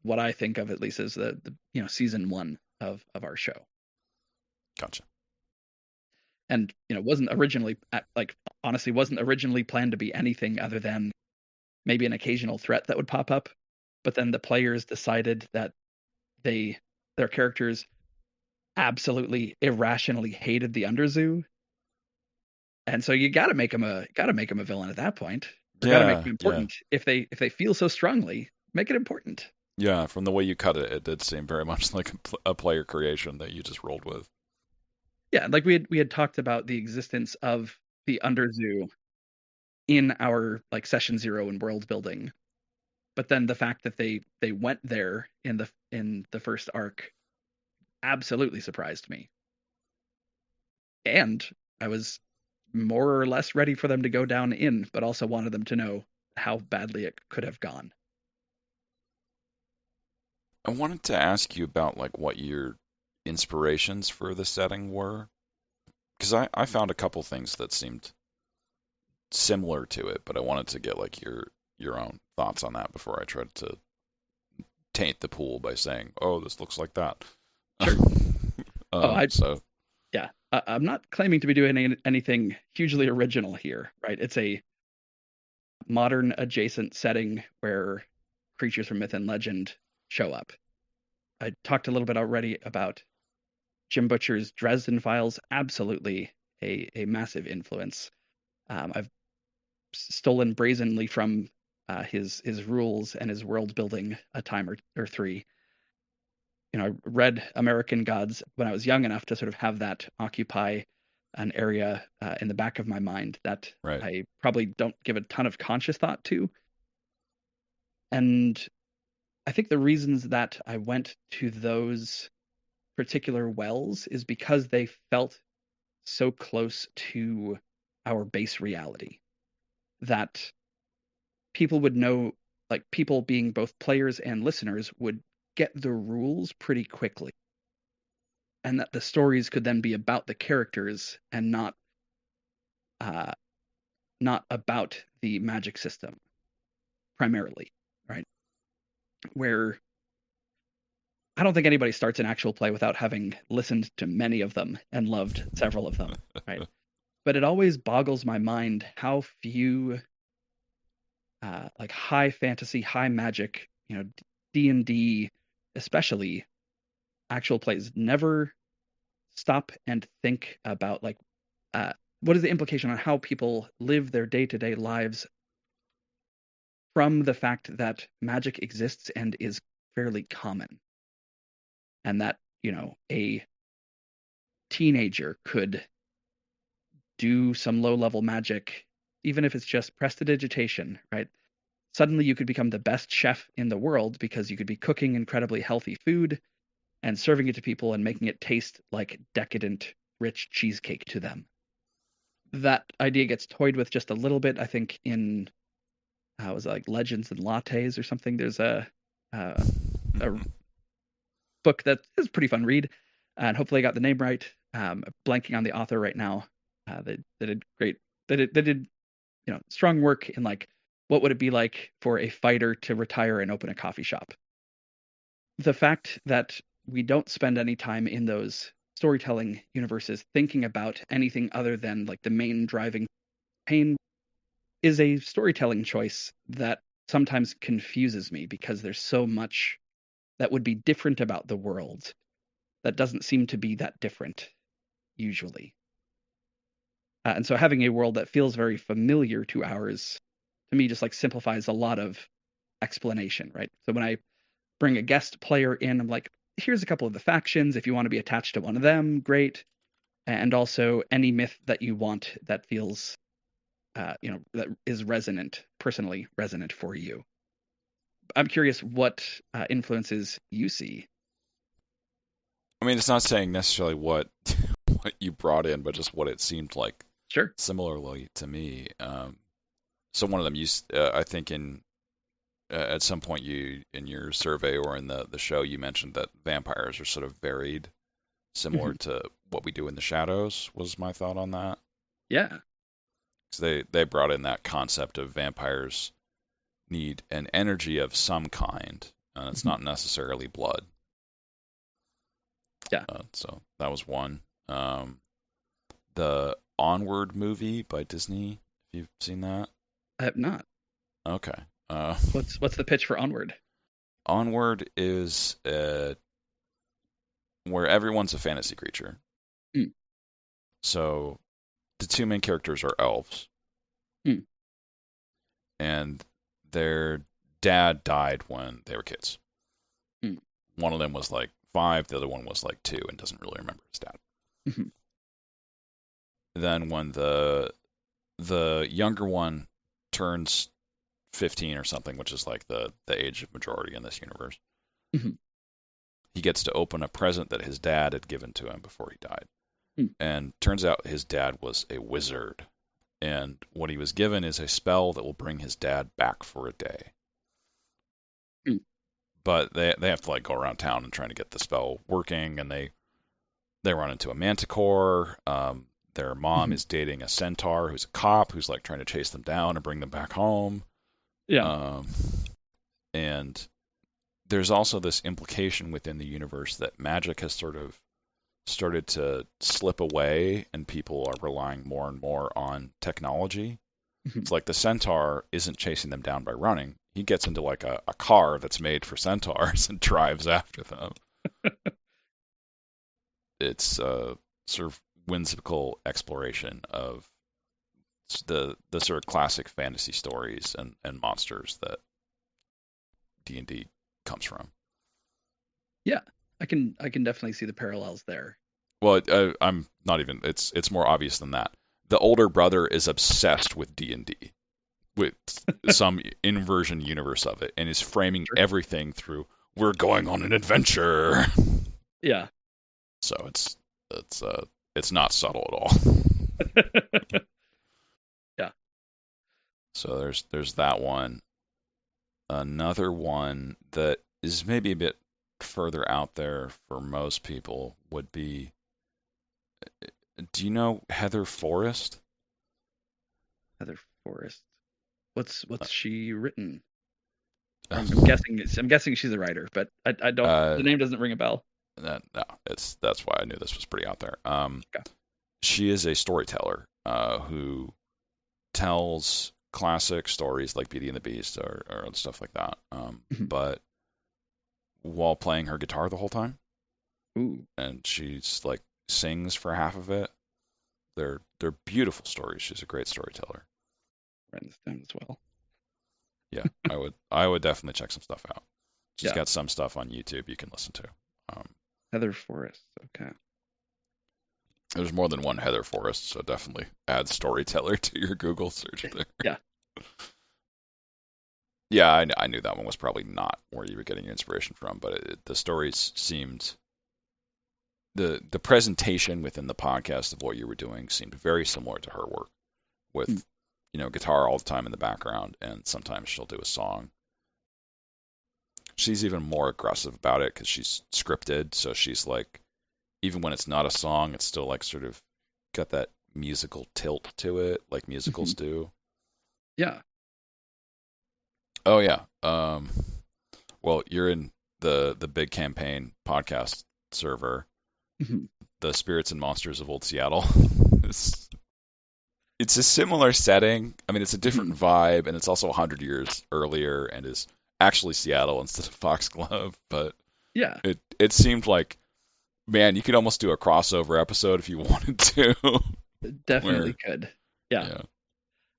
[SPEAKER 2] what I think of at least as the season 1 of our show.
[SPEAKER 1] Gotcha.
[SPEAKER 2] And wasn't originally honestly wasn't originally planned to be anything other than maybe an occasional threat that would pop up, but then the players decided that their characters absolutely irrationally hated the Underzoo, and so you got to make them a villain at that point. Or got to make
[SPEAKER 1] Yeah,
[SPEAKER 2] them
[SPEAKER 1] yeah,
[SPEAKER 2] important. If they feel so strongly, make it important.
[SPEAKER 1] yeah. From the way you cut it, it did seem very much like a player creation that you just rolled with.
[SPEAKER 2] Yeah, like we had talked about the existence of the Underzoo in our like session 0 and world building, but then the fact that they went there in the first arc absolutely surprised me, and I was more or less ready for them to go down in, but also wanted them to know how badly it could have gone.
[SPEAKER 1] I wanted to ask you about like what your inspirations for the setting were, because I found a couple things that seemed similar to it, but I wanted to get like your own thoughts on that before I tried to taint the pool by saying, "Oh, this looks like that."
[SPEAKER 2] Sure.
[SPEAKER 1] So
[SPEAKER 2] yeah, I'm not claiming to be doing anything hugely original here, right? It's a modern adjacent setting where creatures from myth and legend show up. I talked a little bit already about Jim Butcher's Dresden Files, absolutely a massive influence. I've stolen brazenly from his rules and his world building a time or three. I read American Gods when I was young enough to sort of have that occupy an area in the back of my mind that
[SPEAKER 1] Right.
[SPEAKER 2] I probably don't give a ton of conscious thought to. And I think the reasons that I went to those particular wells is because they felt so close to our base reality that people would know, like people being both players and listeners would get the rules pretty quickly. And that the stories could then be about the characters and uh, not about the magic system primarily, right? Where I don't think anybody starts an actual play without having listened to many of them and loved several of them, right? But it always boggles my mind how few like high fantasy, high magic, D&D, especially actual plays never stop and think about like what is the implication on how people live their day-to-day lives from the fact that magic exists and is fairly common, and that a teenager could do some low-level magic, even if it's just prestidigitation, right? Suddenly you could become the best chef in the world because you could be cooking incredibly healthy food and serving it to people and making it taste like decadent, rich cheesecake to them. That idea gets toyed with just a little bit, I think, in was it like Legends and Lattes or something. There's a book that is a pretty fun read, and hopefully I got the name right. Blanking on the author right now. They did great. They did strong work in like what would it be like for a fighter to retire and open a coffee shop. The fact that we don't spend any time in those storytelling universes thinking about anything other than like the main driving pain is a storytelling choice that sometimes confuses me because there's so much that would be different about the world that doesn't seem to be that different usually. And so having a world that feels very familiar to ours, to me, just like simplifies a lot of explanation, right? So when I bring a guest player in, I'm like, here's a couple of the factions. If you want to be attached to one of them, great. And also any myth that you want that feels, that is personally resonant for you. I'm curious what influences you see.
[SPEAKER 1] I mean, it's not saying necessarily what what you brought in, but just what it seemed like
[SPEAKER 2] Sure.
[SPEAKER 1] similarly to me. So one of them, I think in at some point you in your survey or in the show, you mentioned that vampires are sort of varied, similar
[SPEAKER 2] Hmm.
[SPEAKER 1] to what we do in the shadows. Was my thought on that?
[SPEAKER 2] Yeah.
[SPEAKER 1] Because they brought in that concept of vampires need an energy of some kind, and it's
[SPEAKER 2] Hmm.
[SPEAKER 1] not necessarily blood.
[SPEAKER 2] Yeah.
[SPEAKER 1] So that was one. The Onward movie by Disney. If you've seen that.
[SPEAKER 2] I have not.
[SPEAKER 1] Okay.
[SPEAKER 2] What's the pitch for Onward?
[SPEAKER 1] Onward is where everyone's a fantasy creature.
[SPEAKER 2] Mm.
[SPEAKER 1] So the two main characters are elves,
[SPEAKER 2] Mm.
[SPEAKER 1] and their dad died when they were kids.
[SPEAKER 2] Mm.
[SPEAKER 1] One of them was like 5, the other one was like 2, and doesn't really remember his dad.
[SPEAKER 2] Hmm.
[SPEAKER 1] Then when the younger one turns 15 or something, which is like the age of majority in this universe,
[SPEAKER 2] Hmm.
[SPEAKER 1] he gets to open a present that his dad had given to him before he died.
[SPEAKER 2] Mm.
[SPEAKER 1] And turns out his dad was a wizard. And what he was given is a spell that will bring his dad back for a day.
[SPEAKER 2] Mm.
[SPEAKER 1] But they have to like go around town and trying to get the spell working, and they run into a manticore. Their mom
[SPEAKER 2] Hmm.
[SPEAKER 1] is dating a centaur who's a cop who's like trying to chase them down and bring them back home.
[SPEAKER 2] Yeah.
[SPEAKER 1] And there's also this implication within the universe that magic has sort of started to slip away and people are relying more and more on technology.
[SPEAKER 2] Hmm.
[SPEAKER 1] It's like the centaur isn't chasing them down by running. He gets into like a car that's made for centaurs and drives after them. It's a sort of whimsical exploration of the sort of classic fantasy stories and monsters that D&D comes from.
[SPEAKER 2] Yeah. I can definitely see the parallels there.
[SPEAKER 1] Well, I'm not even. It's more obvious than that. The older brother is obsessed with D&D, with some inversion universe of it, and is framing
[SPEAKER 2] Sure.
[SPEAKER 1] everything through "we're going on an adventure."
[SPEAKER 2] Yeah.
[SPEAKER 1] So it's not subtle at all.
[SPEAKER 2] Yeah.
[SPEAKER 1] So there's that one. Another one that is maybe a bit further out there for most people would be, do you know Heather Forrest?
[SPEAKER 2] Heather Forrest. What's she written? I'm
[SPEAKER 1] Uh,
[SPEAKER 2] guessing she's a writer, but I don't. The name doesn't ring a bell.
[SPEAKER 1] no, that's why I knew this was pretty out there.
[SPEAKER 2] Okay.
[SPEAKER 1] She is a storyteller who tells classic stories like Beauty and the Beast or stuff like that, but while playing her guitar the whole time.
[SPEAKER 2] Ooh.
[SPEAKER 1] And she's like sings for half of it. They're beautiful stories. She's a great storyteller.
[SPEAKER 2] Write this down as well.
[SPEAKER 1] Yeah, I would definitely check some stuff out. She's
[SPEAKER 2] Yeah.
[SPEAKER 1] got some stuff on YouTube you can listen to.
[SPEAKER 2] Heather Forrest. Okay.
[SPEAKER 1] There's more than one Heather Forrest, so definitely add storyteller to your Google search there.
[SPEAKER 2] Yeah.
[SPEAKER 1] Yeah, I knew that one was probably not where you were getting your inspiration from, but the stories seemed the presentation within the podcast of what you were doing seemed very similar to her work, with guitar all the time in the background, and sometimes she'll do a song. She's even more aggressive about it because she's scripted, so she's like, even when it's not a song, it's still like sort of got that musical tilt to it, like musicals do.
[SPEAKER 2] Yeah.
[SPEAKER 1] Oh yeah. Well, you're in the big campaign podcast server, the Spirits and Monsters of Old Seattle. It's a similar setting. I mean, it's a different vibe, and it's also 100 years earlier, and is actually Seattle instead of Foxglove. But
[SPEAKER 2] yeah,
[SPEAKER 1] it seemed like, man, you could almost do a crossover episode if you wanted to.
[SPEAKER 2] Definitely could. Yeah.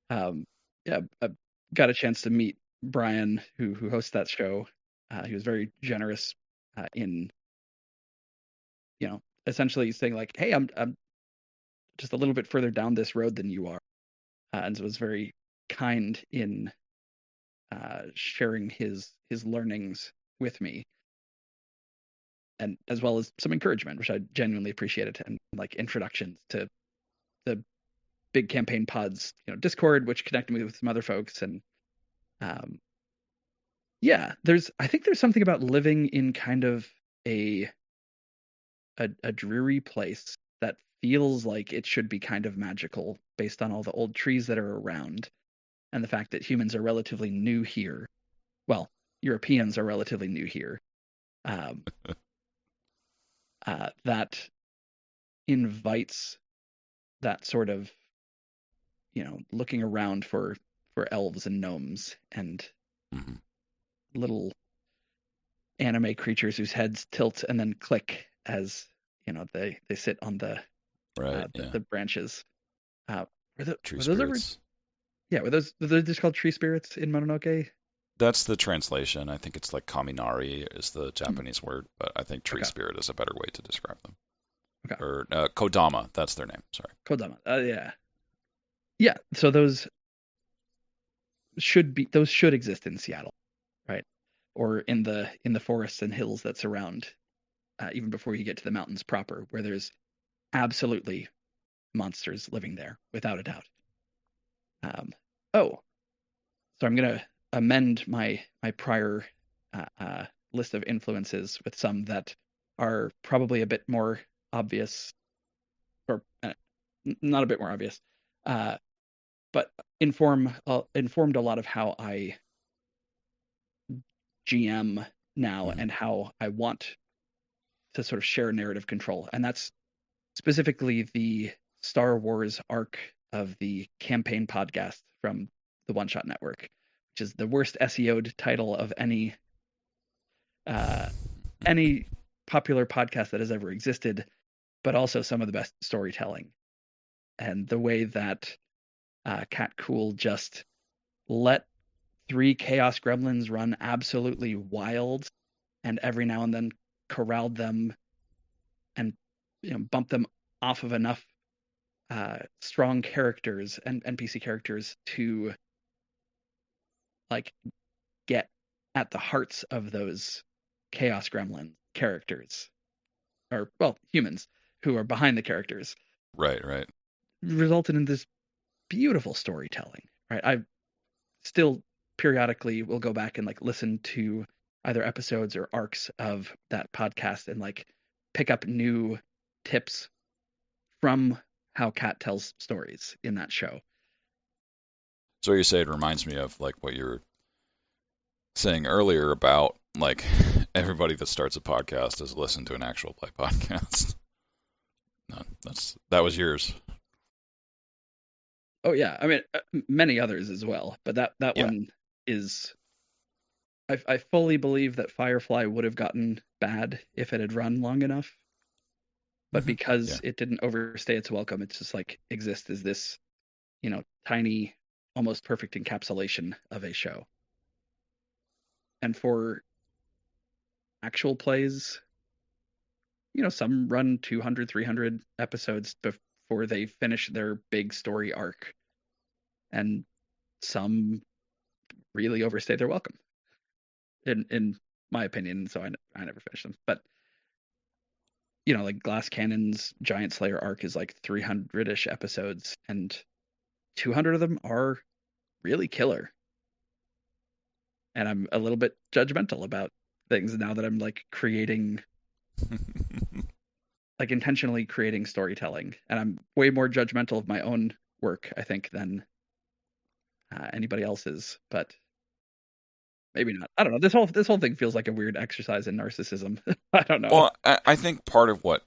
[SPEAKER 2] Yeah. I got a chance to meet Brian, who hosts that show. He was very generous in, essentially saying like, "Hey, I'm just a little bit further down this road than you are," and so was very kind in sharing his learnings with me, and as well as some encouragement, which I genuinely appreciated, and like introductions to the big campaign pods, Discord, which connected me with some other folks, and yeah, I think there's something about living in kind of a dreary place that feels like it should be kind of magical based on all the old trees that are around and the fact that humans are relatively new here. Well, Europeans are relatively new here. That invites that sort of, looking around for elves and gnomes and little anime creatures whose heads tilt and then click as they sit on the branches.
[SPEAKER 1] Tree spirits.
[SPEAKER 2] Were those just called tree spirits in Mononoke?
[SPEAKER 1] That's the translation. I think it's like kaminari is the Japanese word, but I think tree spirit is a better way to describe them. Okay. Or Kodama, that's their name. Sorry.
[SPEAKER 2] Kodama. Yeah. So those should exist in Seattle, right? Or in the forests and hills that surround, even before you get to the mountains proper, where there's absolutely monsters living there, without a doubt. So I'm gonna amend my prior list of influences with some that are probably a bit more obvious, or not a bit more obvious, but informed a lot of how I GM now and how I want to sort of share narrative control, and that's specifically the Star Wars arc of the campaign podcast from the One Shot Network, which is the worst SEO'd title of any popular podcast that has ever existed, but also some of the best storytelling. And the way that Cat Cool just let 3 chaos gremlins run absolutely wild, and every now and then corralled them and bump them off of enough strong characters and NPC characters to like get at the hearts of those Chaos Gremlin characters, or well, humans who are behind the characters,
[SPEAKER 1] Right, right.
[SPEAKER 2] resulted in this beautiful storytelling. Right, I still periodically will go back and like listen to either episodes or arcs of that podcast and like pick up new tips from how Kat tells stories in that show.
[SPEAKER 1] So you say it reminds me of like what you were saying earlier about like everybody that starts a podcast has listened to an actual play podcast. No, that was yours.
[SPEAKER 2] Oh yeah, I mean many others as well, but that
[SPEAKER 1] Yeah.
[SPEAKER 2] one is. I fully believe that Firefly would have gotten bad if it had run long enough, but because
[SPEAKER 1] Yeah.
[SPEAKER 2] it didn't overstay its welcome, it's just like exists as this, tiny, almost perfect encapsulation of a show. And for actual plays, some run 200, 300 episodes before they finish their big story arc, and some really overstay their welcome, in my opinion. So I never finished them, but like Glass Cannon's Giant Slayer arc is like 300-ish episodes, and 200 of them are really killer. And I'm a little bit judgmental about things now that I'm like intentionally creating storytelling, and I'm way more judgmental of my own work, I think, than anybody else's. But maybe not. I don't know. This whole thing feels like a weird exercise in narcissism. I don't know.
[SPEAKER 1] Well, I think part of what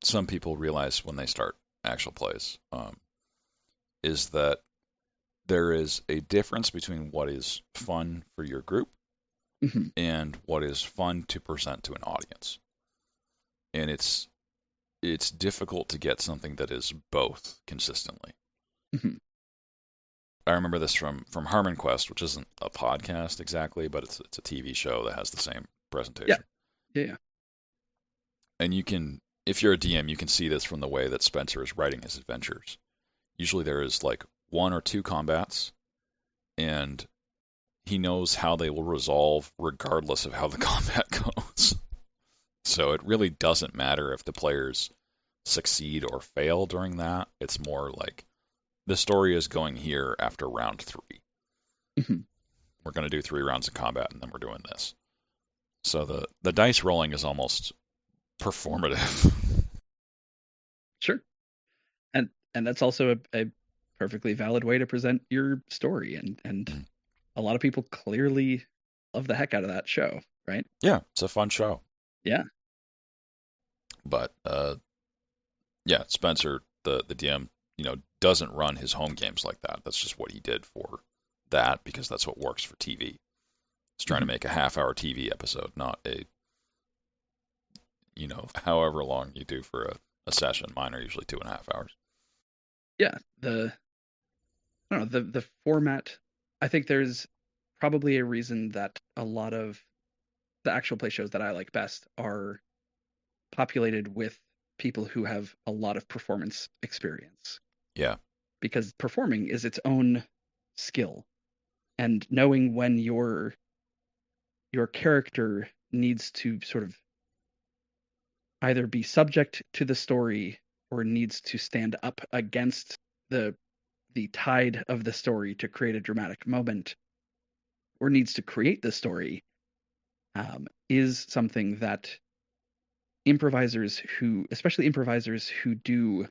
[SPEAKER 1] some people realize when they start actual plays is that there is a difference between what is fun for your group
[SPEAKER 2] Mhm.
[SPEAKER 1] and what is fun to present to an audience. And it's difficult to get something that is both consistently.
[SPEAKER 2] Mhm.
[SPEAKER 1] I remember this from Harmon Quest, which isn't a podcast exactly, but it's a TV show that has the same presentation.
[SPEAKER 2] Yeah.
[SPEAKER 1] And if you're a DM, you can see this from the way that Spencer is writing his adventures. Usually there is like one or two combats, and he knows how they will resolve regardless of how the combat goes. So it really doesn't matter if the players succeed or fail during that. It's more like the story is going here after round 3.
[SPEAKER 2] Mhm.
[SPEAKER 1] We're going to do 3 rounds of combat, and then we're doing this. So the dice rolling is almost performative.
[SPEAKER 2] Sure. And that's also a perfectly valid way to present your story, and a lot of people clearly love the heck out of that show, right?
[SPEAKER 1] Yeah, it's a fun show.
[SPEAKER 2] Yeah.
[SPEAKER 1] But yeah, Spencer, the DM, doesn't run his home games like that. That's just what he did for that, because that's what works for TV. He's trying to make a half-hour TV episode, not a, however long you do for a session. Mine are usually 2.5 hours.
[SPEAKER 2] Yeah. I don't know, the format, I think there's probably a reason that a lot of the actual play shows that I like best are populated with people who have a lot of performance experience,
[SPEAKER 1] Yeah.
[SPEAKER 2] because performing is its own skill, and knowing when your character needs to sort of either be subject to the story or needs to stand up against the tide of the story to create a dramatic moment, or needs to create the story, is something that especially improvisers who do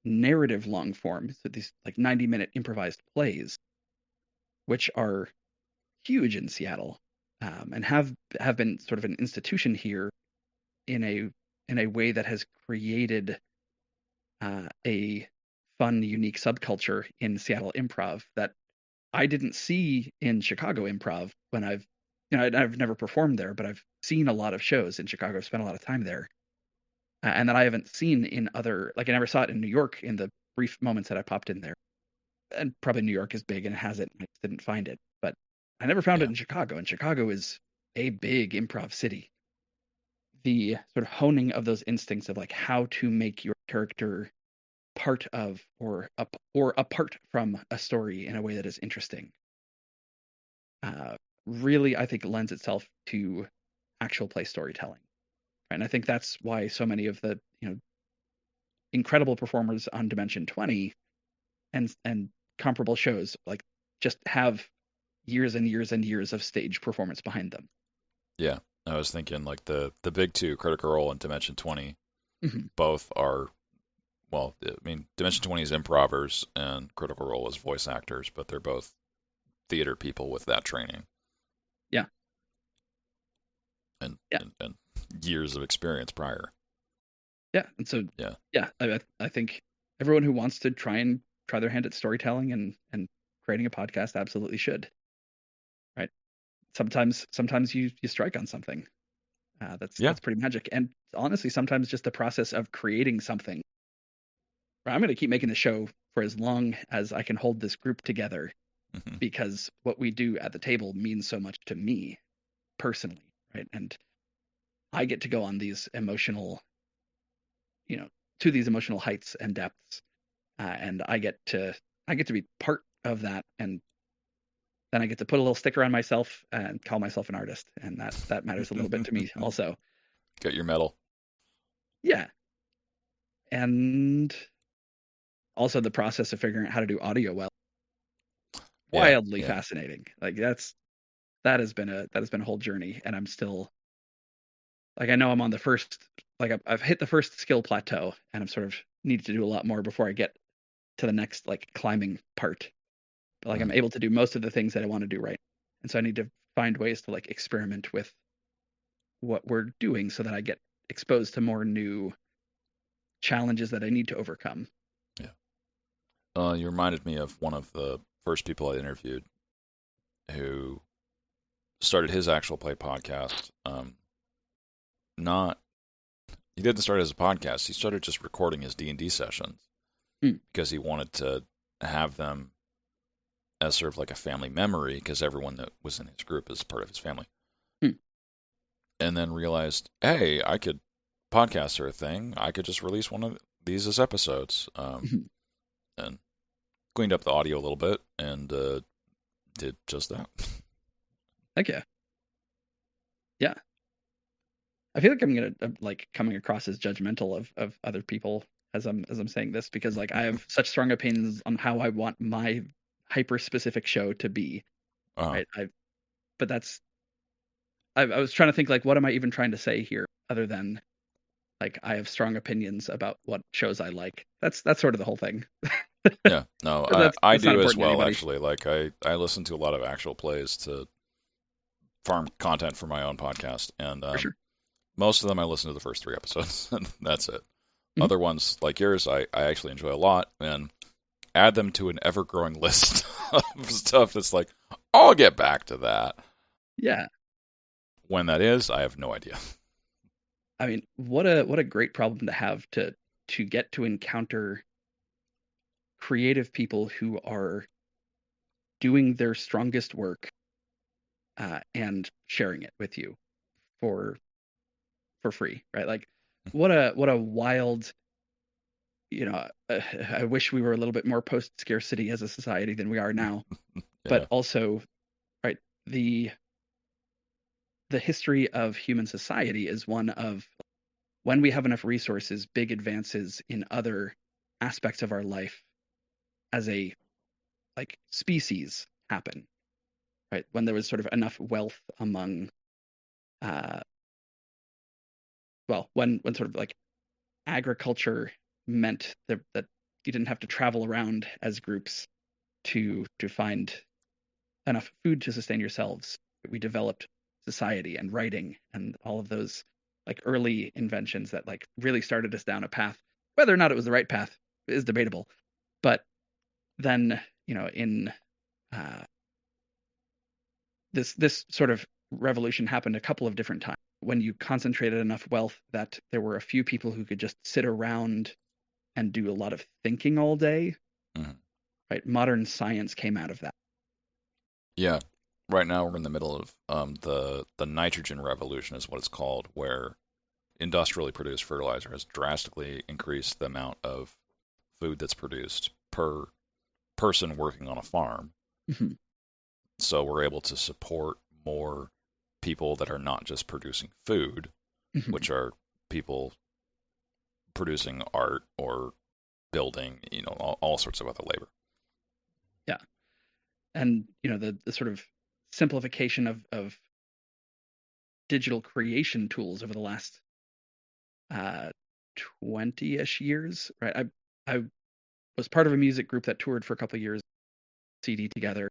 [SPEAKER 2] narrative long form, so these like 90-minute improvised plays, which are huge in Seattle, and have been sort of an institution here in a way that has created a fun, unique subculture in Seattle improv that I didn't see in Chicago improv when I've never performed there, but I've seen a lot of shows in Chicago. I've spent a lot of time there, and that I haven't seen in I never saw it in New York in the brief moments that I popped in there. And probably New York is big and it has it, and I just didn't find it. But I never found it
[SPEAKER 1] Yeah.
[SPEAKER 2] in Chicago, and Chicago is a big improv city. the sort of honing of those instincts of like how to make your character part of or apart from a story in a way that is interesting, really I think lends itself to actual play storytelling. Right? And I think that's why so many of the incredible performers on Dimension 20 and comparable shows like just have years and years and years of stage performance behind them.
[SPEAKER 1] Yeah, I was thinking like the big two, Critical Role and Dimension 20,
[SPEAKER 2] Mm-hmm.
[SPEAKER 1] both are, well, I mean, Dimension 20 is improvers and Critical Role is voice actors, but they're both theater people with that training
[SPEAKER 2] Yeah.
[SPEAKER 1] and
[SPEAKER 2] Yeah.
[SPEAKER 1] and years of experience prior.
[SPEAKER 2] Yeah. And so,
[SPEAKER 1] Yeah.
[SPEAKER 2] yeah, I think everyone who wants to try their hand at storytelling and creating a podcast absolutely should. Right. Sometimes you strike on something. That's pretty magic. And honestly, sometimes just the process of creating something. I'm going to keep making the show for as long as I can hold this group together,
[SPEAKER 1] Mm-hmm.
[SPEAKER 2] because what we do at the table means so much to me personally, right? And I get to go on these emotional, to these emotional heights and depths, and I get to be part of that, and then I get to put a little sticker on myself and call myself an artist, and that matters a little bit to me also.
[SPEAKER 1] Get your medal.
[SPEAKER 2] Yeah, and also the process of figuring out how to do audio well, wildly fascinating. Like that has been a whole journey, and I'm still like, I know I'm on the first, like I've hit the first skill plateau, and I'm sort of need to do a lot more before I get to the next like climbing part. But like I'm able to do most of the things that I want to do right, and so I need to find ways to like experiment with what we're doing so that I get exposed to more new challenges that I need to overcome.
[SPEAKER 1] Yeah. You reminded me of one of the first people I interviewed who started his actual play podcast. Not He didn't start as a podcast. He started just recording his D&D sessions because he wanted to have them as sort of like a family memory, because everyone that was in his group is part of his family. And then realized, hey, I could podcast sort of thing. I could just release one of these as episodes, and cleaned up the audio a little bit and did just that.
[SPEAKER 2] Heck yeah. Yeah. I feel like I'm gonna like coming across as judgmental of other people as I'm saying this, because like I have such strong opinions on how I want my hyper specific show to be. Right. But I was trying to think like, what am I even trying to say here other than like I have strong opinions about what shows I like. That's sort of the whole thing.
[SPEAKER 1] Yeah, no,
[SPEAKER 2] That's
[SPEAKER 1] I
[SPEAKER 2] not
[SPEAKER 1] do as
[SPEAKER 2] important to
[SPEAKER 1] well,
[SPEAKER 2] anybody.
[SPEAKER 1] actually. Like I listen to a lot of actual plays to farm content for my own podcast, and
[SPEAKER 2] For sure.
[SPEAKER 1] most of them I listen to the first 3 episodes, and that's it.
[SPEAKER 2] Mhm.
[SPEAKER 1] Other ones like yours, I actually enjoy a lot, and add them to an ever-growing list of stuff that's like, I'll get back to that.
[SPEAKER 2] Yeah.
[SPEAKER 1] When that is, I have no idea.
[SPEAKER 2] I mean, what a great problem to have, to get to encounter creative people who are doing their strongest work and sharing it with you for free, right? Like what a wild, I wish we were a little bit more post scarcity as a society than we are now. But
[SPEAKER 1] Yeah.
[SPEAKER 2] also, right, the history of human society is one of, when we have enough resources, big advances in other aspects of our life as a like species happen, right? When there was sort of enough wealth among, when sort of like agriculture meant that you didn't have to travel around as groups to find enough food to sustain yourselves. We developed society and writing and all of those like early inventions that like really started us down a path. Whether or not it was the right path is debatable, but then in uh, this sort of revolution happened a couple of different times when you concentrated enough wealth that there were a few people who could just sit around and do a lot of thinking all day. Right, modern science came out of that.
[SPEAKER 1] Yeah. Right now we're in the middle of the nitrogen revolution is what it's called, where industrially produced fertilizer has drastically increased the amount of food that's produced per person working on a farm.
[SPEAKER 2] Mhm.
[SPEAKER 1] So we're able to support more people that are not just producing food,
[SPEAKER 2] Mhm.
[SPEAKER 1] which are people producing art or building, all sorts of other labor.
[SPEAKER 2] Yeah. And the sort of simplification of digital creation tools over the last 20-ish years, right? I was part of a music group that toured for a couple of years, CD together,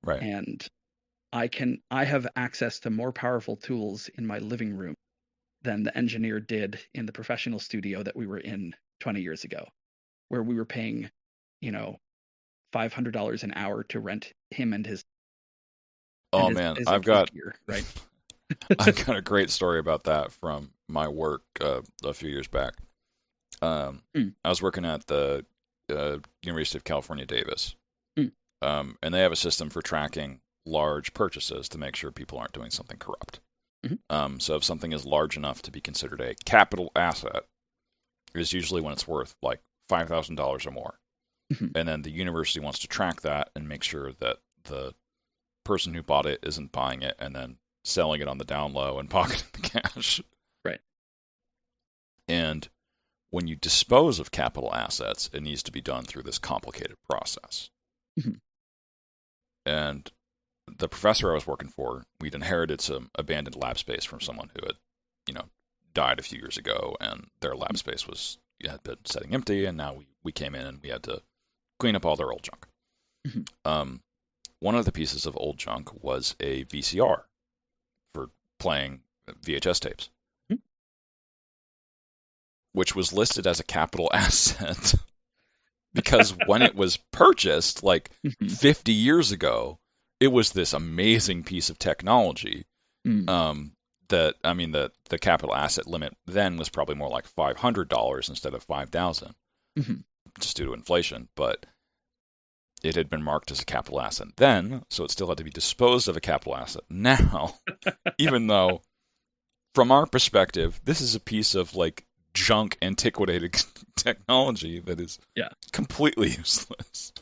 [SPEAKER 1] Right.
[SPEAKER 2] and I have access to more powerful tools in my living room than the engineer did in the professional studio that we were in 20 years ago, where we were paying, $500 an hour to rent him and his
[SPEAKER 1] Oh
[SPEAKER 2] his,
[SPEAKER 1] man,
[SPEAKER 2] his,
[SPEAKER 1] I've
[SPEAKER 2] his
[SPEAKER 1] got
[SPEAKER 2] gear, right?
[SPEAKER 1] I've got a great story about that from my work a few years back.
[SPEAKER 2] Mm,
[SPEAKER 1] I was working at the University of California, Davis,
[SPEAKER 2] mm,
[SPEAKER 1] and they have a system for tracking large purchases to make sure people aren't doing something corrupt.
[SPEAKER 2] mhm,
[SPEAKER 1] So if something is large enough to be considered a capital asset, it is usually when it's worth like $5,000 or more.
[SPEAKER 2] mhm.
[SPEAKER 1] And then the university wants to track that and make sure that the person who bought it isn't buying it and then selling it on the down low and pocketing the cash.
[SPEAKER 2] Right.
[SPEAKER 1] And when you dispose of capital assets, it needs to be done through this complicated process.
[SPEAKER 2] Mhm,
[SPEAKER 1] And the professor I was working for, we'd inherited some abandoned lab space from someone who had, died a few years ago, and their lab space had been sitting empty, and now we came in and we had to clean up all their old junk.
[SPEAKER 2] mhm,
[SPEAKER 1] One of the pieces of old junk was a VCR for playing VHS tapes,
[SPEAKER 2] mhm.
[SPEAKER 1] which was listed as a capital asset because when it was purchased, like
[SPEAKER 2] Mhm,
[SPEAKER 1] 50 years ago, it was this amazing piece of technology.
[SPEAKER 2] mm,
[SPEAKER 1] The capital asset limit then was probably more like $500 instead of $5,000,
[SPEAKER 2] mhm.
[SPEAKER 1] just due to inflation. But it had been marked as a capital asset then, so it still had to be disposed of a capital asset now, even though from our perspective, this is a piece of like junk antiquated technology that is
[SPEAKER 2] Yeah.
[SPEAKER 1] completely useless.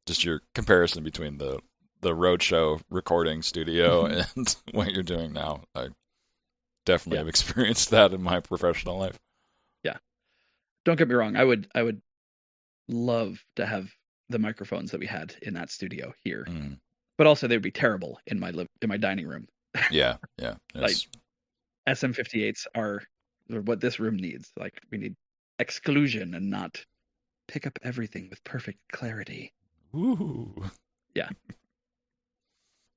[SPEAKER 1] Just your comparison between the roadshow recording studio
[SPEAKER 2] Mhm.
[SPEAKER 1] and what you're doing now. I definitely
[SPEAKER 2] Yeah.
[SPEAKER 1] have experienced that in my professional life.
[SPEAKER 2] Yeah. Don't get me wrong. I would love to have the microphones that we had in that studio here,
[SPEAKER 1] Mm,
[SPEAKER 2] but also they would be terrible in my dining room.
[SPEAKER 1] yeah,
[SPEAKER 2] Like
[SPEAKER 1] it's
[SPEAKER 2] SM58s are what this room needs. Like we need exclusion and not pick up everything with perfect clarity.
[SPEAKER 1] woo.
[SPEAKER 2] Yeah.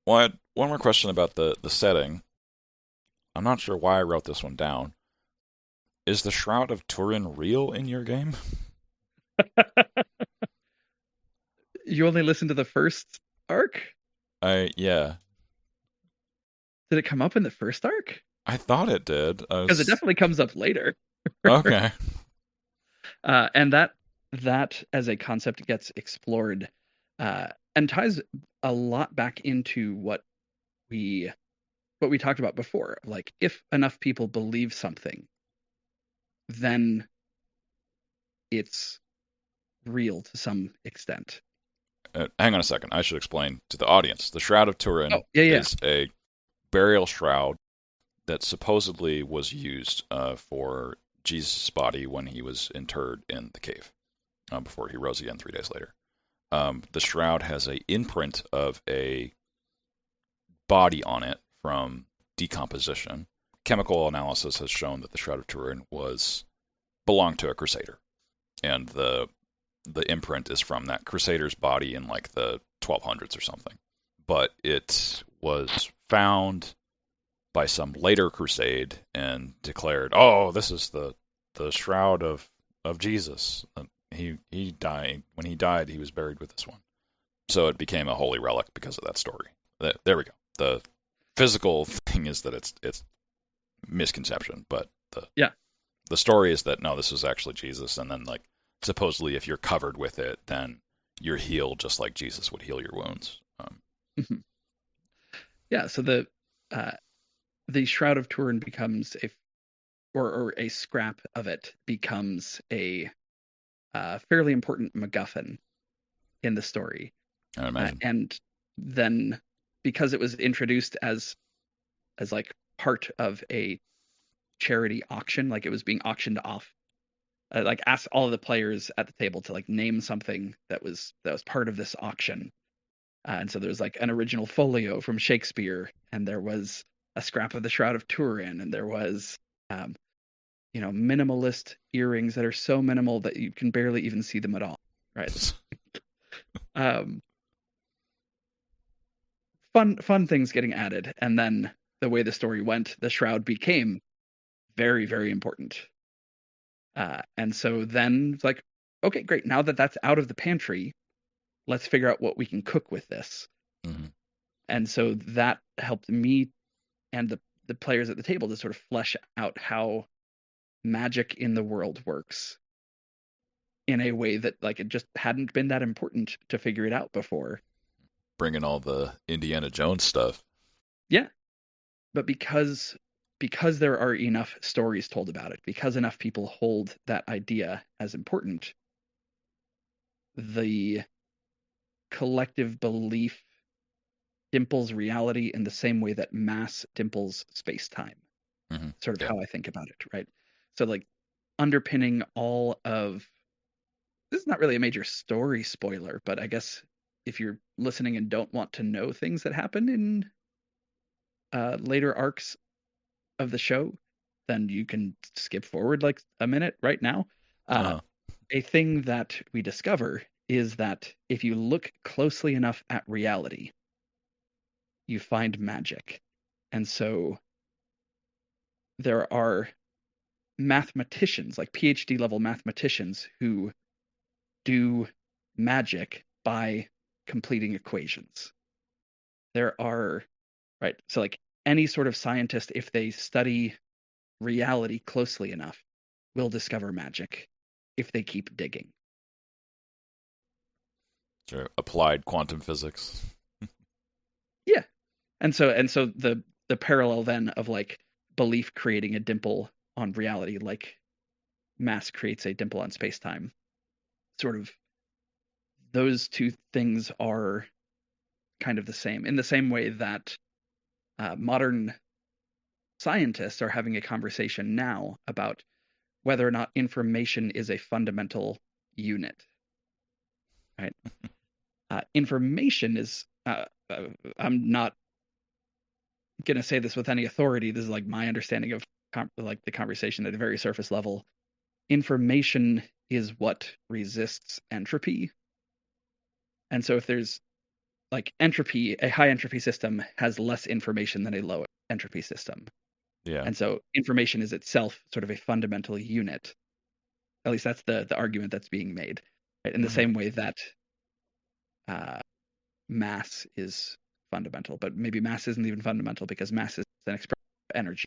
[SPEAKER 1] Well, I had one more question about the setting. I'm not sure why I wrote this one down. Is the Shroud of Turin real in your game?
[SPEAKER 2] You only listened to the first arc?
[SPEAKER 1] Yeah,
[SPEAKER 2] Did it come up in the first arc?
[SPEAKER 1] I thought it did.
[SPEAKER 2] Because it definitely comes up later.
[SPEAKER 1] Okay.
[SPEAKER 2] And that as a concept gets explored and ties a lot back into what we talked about before. Like if enough people believe something, then it's real to some extent.
[SPEAKER 1] Hang on a second. I should explain to the audience. The Shroud of
[SPEAKER 2] Oh,
[SPEAKER 1] Turin
[SPEAKER 2] yeah.
[SPEAKER 1] is a burial shroud that supposedly was used for Jesus' body when he was interred in the cave before he rose again 3 days later. The shroud has an imprint of a body on it from decomposition. Chemical analysis has shown that the Shroud of Turin belonged to a crusader, and the imprint is from that crusader's body in like the 1200s or something. But it was found by some later crusade and declared, "Oh, this is the shroud of Jesus. He died. When he died, he was buried with this one." So it became a holy relic because of that story. There we go. The physical thing is that it's misconception, but
[SPEAKER 2] Yeah.
[SPEAKER 1] the story is that no, this is actually Jesus, and then like supposedly if you're covered with it, then you're healed just like Jesus would heal your wounds.
[SPEAKER 2] Mhm. Yeah. So the uh, the Shroud of Turin becomes or a scrap of it becomes a fairly important MacGuffin in the story.
[SPEAKER 1] I imagine.
[SPEAKER 2] And then because it was introduced as like part of a charity auction, like it was being auctioned off, like asked all of the players at the table to like name something that was part of this auction. And so there's like an original folio from Shakespeare, and there was a scrap of the Shroud of Turin, and there was minimalist earrings that are so minimal that you can barely even see them at all, right? um, fun things getting added, and then the way the story went, the shroud became very, very important. And so then it's like, okay, great. Now that that's out of the pantry, let's figure out what we can cook with this.
[SPEAKER 1] Mm-hmm.
[SPEAKER 2] And so that helped me and the players at the table to sort of flesh out how magic in the world works in a way that like it just hadn't been that important to figure it out before.
[SPEAKER 1] Bringing all the Indiana Jones stuff.
[SPEAKER 2] Yeah. But because there are enough stories told about it, because enough people hold that idea as important, the collective belief dimples reality in the same way that mass dimples space-time.
[SPEAKER 1] Mm-hmm.
[SPEAKER 2] Sort of how I think about it, right? So like underpinning all of this is not really a major story spoiler, but I guess if you're listening and don't want to know things that happen in later arcs of the show, then you can skip forward like a minute right now. A thing that we discover is that if you look closely enough at reality, you find magic. And so there are mathematicians, like PhD level mathematicians, who do magic by completing equations. There are, right, so like any sort of scientist, if they study reality closely enough, will discover magic if they keep digging.
[SPEAKER 1] Sure. Applied quantum physics.
[SPEAKER 2] Yeah. And so the parallel then of like belief creating a dimple on reality, like mass creates a dimple on space-time, sort of those two things are kind of the same, in the same way that modern scientists are having a conversation now about whether or not information is a fundamental unit, right? Information is, I'm not going to say this with any authority. This is like my understanding of like the conversation at a very surface level. Information is what resists entropy. And so if there's like entropy, a high entropy system has less information than a low entropy system.
[SPEAKER 1] Yeah.
[SPEAKER 2] And so information is itself sort of a fundamental unit. At least that's the argument that's being made. Right? In the same way that mass is fundamental, but maybe mass isn't even fundamental because mass is an expression of energy.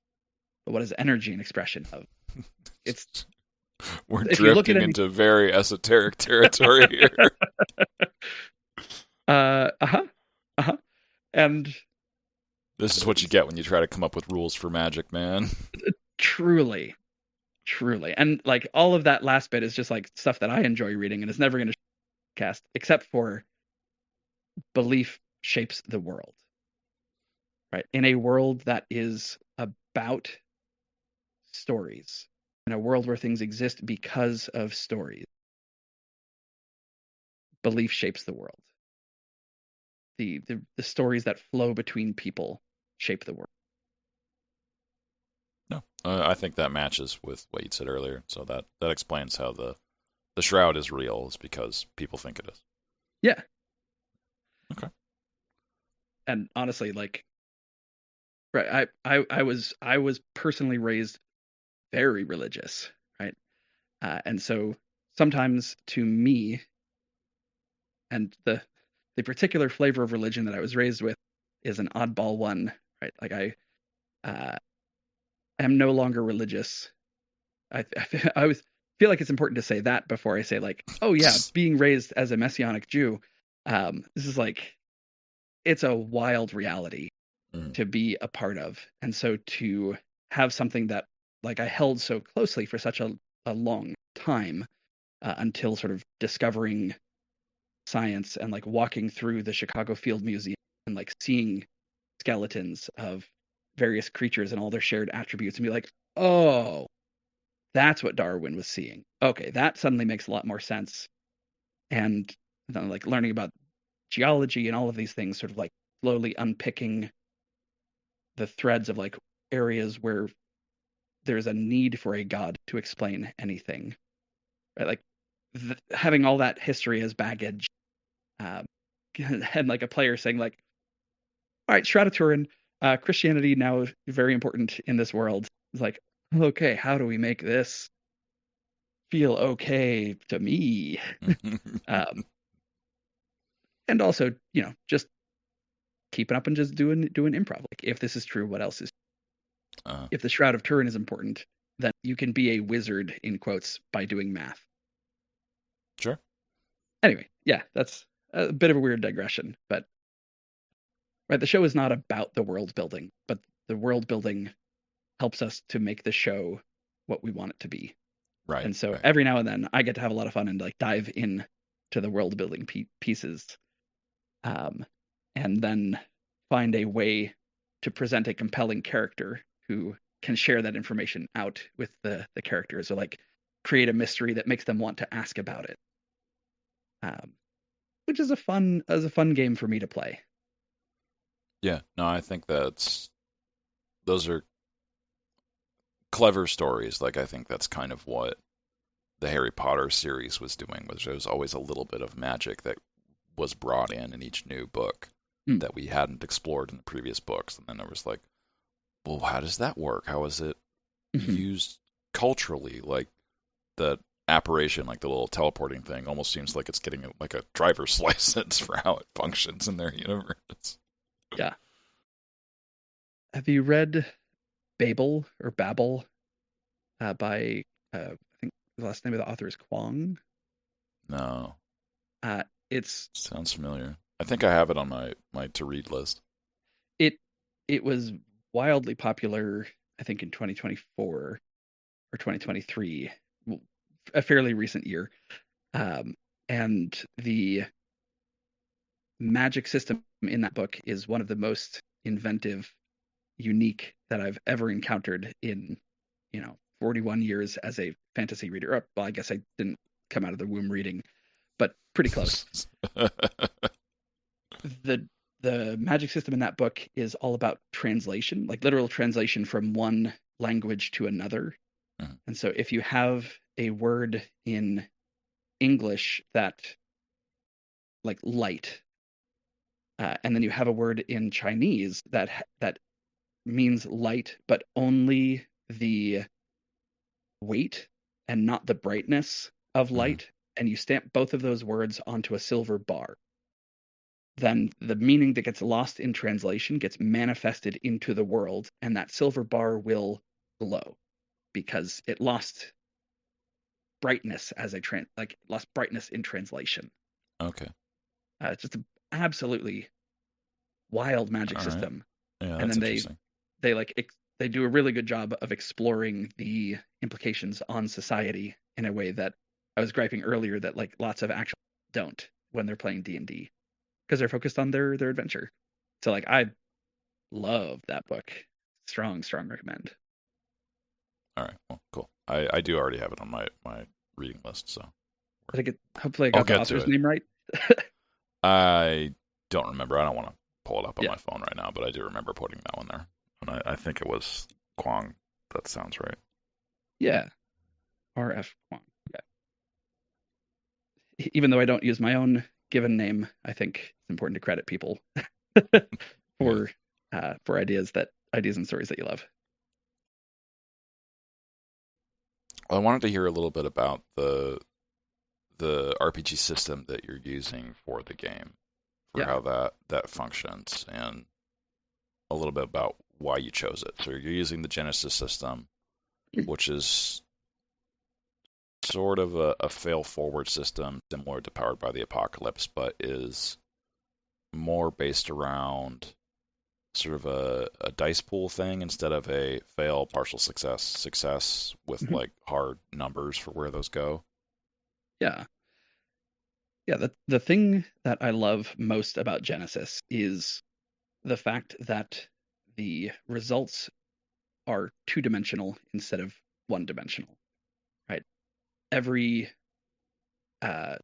[SPEAKER 2] But what is energy an expression of? It's
[SPEAKER 1] We're drifting into very esoteric territory here.
[SPEAKER 2] And
[SPEAKER 1] this is what you get when you try to come up with rules for magic, man.
[SPEAKER 2] Truly. And like all of that last bit is just like stuff that I enjoy reading, and it's never going to cast except for belief shapes the world. Right? In a world that is about stories, in a world where things exist because of stories, belief shapes the world. The stories that flow between people shape the world.
[SPEAKER 1] No, I think that matches with what you said earlier. So that explains how the shroud is real, is because people think it is.
[SPEAKER 2] Yeah.
[SPEAKER 1] Okay.
[SPEAKER 2] And honestly, like, right, I was personally raised very religious, right? And so sometimes to me, and the particular flavor of religion that I was raised with is an oddball one, right? Like I am no longer religious. I always feel like it's important to say that before I say like, oh yeah, being raised as a Messianic Jew, this is like, it's a wild reality.
[SPEAKER 1] Mm.
[SPEAKER 2] to be a part of. And so to have something that like I held so closely for such a long time until sort of discovering science and like walking through the Chicago Field Museum and like seeing skeletons of various creatures and all their shared attributes and be like, oh, that's what Darwin was seeing. Okay, that suddenly makes a lot more sense. And then like learning about geology and all of these things, sort of like slowly unpicking the threads of like areas where there's a need for a god to explain anything. Right? Like having all that history as baggage, um, and like a player saying like, all right, Shroud of Turin, Christianity now is very important in this world. It's like, okay, how do we make this feel okay to me? Um, and also, just keeping up and just doing improv. Like, if this is true, what else is? If the Shroud of Turin is important, then you can be a wizard in quotes by doing math.
[SPEAKER 1] Sure.
[SPEAKER 2] Anyway, yeah, that's a bit of a weird digression, but right, the show is not about the world building, but the world building helps us to make the show what we want it to be.
[SPEAKER 1] Right.
[SPEAKER 2] And so
[SPEAKER 1] right.
[SPEAKER 2] every now and then I get to have a lot of fun and like dive in to the world building pieces, and then find a way to present a compelling character who can share that information out with the characters, or like create a mystery that makes them want to ask about it, which is a fun game for me to play.
[SPEAKER 1] Yeah, no, I think those are clever stories. Like, I think that's kind of what the Harry Potter series was doing, was there was always a little bit of magic that was brought in each new book that we hadn't explored in the previous books. And then there was like, well, how does that work? How is it used culturally? Like the apparition, like the little teleporting thing, almost seems like it's getting like a driver's license for how it functions in their universe.
[SPEAKER 2] Yeah. Have you read Babel or Babel by I think the last name of the author is Kwong?
[SPEAKER 1] No.
[SPEAKER 2] It's
[SPEAKER 1] Sounds familiar. I think I have it on my to read list.
[SPEAKER 2] It was wildly popular, I think, in 2024 or 2023, a fairly recent year. And the magic system in that book is one of the most inventive, unique that I've ever encountered in 41 years as a fantasy reader. Well, I guess I didn't come out of the womb reading, but pretty close. The magic system in that book is all about translation, like literal translation from one language to another. And so if you have a word in English that, like light, and then you have a word in Chinese that means light, but only the weight and not the brightness of light, and you stamp both of those words onto a silver bar, then the meaning that gets lost in translation gets manifested into the world, and that silver bar will glow because it lost brightness as lost brightness in translation.
[SPEAKER 1] Okay.
[SPEAKER 2] It's just an absolutely wild magic system.
[SPEAKER 1] Yeah,
[SPEAKER 2] and then
[SPEAKER 1] interesting.
[SPEAKER 2] they do a really good job of exploring the implications on society in a way that I was griping earlier that like lots of actual don't when they're playing D&D, because they're focused on their adventure. So like I love that book. Strong recommend.
[SPEAKER 1] All right, well, cool. I do already have it on my reading list, so
[SPEAKER 2] I think hopefully I got the author's name right.
[SPEAKER 1] I don't remember. I don't want to pull it up on my phone right now, but I do remember putting that one there. And I think it was Kwong. That sounds right.
[SPEAKER 2] Yeah. R.F. Kwong. Yeah. Even though I don't use my own given name, I think it's important to credit people for ideas and stories that you love.
[SPEAKER 1] Well, I wanted to hear a little bit about the RPG system that you're using for the game, for how that functions, and a little bit about why you chose it. So you're using the Genesys system, which is sort of a fail-forward system similar to Powered by the Apocalypse, but is more based around sort of a dice pool thing instead of a fail, partial success with
[SPEAKER 2] Mhm.
[SPEAKER 1] like hard numbers for where those go.
[SPEAKER 2] Yeah. Yeah, the thing that I love most about Genesis is the fact that the results are two-dimensional instead of one-dimensional, right? Every uh,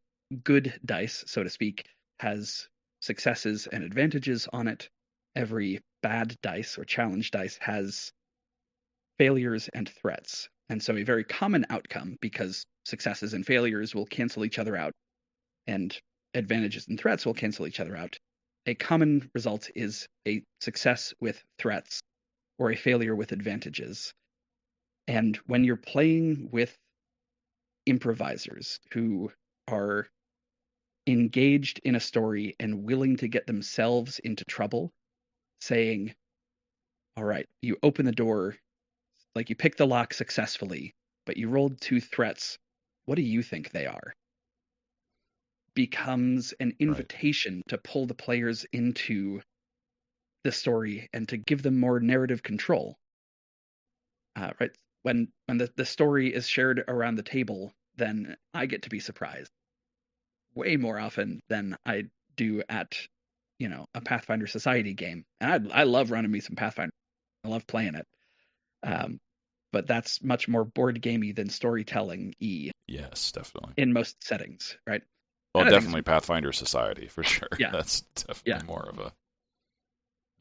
[SPEAKER 2] good dice, so to speak, has successes and advantages on it. Every bad dice or challenge dice has failures and threats. And so a very common outcome, because successes and failures will cancel each other out and advantages and threats will cancel each other out, a common result is a success with threats or a failure with advantages. And when you're playing with improvisers who are engaged in a story and willing to get themselves into trouble, saying, all right, you open the door, like you pick the lock successfully, but you rolled two threats. What do you think they are? Becomes an
[SPEAKER 1] Right.
[SPEAKER 2] invitation to pull the players into the story and to give them more narrative control. Right? When the story is shared around the table, then I get to be surprised way more often than I do at a Pathfinder Society game. And I love running me some Pathfinder. I love playing it. Um, but that's much more board gamey than storytelling
[SPEAKER 1] Yes, definitely.
[SPEAKER 2] in most settings, right?
[SPEAKER 1] Well,
[SPEAKER 2] And I think it's
[SPEAKER 1] definitely Pathfinder Society for sure.
[SPEAKER 2] yeah,
[SPEAKER 1] That's
[SPEAKER 2] yeah,
[SPEAKER 1] definitely more of a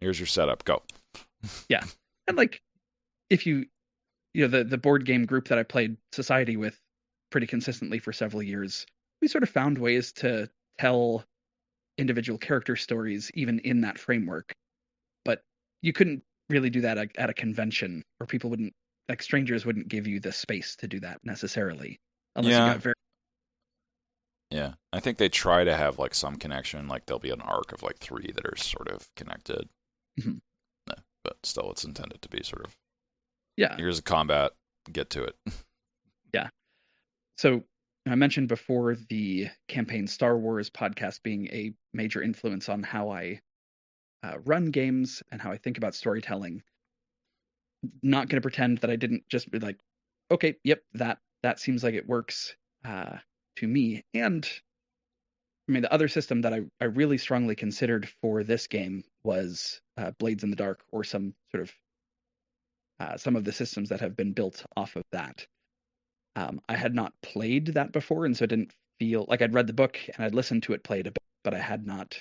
[SPEAKER 1] here's your setup, go.
[SPEAKER 2] yeah. And like if the board game group that I played Society with pretty consistently for several years, we sort of found ways to tell individual character stories even in that framework. But you couldn't really do that at a convention, or people wouldn't, like strangers wouldn't give you the space to do that necessarily, unless you
[SPEAKER 1] Yeah,
[SPEAKER 2] got very.
[SPEAKER 1] yeah. I think they try to have like some connection, like there'll be an arc of like three that are sort of connected.
[SPEAKER 2] Mhm.
[SPEAKER 1] But still it's intended to be sort of
[SPEAKER 2] Yeah,
[SPEAKER 1] here's a combat, get to it.
[SPEAKER 2] yeah. So I mentioned before the campaign Star Wars podcast being a major influence on how I run games and how I think about storytelling. Not going to pretend that I didn't just be like, okay, yep, that seems like it works uh, to me. And I mean, the other system that I really strongly considered for this game was Blades in the Dark, or some of the systems that have been built off of that. I had not played that before, and so it didn't feel like I'd read the book and I'd listened to it played a bit, but I had not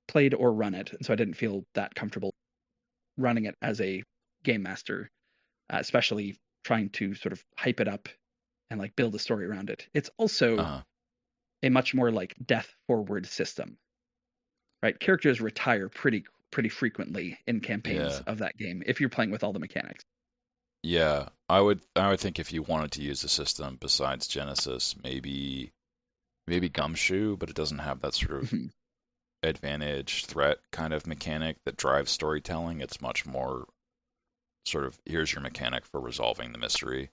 [SPEAKER 2] played or run it, and so I didn't feel that comfortable running it as a game master, especially trying to sort of hype it up and like build a story around it. It's also
[SPEAKER 1] Uh,
[SPEAKER 2] a much more like death forward system, right? Characters retire pretty frequently in campaigns
[SPEAKER 1] yeah.
[SPEAKER 2] of that game if you're playing with all the mechanics.
[SPEAKER 1] Yeah. I would think if you wanted to use a system besides Genesis, maybe Gumshoe, but it doesn't have that sort of
[SPEAKER 2] Mhm.
[SPEAKER 1] advantage threat kind of mechanic that drives storytelling. It's much more sort of here's your mechanic for resolving the mystery.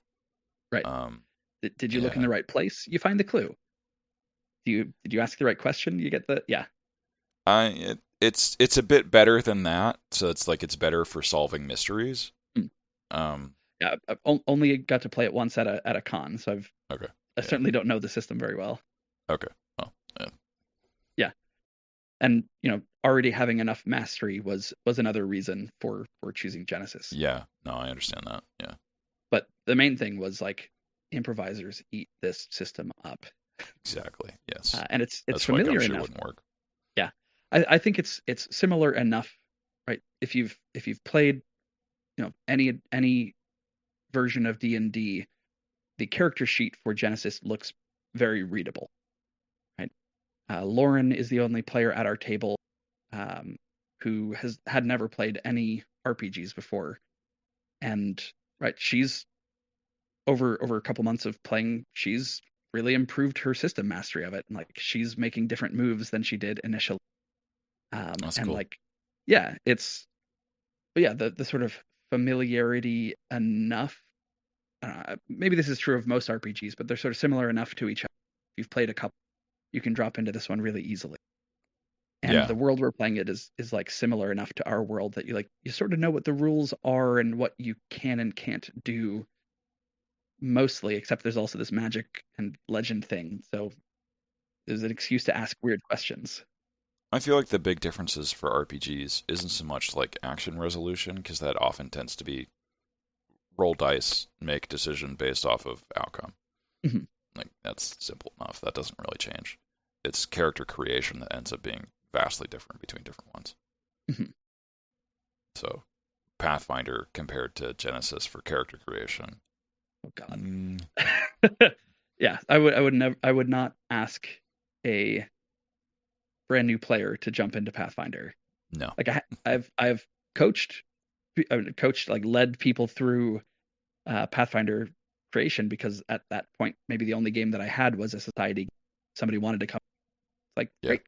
[SPEAKER 2] Right.
[SPEAKER 1] Um,
[SPEAKER 2] Did you look in
[SPEAKER 1] yeah.
[SPEAKER 2] the right place? You find the clue. Did you ask the right question? You get the yeah.
[SPEAKER 1] It's a bit better than that. So it's like it's better for solving mysteries.
[SPEAKER 2] Mm.
[SPEAKER 1] Um,
[SPEAKER 2] Yeah. I've only got to play it once at a con, so
[SPEAKER 1] okay.
[SPEAKER 2] I
[SPEAKER 1] Yeah.
[SPEAKER 2] certainly don't know the system very well.
[SPEAKER 1] Okay. Well, yeah.
[SPEAKER 2] Yeah. And already having enough mastery was another reason for choosing Genesis.
[SPEAKER 1] Yeah. No, I understand that. Yeah.
[SPEAKER 2] But the main thing was like improvisers eat this system up,
[SPEAKER 1] Exactly. Yes.
[SPEAKER 2] and it's
[SPEAKER 1] That's why
[SPEAKER 2] familiar
[SPEAKER 1] Gumshoe
[SPEAKER 2] enough.
[SPEAKER 1] wouldn't work.
[SPEAKER 2] Yeah, I think it's similar enough, right? If you've played any version of D&D, the character sheet for Genesis looks very readable, right? Lauren is the only player at our table um, who had never played any RPGs before, and right, she's over a couple months of playing, she's really improved her system mastery of it, and like she's making different moves than she did initially.
[SPEAKER 1] That's
[SPEAKER 2] And
[SPEAKER 1] cool.
[SPEAKER 2] like, yeah, but yeah, the sort of familiarity enough. Maybe this is true of most RPGs, but they're sort of similar enough to each other. If you've played a couple, you can drop into this one really easily. And
[SPEAKER 1] Yeah.
[SPEAKER 2] the world we're playing it is like similar enough to our world that you sort of know what the rules are and what you can and can't do mostly, except there's also this magic and legend thing. So there's an excuse to ask weird questions.
[SPEAKER 1] I feel like the big differences for RPGs isn't so much like action resolution, because that often tends to be roll dice, make decision based off of outcome.
[SPEAKER 2] Mhm.
[SPEAKER 1] Like that's simple enough. That doesn't really change. It's character creation that ends up being vastly different between different ones.
[SPEAKER 2] Mhm.
[SPEAKER 1] So Pathfinder compared to Genesys for character creation.
[SPEAKER 2] Oh God.
[SPEAKER 1] Mm,
[SPEAKER 2] Yeah, I would not ask a brand new player to jump into Pathfinder.
[SPEAKER 1] no.
[SPEAKER 2] Like I've coached like led people through Pathfinder creation because at that point maybe the only game that I had was a society. Somebody wanted to come. Like,
[SPEAKER 1] Yeah.
[SPEAKER 2] great.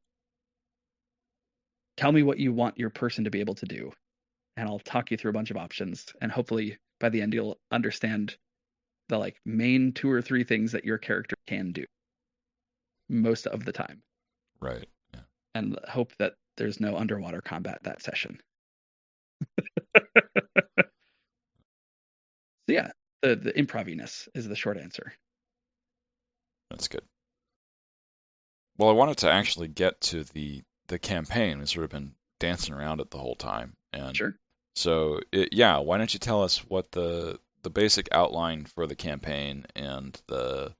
[SPEAKER 2] Tell me what you want your person to be able to do, and I'll talk you through a bunch of options, and hopefully by the end you'll understand the like main 2 or 3 things that your character can do most of the time,
[SPEAKER 1] Right. Yeah.
[SPEAKER 2] and hope that there's no underwater combat that session. So yeah, the improviness is the short answer.
[SPEAKER 1] That's good. Well, I wanted to actually get to the campaign. We've sort of been dancing around it the whole time, and
[SPEAKER 2] Sure.
[SPEAKER 1] so yeah, why don't you tell us what the basic outline for the campaign and the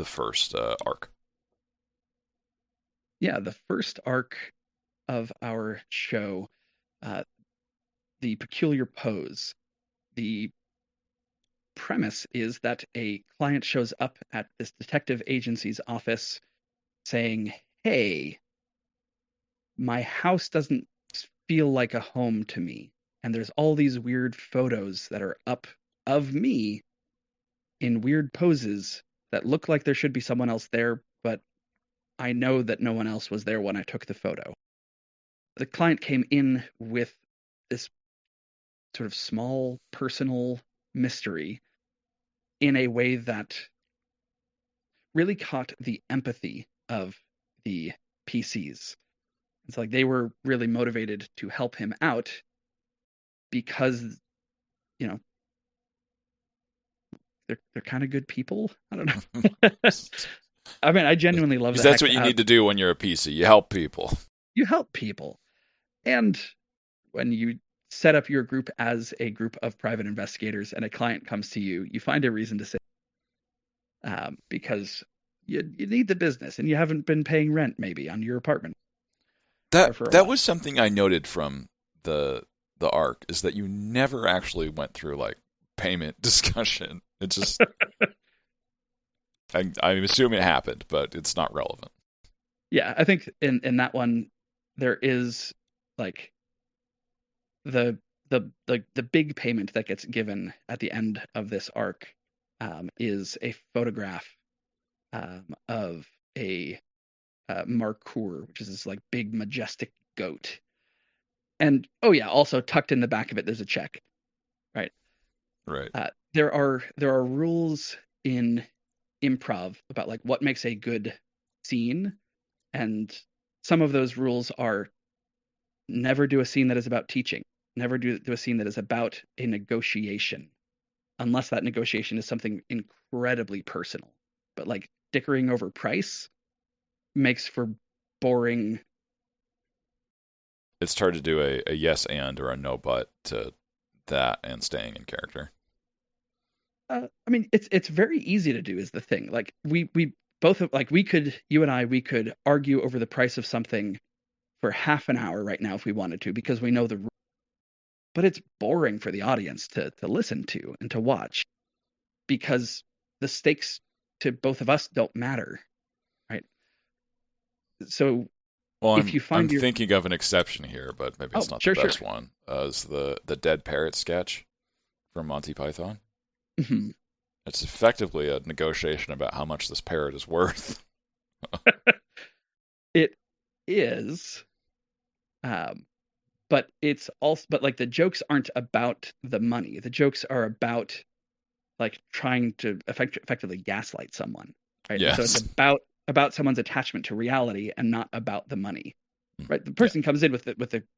[SPEAKER 1] first arc?
[SPEAKER 2] Yeah, the first arc of our show, uh, the peculiar pose. The premise is that a client shows up at this detective agency's office saying, "Hey, my house doesn't feel like a home to me. And there's all these weird photos that are up of me in weird poses that look like there should be someone else there, but I know that no one else was there when I took the photo." The client came in with this sort of small personal mystery in a way that really caught the empathy of the PCs. It's like they were really motivated to help him out because, you know, they're kind of good people. I don't know. I mean, I genuinely love
[SPEAKER 1] Because
[SPEAKER 2] the
[SPEAKER 1] that's
[SPEAKER 2] heck
[SPEAKER 1] what you
[SPEAKER 2] out.
[SPEAKER 1] need to do when you're a PC. You help people.
[SPEAKER 2] You help people, and when you set up your group as a group of private investigators, and a client comes to you, you find a reason to say, because you need the business, and you haven't been paying rent maybe on your apartment
[SPEAKER 1] That
[SPEAKER 2] or for a
[SPEAKER 1] that
[SPEAKER 2] while.
[SPEAKER 1] was something I noted from the the arc, is that you never actually went through like payment discussion. It just I'm assuming it happened, but it's not relevant.
[SPEAKER 2] Yeah, I think in that one there is like the the big payment that gets given at the end of this arc is a photograph of a markhor, which is this like big majestic goat. And oh yeah, also tucked in the back of it there's a check, right?
[SPEAKER 1] Right.
[SPEAKER 2] There are rules in improv about like what makes a good scene, and some of those rules are never do a scene that is about teaching, never do a scene that is about a negotiation, unless that negotiation is something incredibly personal. But like dickering over price makes for boring.
[SPEAKER 1] It's hard to do a yes and or a no but to that and staying in character.
[SPEAKER 2] I mean, it's very easy to do is the thing. Like we both like we could you and I we could argue over the price of something for half an hour right now if we wanted to because we know the rules. But it's boring for the audience to listen to and to watch because the stakes to both of us don't matter, right? So
[SPEAKER 1] Well,
[SPEAKER 2] if you
[SPEAKER 1] I'm
[SPEAKER 2] find your
[SPEAKER 1] thinking of an exception here, but maybe it's
[SPEAKER 2] oh
[SPEAKER 1] not the
[SPEAKER 2] sure sure
[SPEAKER 1] best one. Is the dead parrot sketch from Monty Python?
[SPEAKER 2] Mhm.
[SPEAKER 1] It's effectively a negotiation about how much this parrot is worth.
[SPEAKER 2] It is, um, but it's also but like the jokes aren't about the money. The jokes are about like trying to effectively gaslight someone, right? And so it's
[SPEAKER 1] Yes.
[SPEAKER 2] about someone's attachment to reality and not about the money. right? The
[SPEAKER 1] Yeah.
[SPEAKER 2] person comes in with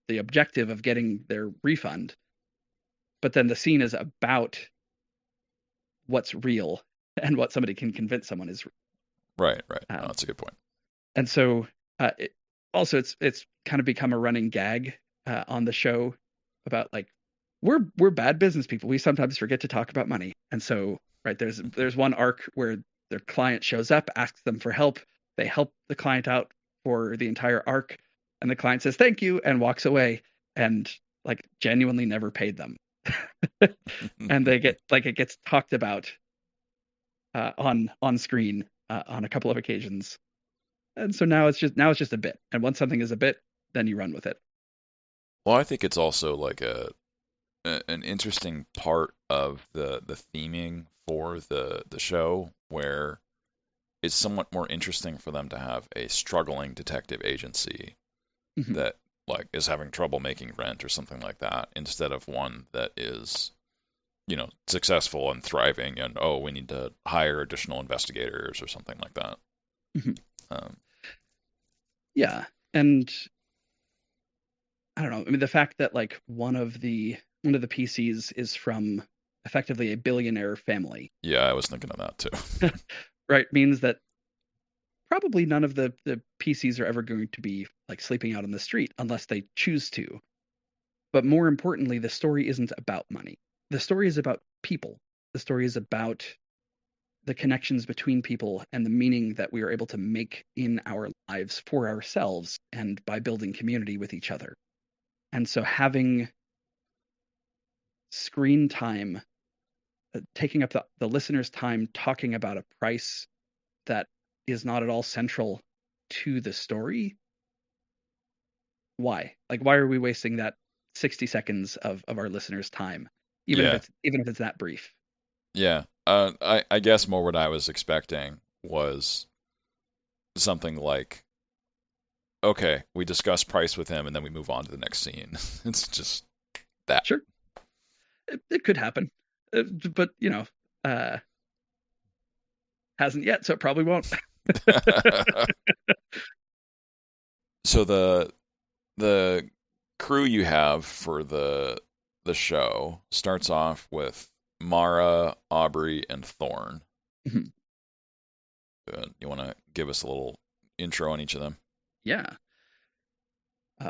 [SPEAKER 2] the objective of getting their refund, but then the scene is about what's real and what somebody can convince someone is.
[SPEAKER 1] Right. Right. No,
[SPEAKER 2] Um,
[SPEAKER 1] that's a good point.
[SPEAKER 2] and so also it's kind of become a running gag on the show about like we're bad business people. We sometimes forget to talk about money. And so right there's one arc where their client shows up, asks them for help. They help the client out for the entire arc, and the client says thank you and walks away and like genuinely never paid them. And they get like it gets talked about on screen on a couple of occasions. And so now it's just a bit. And once something is a bit, then you run with it.
[SPEAKER 1] Well, I think it's also like an interesting part of the theming for the show where it's somewhat more interesting for them to have a struggling detective agency
[SPEAKER 2] Mhm.
[SPEAKER 1] that like is having trouble making rent or something like that instead of one that is, successful and thriving and oh, we need to hire additional investigators or something like that.
[SPEAKER 2] Mhm.
[SPEAKER 1] Um,
[SPEAKER 2] Yeah. And I don't know. I mean, the fact that like one of the PCs is from effectively a billionaire family,
[SPEAKER 1] yeah, I was thinking of that too.
[SPEAKER 2] right, means that probably none of the PCs are ever going to be like sleeping out on the street unless they choose to. But more importantly, the story isn't about money. The story is about people. The story is about the connections between people and the meaning that we are able to make in our lives for ourselves and by building community with each other. And so having screen time, taking up the listener's time talking about a price that is not at all central to the story, why? Like, why are we wasting that 60 seconds of our listeners' time, even if
[SPEAKER 1] Yeah,
[SPEAKER 2] it's that brief?
[SPEAKER 1] yeah. I guess more what I was expecting was something like, okay, we discuss price with him and then we move on to the next scene. It's just that.
[SPEAKER 2] Sure, it could happen, but uh, hasn't yet, so it probably won't.
[SPEAKER 1] So the crew you have for the show starts off with Mara, Aubrey, and Thorn. You want to give us a little intro on each of them?
[SPEAKER 2] Yeah.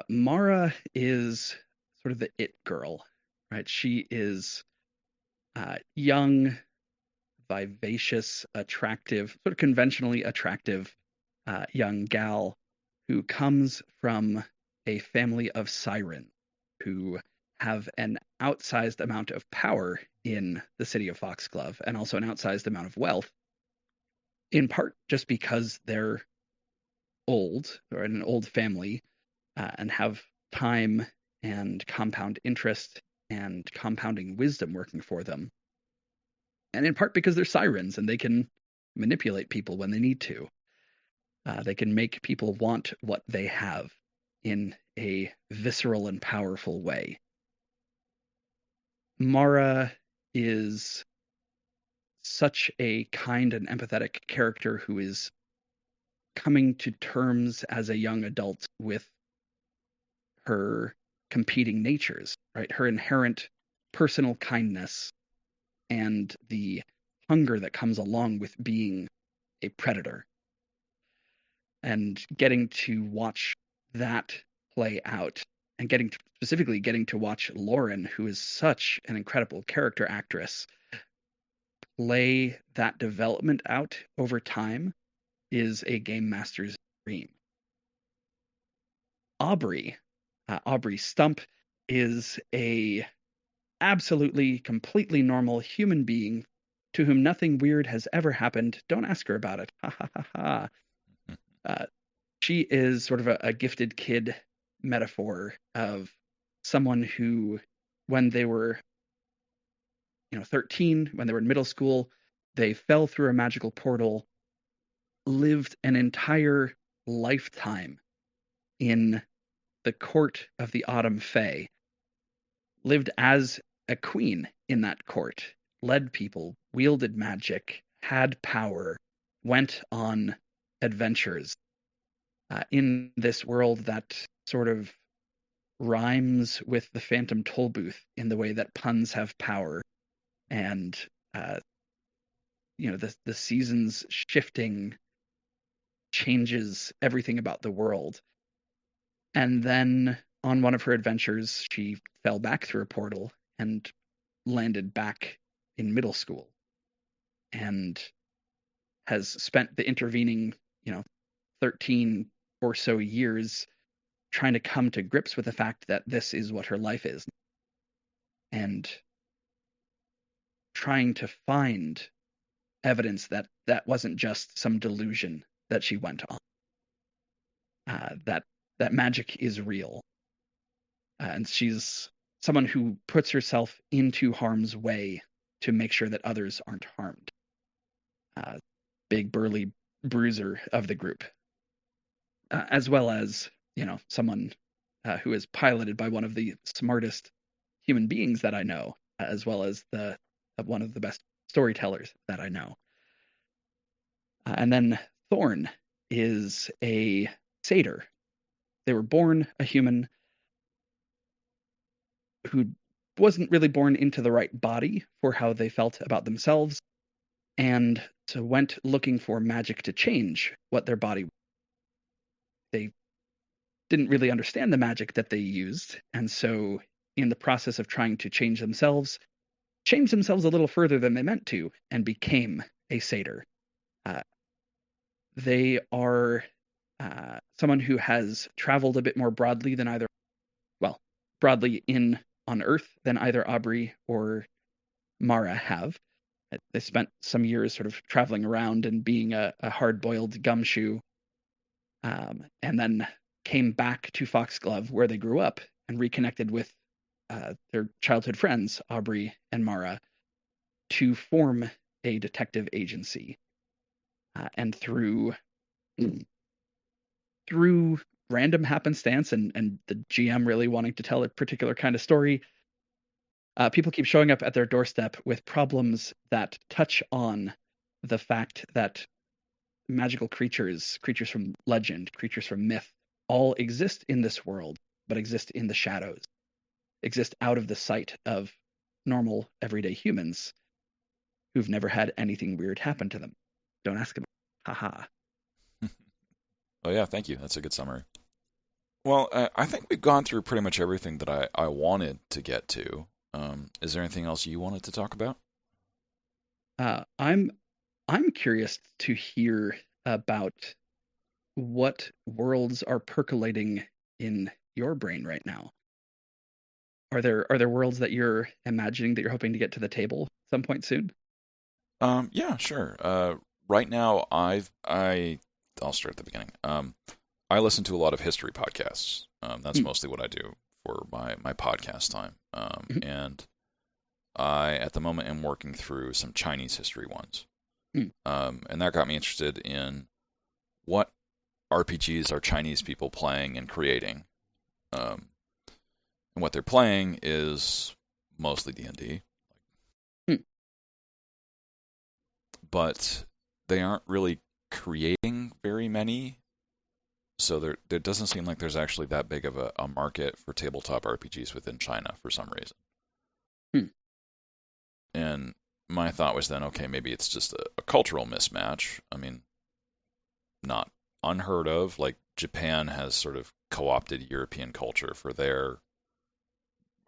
[SPEAKER 2] Mara is sort of the it girl, right? She is young, vivacious, attractive, sort of conventionally attractive young gal who comes from a family of sirens who have an outsized amount of power in the city of Foxglove and also an outsized amount of wealth, in part just because they're old or in an old family and have time and compound interest and compounding wisdom working for them. And in part because they're sirens and they can manipulate people when they need to. They can make people want what they have in a visceral and powerful way. Mara is such a kind and empathetic character who is coming to terms as a young adult with her competing natures, right? Her inherent personal kindness and the hunger that comes along with being a predator. And getting to watch that play out and specifically getting to watch Lauren, who is such an incredible character actress, play that development out over time is a game master's dream. Aubrey Stump is a absolutely completely normal human being to whom nothing weird has ever happened. Don't ask her about it. Ha ha ha ha. Uh, she is sort of a gifted kid metaphor of someone who, when they were 13, when they were in middle school, they fell through a magical portal, lived an entire lifetime in the court of the Autumn Fae, lived as a queen in that court, led people, wielded magic, had power, went on adventures, in this world that sort of rhymes with the Phantom Toll Booth in the way that puns have power, and the seasons shifting changes everything about the world. And then on one of her adventures, she fell back through a portal and landed back in middle school, and has spent the intervening 13 or so years trying to come to grips with the fact that this is what her life is, and trying to find evidence that that wasn't just some delusion that she went on, that magic is real. And she's someone who puts herself into harm's way to make sure that others aren't harmed. Big burly bruiser of the group, as well as someone who is piloted by one of the smartest human beings that I know, as well as one of the best storytellers that I know. And then Thorn is a satyr. They were born a human who wasn't really born into the right body for how they felt about themselves, and so went looking for magic to change what their body was. They didn't really understand the magic that they used, and so in the process of trying to change themselves a little further than they meant to, and became a satyr. They are someone who has traveled a bit more broadly than broadly on Earth than either Aubrey or Mara have. They spent some years sort of traveling around and being a hard-boiled gumshoe, and then came back to Foxglove, where they grew up, and reconnected with their childhood friends, Aubrey and Mara, to form a detective agency. And through random happenstance and the GM really wanting to tell a particular kind of story, people keep showing up at their doorstep with problems that touch on the fact that magical creatures from legend, creatures from myth, all exist in this world, but exist in the shadows, exist out of the sight of normal, everyday humans who've never had anything weird happen to them. Don't ask them. Haha.
[SPEAKER 1] Oh, yeah, thank you. That's a good summary. Well, I think we've gone through pretty much everything that I wanted to get to. Is there anything else you wanted to talk about?
[SPEAKER 2] I'm curious to hear about what worlds are percolating in your brain right now. Are there worlds that you're imagining that you're hoping to get to the table at some point soon?
[SPEAKER 1] Yeah, sure. Right now, I'll start at the beginning. I listen to a lot of history podcasts. That's mostly what I do for my podcast time. And I, at the moment, am working through some Chinese history ones. And that got me interested in what RPGs are Chinese people playing and creating. And what they're playing is mostly D&D. But they aren't really creating very many. So there doesn't seem like there's actually that big of a market for tabletop RPGs within China for some reason. And my thought was then, okay, maybe it's just a cultural mismatch. I mean, not unheard of. Like Japan has sort of co-opted European culture for their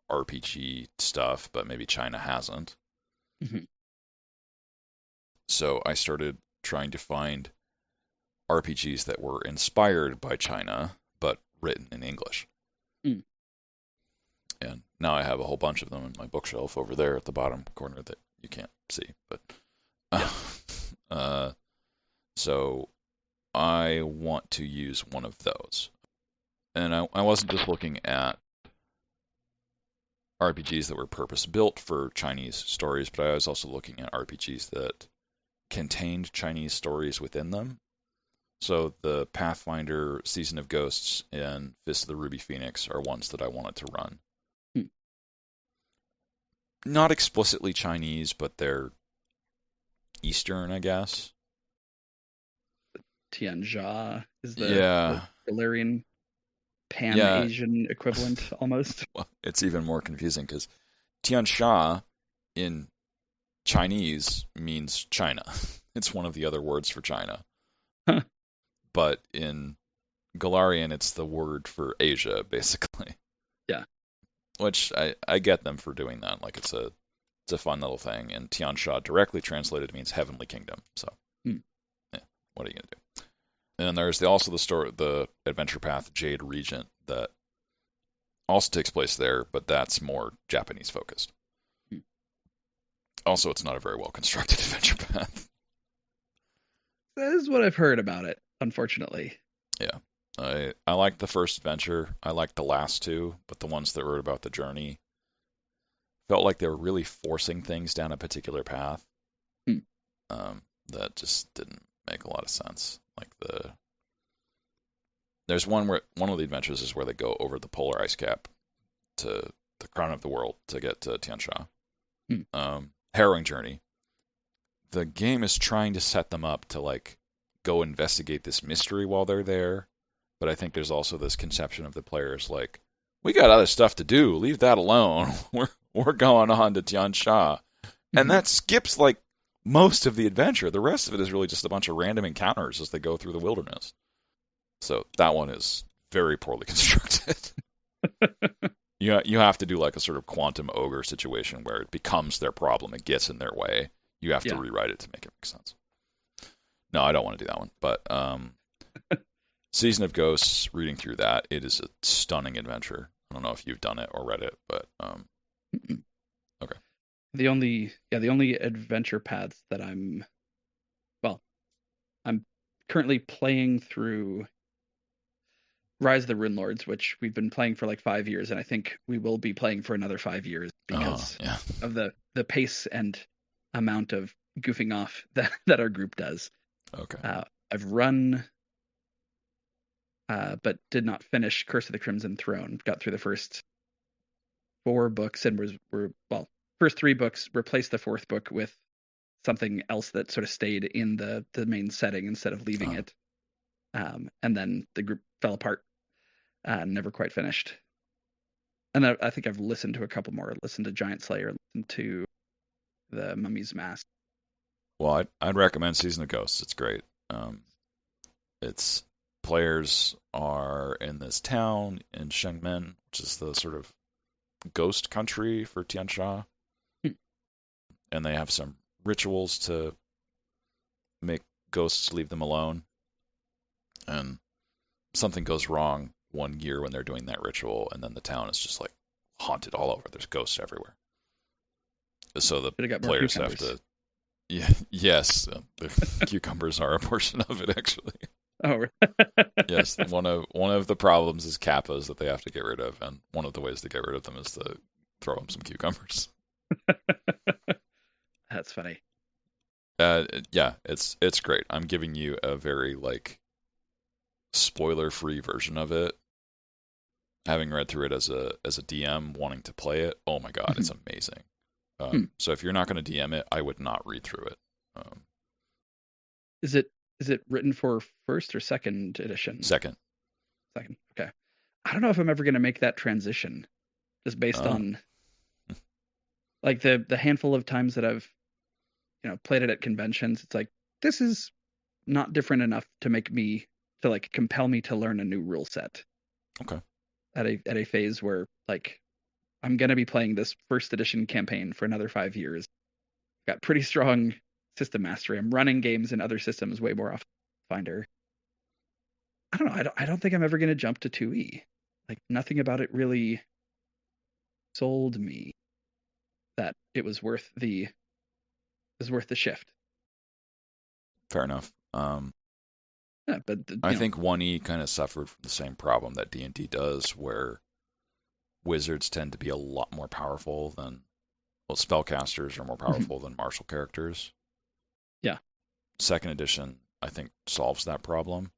[SPEAKER 1] RPG stuff, but maybe China hasn't. So I started trying to find RPGs that were inspired by China, but written in English. And now I have a whole bunch of them in my bookshelf over there at the bottom corner that you can't see. But so I want to use one of those. And I wasn't just looking at RPGs that were purpose-built for Chinese stories, but I was also looking at RPGs that contained Chinese stories within them. So the Pathfinder, Season of Ghosts, and Fist of the Ruby Phoenix are ones that I wanted to run. Not explicitly Chinese, but they're Eastern, I guess.
[SPEAKER 2] Tianjia is the
[SPEAKER 1] Yeah.
[SPEAKER 2] Galarian
[SPEAKER 1] Yeah.
[SPEAKER 2] Pan-Asian equivalent almost.
[SPEAKER 1] Well, it's even more confusing because Tiansha in Chinese means China. It's one of the other words for China.
[SPEAKER 2] Huh.
[SPEAKER 1] But in Galarian, it's the word for Asia, basically.
[SPEAKER 2] Yeah.
[SPEAKER 1] Which I get them for doing that. Like it's a fun little thing. And Tiansha directly translated means heavenly kingdom. So
[SPEAKER 2] Hmm.
[SPEAKER 1] yeah, what are you gonna do? And then there's also the adventure path Jade Regent that also takes place there, but that's more Japanese focused.
[SPEAKER 2] Hmm.
[SPEAKER 1] Also, it's not a very well constructed adventure path.
[SPEAKER 2] That is what I've heard about it, unfortunately.
[SPEAKER 1] Yeah. I liked the first adventure. I liked the last two, but the ones that were about the journey felt like they were really forcing things down a particular path.
[SPEAKER 2] Hmm.
[SPEAKER 1] That just didn't make a lot of sense. Like there's one of the adventures is where they go over the polar ice cap to the crown of the world to get to Tiansha.
[SPEAKER 2] Hmm.
[SPEAKER 1] Harrowing journey. The game is trying to set them up to like go investigate this mystery while they're there, but I think there's also this conception of the players like, we got other stuff to do, leave that alone. We're going on to Tiansha. And
[SPEAKER 2] Mhm.
[SPEAKER 1] that skips like most of the adventure. The rest of it is really just a bunch of random encounters as they go through the wilderness. So that one is very poorly constructed. You have to do like a sort of quantum ogre situation where it becomes their problem, it gets in their way. You have to
[SPEAKER 2] Yeah.
[SPEAKER 1] rewrite it to make it make sense. No, I don't want to do that one. But Season of Ghosts, reading through that, it is a stunning adventure. I don't know if you've done it or read it, but
[SPEAKER 2] Mm-mm.
[SPEAKER 1] okay.
[SPEAKER 2] The only adventure paths that I'm currently playing through Rise of the Rune Lords, which we've been playing for like 5 years, and I think we will be playing for another 5 years because
[SPEAKER 1] Yeah.
[SPEAKER 2] of the pace and amount of goofing off that our group does.
[SPEAKER 1] Okay.
[SPEAKER 2] I've run, but did not finish Curse of the Crimson Throne. Got through the first 4 books and first 3 books. Replaced the 4th book with something else that sort of stayed in the main setting instead of leaving it. And then the group fell apart. Never quite finished. And I think I've listened to a couple more. Listened to Giant Slayer. Listened to the Mummy's Mask.
[SPEAKER 1] Well, I'd recommend Season of Ghosts. It's great. Its players are in this town in Shengmen, which is the sort of ghost country for Tiansha. And they have some rituals to make ghosts leave them alone. And something goes wrong one year when they're doing that ritual, and then the town is just like haunted all over. There's ghosts everywhere. So the players have to. Yeah, yes, the cucumbers are a portion of it actually.
[SPEAKER 2] Oh,
[SPEAKER 1] Yes, one of the problems is kappas that they have to get rid of, and one of the ways to get rid of them is to throw them some cucumbers.
[SPEAKER 2] That's funny.
[SPEAKER 1] Yeah, it's great. I'm giving you a very like spoiler-free version of it. Having read through it as a DM wanting to play it, oh my god, it's amazing. So if you're not going to DM it, I would not read through it.
[SPEAKER 2] Is it written for first or second edition?
[SPEAKER 1] Second.
[SPEAKER 2] Okay. I don't know if I'm ever going to make that transition, just based on like the handful of times that I've played it at conventions. It's like this is not different enough to make me to like compel me to learn a new rule set.
[SPEAKER 1] Okay.
[SPEAKER 2] At a phase where like I'm gonna be playing this first edition campaign for another 5 years. Got pretty strong system mastery. I'm running games in other systems way more often than Finder. I don't know. I don't think I'm ever gonna jump to 2E. Like nothing about it really sold me that it was worth the shift.
[SPEAKER 1] Fair enough.
[SPEAKER 2] Yeah, but
[SPEAKER 1] I think 1E kind of suffered from the same problem that D&D does, where wizards tend to be a lot more powerful than, well, spellcasters are more powerful than martial characters.
[SPEAKER 2] Yeah.
[SPEAKER 1] Second edition, I think, solves that problem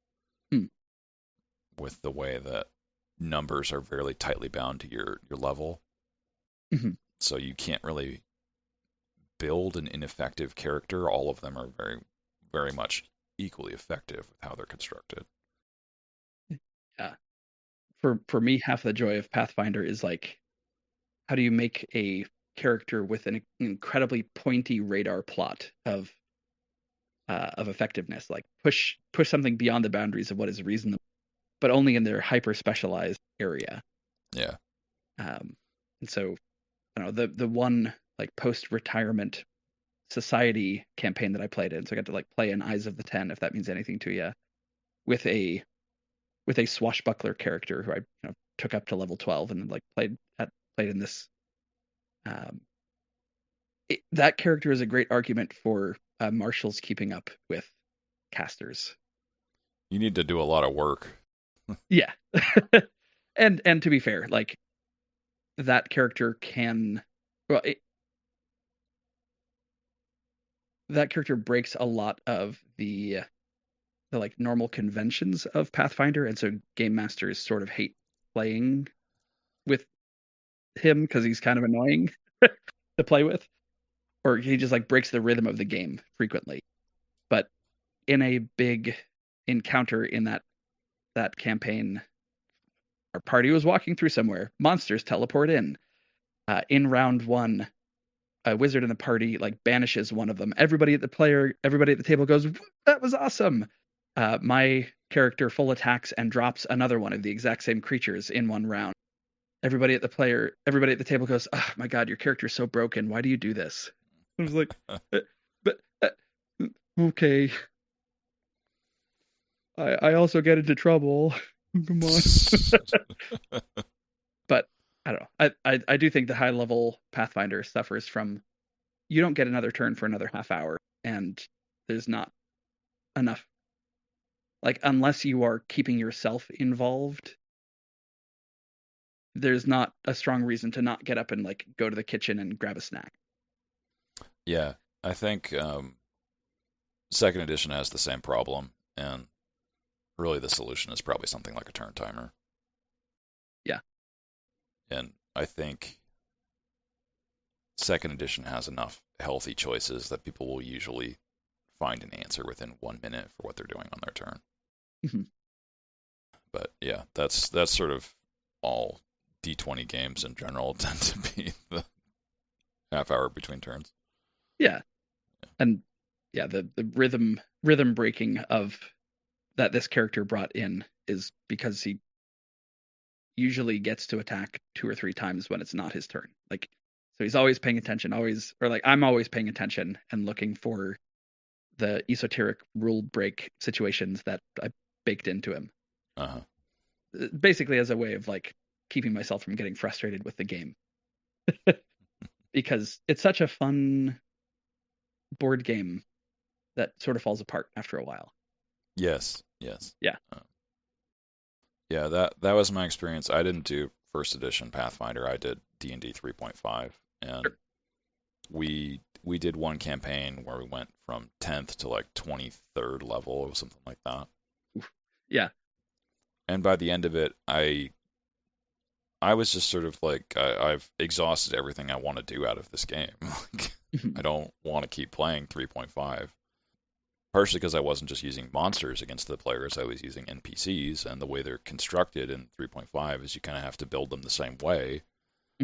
[SPEAKER 1] with the way that numbers are very tightly bound to your level. So you can't really build an ineffective character. All of them are very, very much equally effective with how they're constructed.
[SPEAKER 2] Yeah. For me, half the joy of Pathfinder is like, how do you make a character with an incredibly pointy radar plot of effectiveness, like push something beyond the boundaries of what is reasonable, but only in their hyper specialized area.
[SPEAKER 1] Yeah.
[SPEAKER 2] And so, I don't know, the one like post retirement society campaign that I played in, so I got to like play in Eyes of the Ten, if that means anything to you, with a swashbuckler character who I took up to level 12 and like played in this. That character is a great argument for marshals keeping up with casters.
[SPEAKER 1] You need to do a lot of work.
[SPEAKER 2] Yeah. and to be fair, like that character can, well, that character breaks a lot of the like normal conventions of Pathfinder, and so game masters sort of hate playing with him because he's kind of annoying to play with, or he just like breaks the rhythm of the game frequently. But in a big encounter in that campaign, our party was walking through somewhere. Monsters teleport in. In round 1, a wizard in the party like banishes one of them. Everybody at the table goes, "That was awesome." My character full attacks and drops another one of the exact same creatures in one round. Everybody at the table goes, "Oh my god, your character's so broken. Why do you do this?" I was like, but okay. I also get into trouble. Come on. But I don't know. I do think the high level Pathfinder suffers from, you don't get another turn for another half hour, and there's not enough, like, unless you are keeping yourself involved, there's not a strong reason to not get up and like go to the kitchen and grab a snack.
[SPEAKER 1] Yeah, I think second edition has the same problem, and really the solution is probably something like a turn timer.
[SPEAKER 2] Yeah.
[SPEAKER 1] And I think second edition has enough healthy choices that people will usually find an answer within 1 minute for what they're doing on their turn.
[SPEAKER 2] Mm-hmm.
[SPEAKER 1] But yeah, that's sort of all D20 games in general tend to be the half hour between turns.
[SPEAKER 2] Yeah. And yeah, the rhythm breaking of that this character brought in is because he usually gets to attack 2 or 3 times when it's not his turn. Like, so he's always paying attention, I'm always paying attention and looking for the esoteric rule break situations that I baked into him.
[SPEAKER 1] Uh-huh.
[SPEAKER 2] Basically as a way of like keeping myself from getting frustrated with the game. Because it's such a fun board game that sort of falls apart after a while.
[SPEAKER 1] Yes.
[SPEAKER 2] Yeah.
[SPEAKER 1] Yeah, that was my experience. I didn't do first edition Pathfinder. I did D&D 3.5, and
[SPEAKER 2] Sure.
[SPEAKER 1] we did one campaign where we went from 10th to like 23rd level or something like that.
[SPEAKER 2] Yeah.
[SPEAKER 1] And by the end of it, I was just sort of like, I've exhausted everything I want to do out of this game. I don't want to keep playing 3.5. Partially because I wasn't just using monsters against the players, I was using NPCs, and the way they're constructed in 3.5 is you kind of have to build them the same way.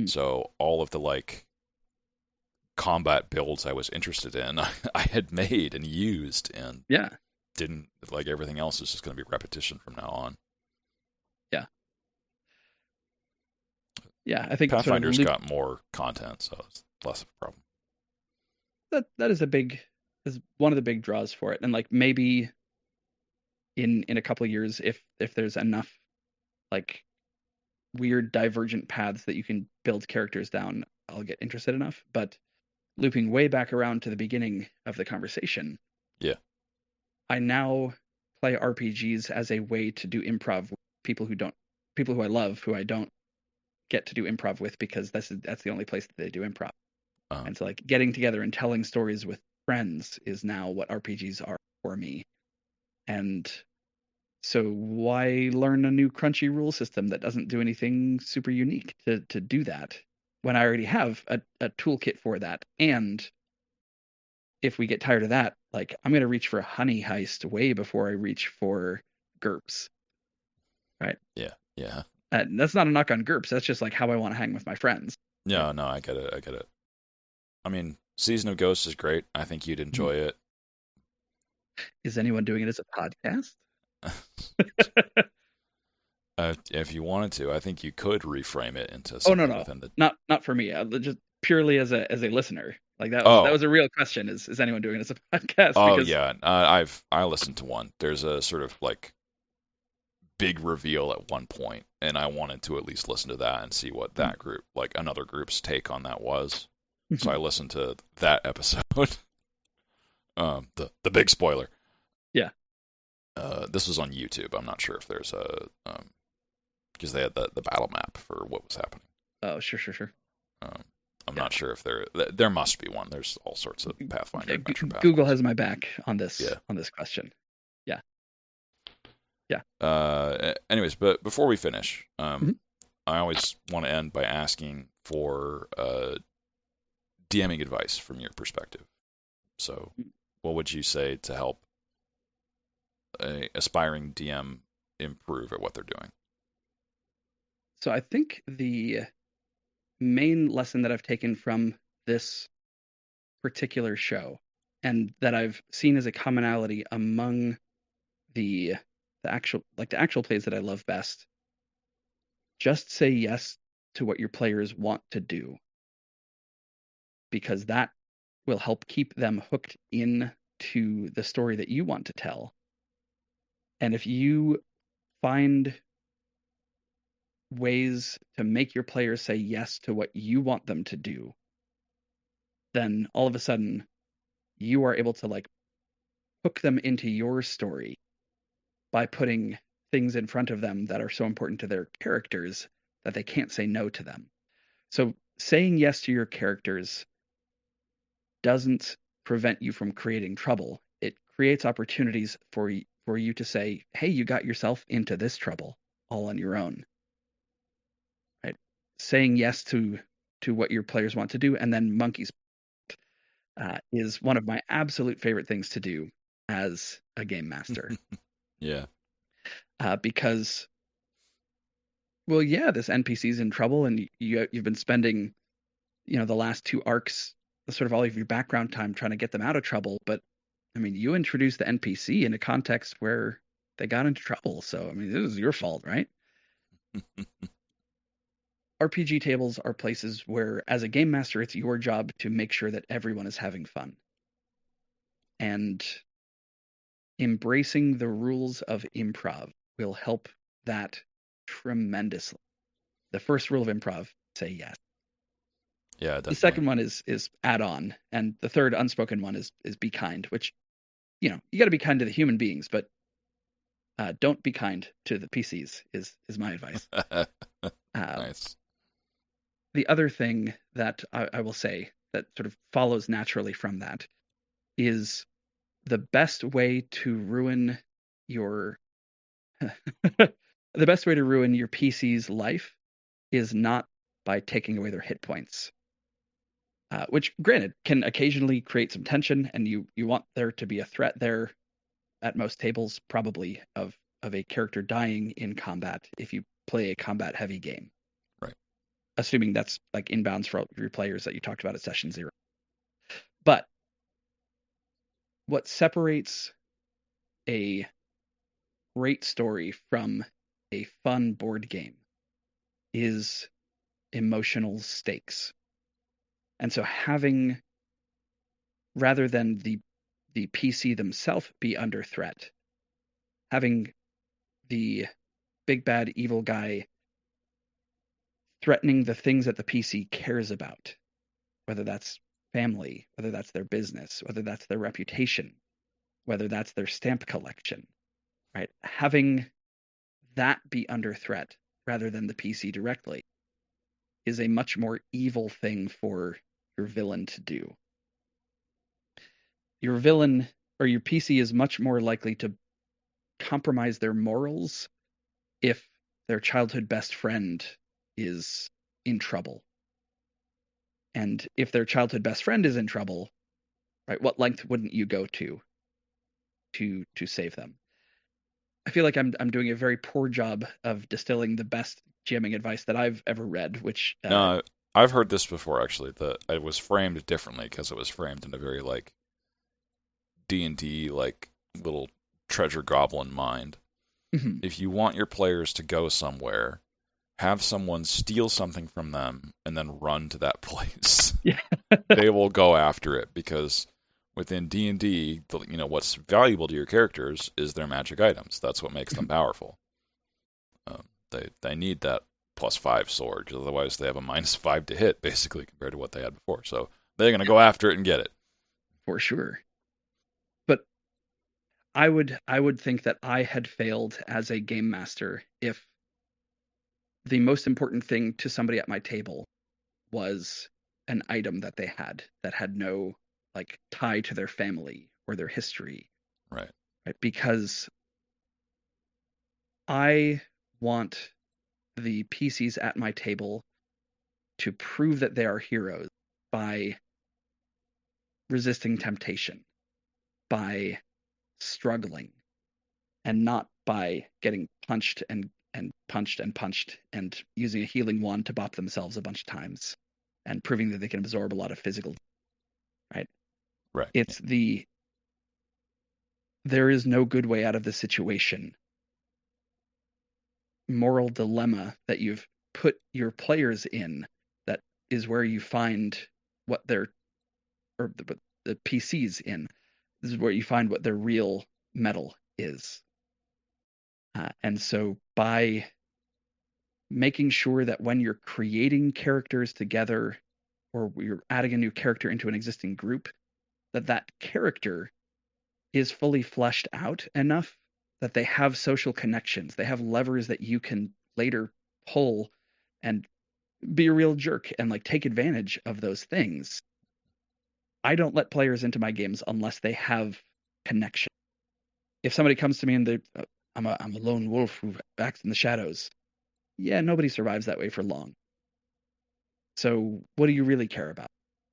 [SPEAKER 1] So all of the like combat builds I was interested in, I had made and used, and didn't, like, everything else is just going to be repetition from now on.
[SPEAKER 2] Yeah, I think
[SPEAKER 1] Pathfinder's got more content, so it's less of a problem.
[SPEAKER 2] That is one of the big draws for it. And like maybe in a couple of years, if there's enough like weird divergent paths that you can build characters down, I'll get interested enough. But looping way back around to the beginning of the conversation,
[SPEAKER 1] yeah,
[SPEAKER 2] I now play RPGs as a way to do improv with people who I love, who I don't get to do improv with because that's the only place that they do improv. And so like getting together and telling stories with friends is now what RPGs are for me. And so why learn a new crunchy rule system that doesn't do anything super unique to do that when I already have a toolkit for that? And if we get tired of that, like I'm gonna reach for a honey heist way before I reach for GURPS, right?
[SPEAKER 1] Yeah. Yeah.
[SPEAKER 2] That's not a knock on GURPS. That's just like how I want to hang with my friends. Right?
[SPEAKER 1] No, no, I get it. I get it. I mean, Season of Ghosts is great. I think you'd
[SPEAKER 2] Mhm.
[SPEAKER 1] enjoy it.
[SPEAKER 2] Is anyone doing it as a podcast?
[SPEAKER 1] If you wanted to, I think you could reframe it into
[SPEAKER 2] Oh no,
[SPEAKER 1] something
[SPEAKER 2] no,
[SPEAKER 1] within the.
[SPEAKER 2] not for me. Just purely as a listener. Like that
[SPEAKER 1] Oh,
[SPEAKER 2] was a real question. Is anyone doing it as a podcast?
[SPEAKER 1] oh
[SPEAKER 2] Because
[SPEAKER 1] yeah. I listened to one. There's a sort of like big reveal at one point, and I wanted to at least listen to that and see what that group, like another group's take on that was. So I listened to that episode. The big spoiler.
[SPEAKER 2] yeah.
[SPEAKER 1] This was on YouTube. I'm not sure if there's a because they had the battle map for what was happening.
[SPEAKER 2] Oh, sure.
[SPEAKER 1] Um, I'm
[SPEAKER 2] Yeah.
[SPEAKER 1] not sure if there must be one. There's all sorts of Pathfinder adventure path
[SPEAKER 2] Google
[SPEAKER 1] ones.
[SPEAKER 2] has my back on this
[SPEAKER 1] Yeah.
[SPEAKER 2] question. Yeah.
[SPEAKER 1] Anyways, but before we finish,
[SPEAKER 2] Mhm.
[SPEAKER 1] I always want to end by asking for DMing advice from your perspective. So, what would you say to help a aspiring DM improve at what they're doing?
[SPEAKER 2] So I think the main lesson that I've taken from this particular show, and that I've seen as a commonality among the actual plays that I love best, just say yes to what your players want to do, because that will help keep them hooked in to the story that you want to tell. And if you find ways to make your players say yes to what you want them to do, then all of a sudden you are able to like hook them into your story by putting things in front of them that are so important to their characters that they can't say no to them. So saying yes to your characters doesn't prevent you from creating trouble. It creates opportunities for you to say, "Hey, you got yourself into this trouble all on your own." Right? Saying yes to what your players want to do, and then monkeys is one of my absolute favorite things to do as a game master.
[SPEAKER 1] Yeah.
[SPEAKER 2] Because, well, yeah, this NPC's in trouble, and you've been spending, the last two arcs, sort of all of your background time trying to get them out of trouble. But I mean, you introduced the NPC in a context where they got into trouble, so I mean, this is your fault, right? RPG tables are places where, as a game master, it's your job to make sure that everyone is having fun. And embracing the rules of improv will help that tremendously. The first rule of improv, say yes.
[SPEAKER 1] Yeah,
[SPEAKER 2] The
[SPEAKER 1] definitely.
[SPEAKER 2] second one is add on, and the third unspoken one is be kind, which, you got to be kind to the human beings, but don't be kind to the PCs is my advice.
[SPEAKER 1] Nice.
[SPEAKER 2] The other thing that I will say that sort of follows naturally from that is the best way to ruin your the best way to ruin your PC's life is not by taking away their hit points. Which, granted, can occasionally create some tension, and you want there to be a threat there at most tables, probably of a character dying in combat if you play a combat heavy game.
[SPEAKER 1] Right.
[SPEAKER 2] Assuming that's like inbounds for your players that you talked about at session 0. But what separates a great story from a fun board game is emotional stakes. And so having, rather than the PC themselves be under threat, having the big bad evil guy threatening the things that the PC cares about, whether that's family, whether that's their business, whether that's their reputation, whether that's their stamp collection, right? Having that be under threat rather than the PC directly is a much more evil thing for your villain to do. Your villain or your PC is much more likely to compromise their morals if their childhood best friend is in trouble. And if their childhood best friend is in trouble, right? What length wouldn't you go to save them? I feel like I'm doing a very poor job of distilling the best GMing advice that I've ever read, which
[SPEAKER 1] No, I've heard this before actually. That it was framed differently because it was framed in a very like D&D like little treasure goblin mind.
[SPEAKER 2] mhm.
[SPEAKER 1] If you want your players to go somewhere, have someone steal something from them and then run to that place.
[SPEAKER 2] Yeah.
[SPEAKER 1] They will go after it because within D&D, what's valuable to your characters is their magic items. That's what makes them powerful. They need that +5 sword, 'cause otherwise they have a -5 to hit basically compared to what they had before. So they're going to go after it and get it.
[SPEAKER 2] For sure. But I would think that I had failed as a game master if the most important thing to somebody at my table was an item that they had that had no like tie to their family or their history,
[SPEAKER 1] Right.
[SPEAKER 2] right? Because I want the PCs at my table to prove that they are heroes by resisting temptation, by struggling, and not by getting punched and punched and punched and using a healing wand to bop themselves a bunch of times and proving that they can absorb a lot of physical, right?
[SPEAKER 1] Right.
[SPEAKER 2] It's there is no good way out of the situation moral dilemma that you've put your players in that is where you find what their or the PCs in. This is where you find what their real metal is. And so by making sure that when you're creating characters together or you're adding a new character into an existing group, that character is fully fleshed out enough that they have social connections. They have levers that you can later pull and be a real jerk and like take advantage of those things. I don't let players into my games unless they have connection. If somebody comes to me and I'm a lone wolf who acts in the shadows, yeah, nobody survives that way for long. So what do you really care about?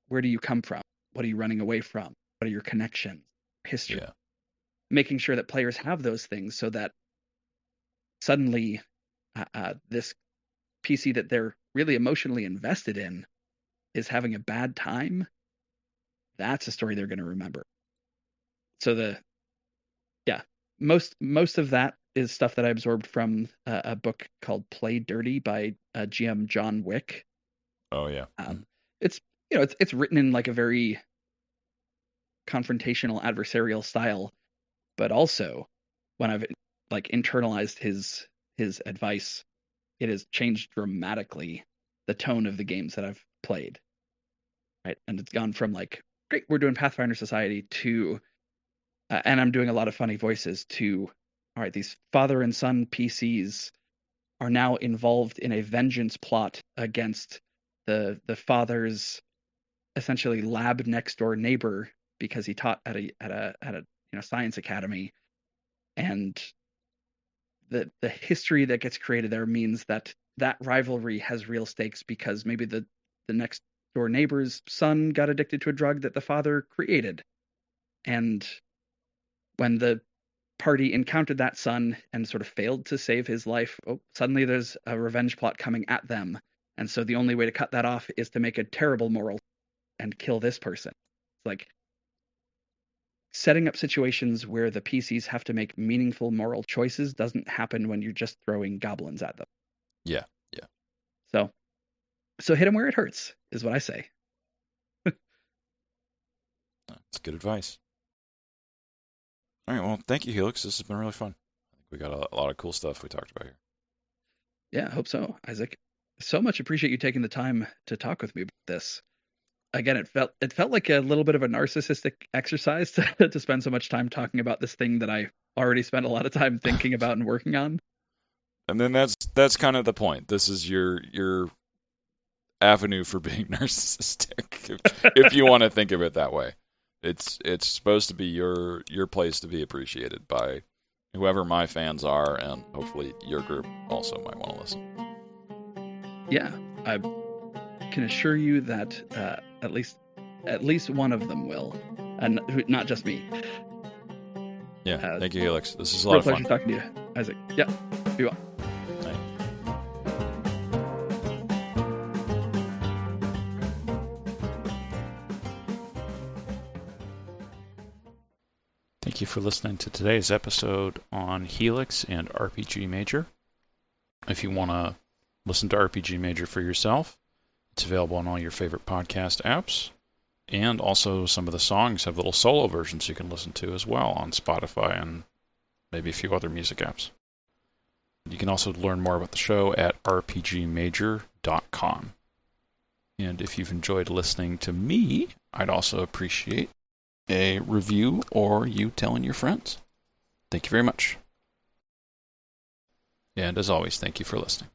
[SPEAKER 2] Where do you come from? What are you running away from? What are your connections? History.
[SPEAKER 1] Yeah.
[SPEAKER 2] Making sure that players have those things so that suddenly this PC that they're really emotionally invested in is having a bad time. That's a story they're going to remember. So most of that is stuff that I absorbed from a book called Play Dirty by GM John Wick.
[SPEAKER 1] Oh yeah.
[SPEAKER 2] It's it's written in like a very confrontational adversarial style, but also when I've like internalized his advice, it has changed dramatically the tone of the games that I've played. Right? And it's gone from like, great, we're doing Pathfinder Society to and I'm doing a lot of funny voices to, all right, these father and son PCs are now involved in a vengeance plot against the father's essentially lab next door neighbor because he taught at a science academy, and the history that gets created there means that rivalry has real stakes because maybe the next door neighbor's son got addicted to a drug that the father created, and when the party encountered that son and sort of failed to save his life, suddenly there's a revenge plot coming at them. And so the only way to cut that off is to make a terrible moral and kill this person. It's like setting up situations where the PCs have to make meaningful moral choices doesn't happen when you're just throwing goblins at them.
[SPEAKER 1] Yeah.
[SPEAKER 2] So hit them where it hurts is what I say.
[SPEAKER 1] That's good advice. All right, well, thank you, Helix. This has been really fun. I think we got a lot of cool stuff we talked about here.
[SPEAKER 2] Yeah, I hope so, Isaac. So much appreciate you taking the time to talk with me about this. Again, it felt like a little bit of a narcissistic exercise to spend so much time talking about this thing that I already spent a lot of time thinking about and working on.
[SPEAKER 1] And then that's kind of the point. This is your avenue for being narcissistic, if you want to think of it that way. It's supposed to be your place to be appreciated by whoever my fans are, and hopefully your group also might want to listen.
[SPEAKER 2] Yeah, I can assure you that at least one of them will. and not just me.
[SPEAKER 1] Yeah, thank you, Helix. This is a
[SPEAKER 2] Real
[SPEAKER 1] lot of
[SPEAKER 2] pleasure
[SPEAKER 1] fun.
[SPEAKER 2] talking to you, Isaac. Yeah, be well.
[SPEAKER 1] Thank you for listening to today's episode on Helix and RPG Major. If you want to listen to RPG Major for yourself, it's available on all your favorite podcast apps. And also some of the songs have little solo versions you can listen to as well on Spotify and maybe a few other music apps. You can also learn more about the show at rpgmajor.com. And if you've enjoyed listening to me, I'd also appreciate a review or you telling your friends. Thank you very much. And as always, thank you for listening.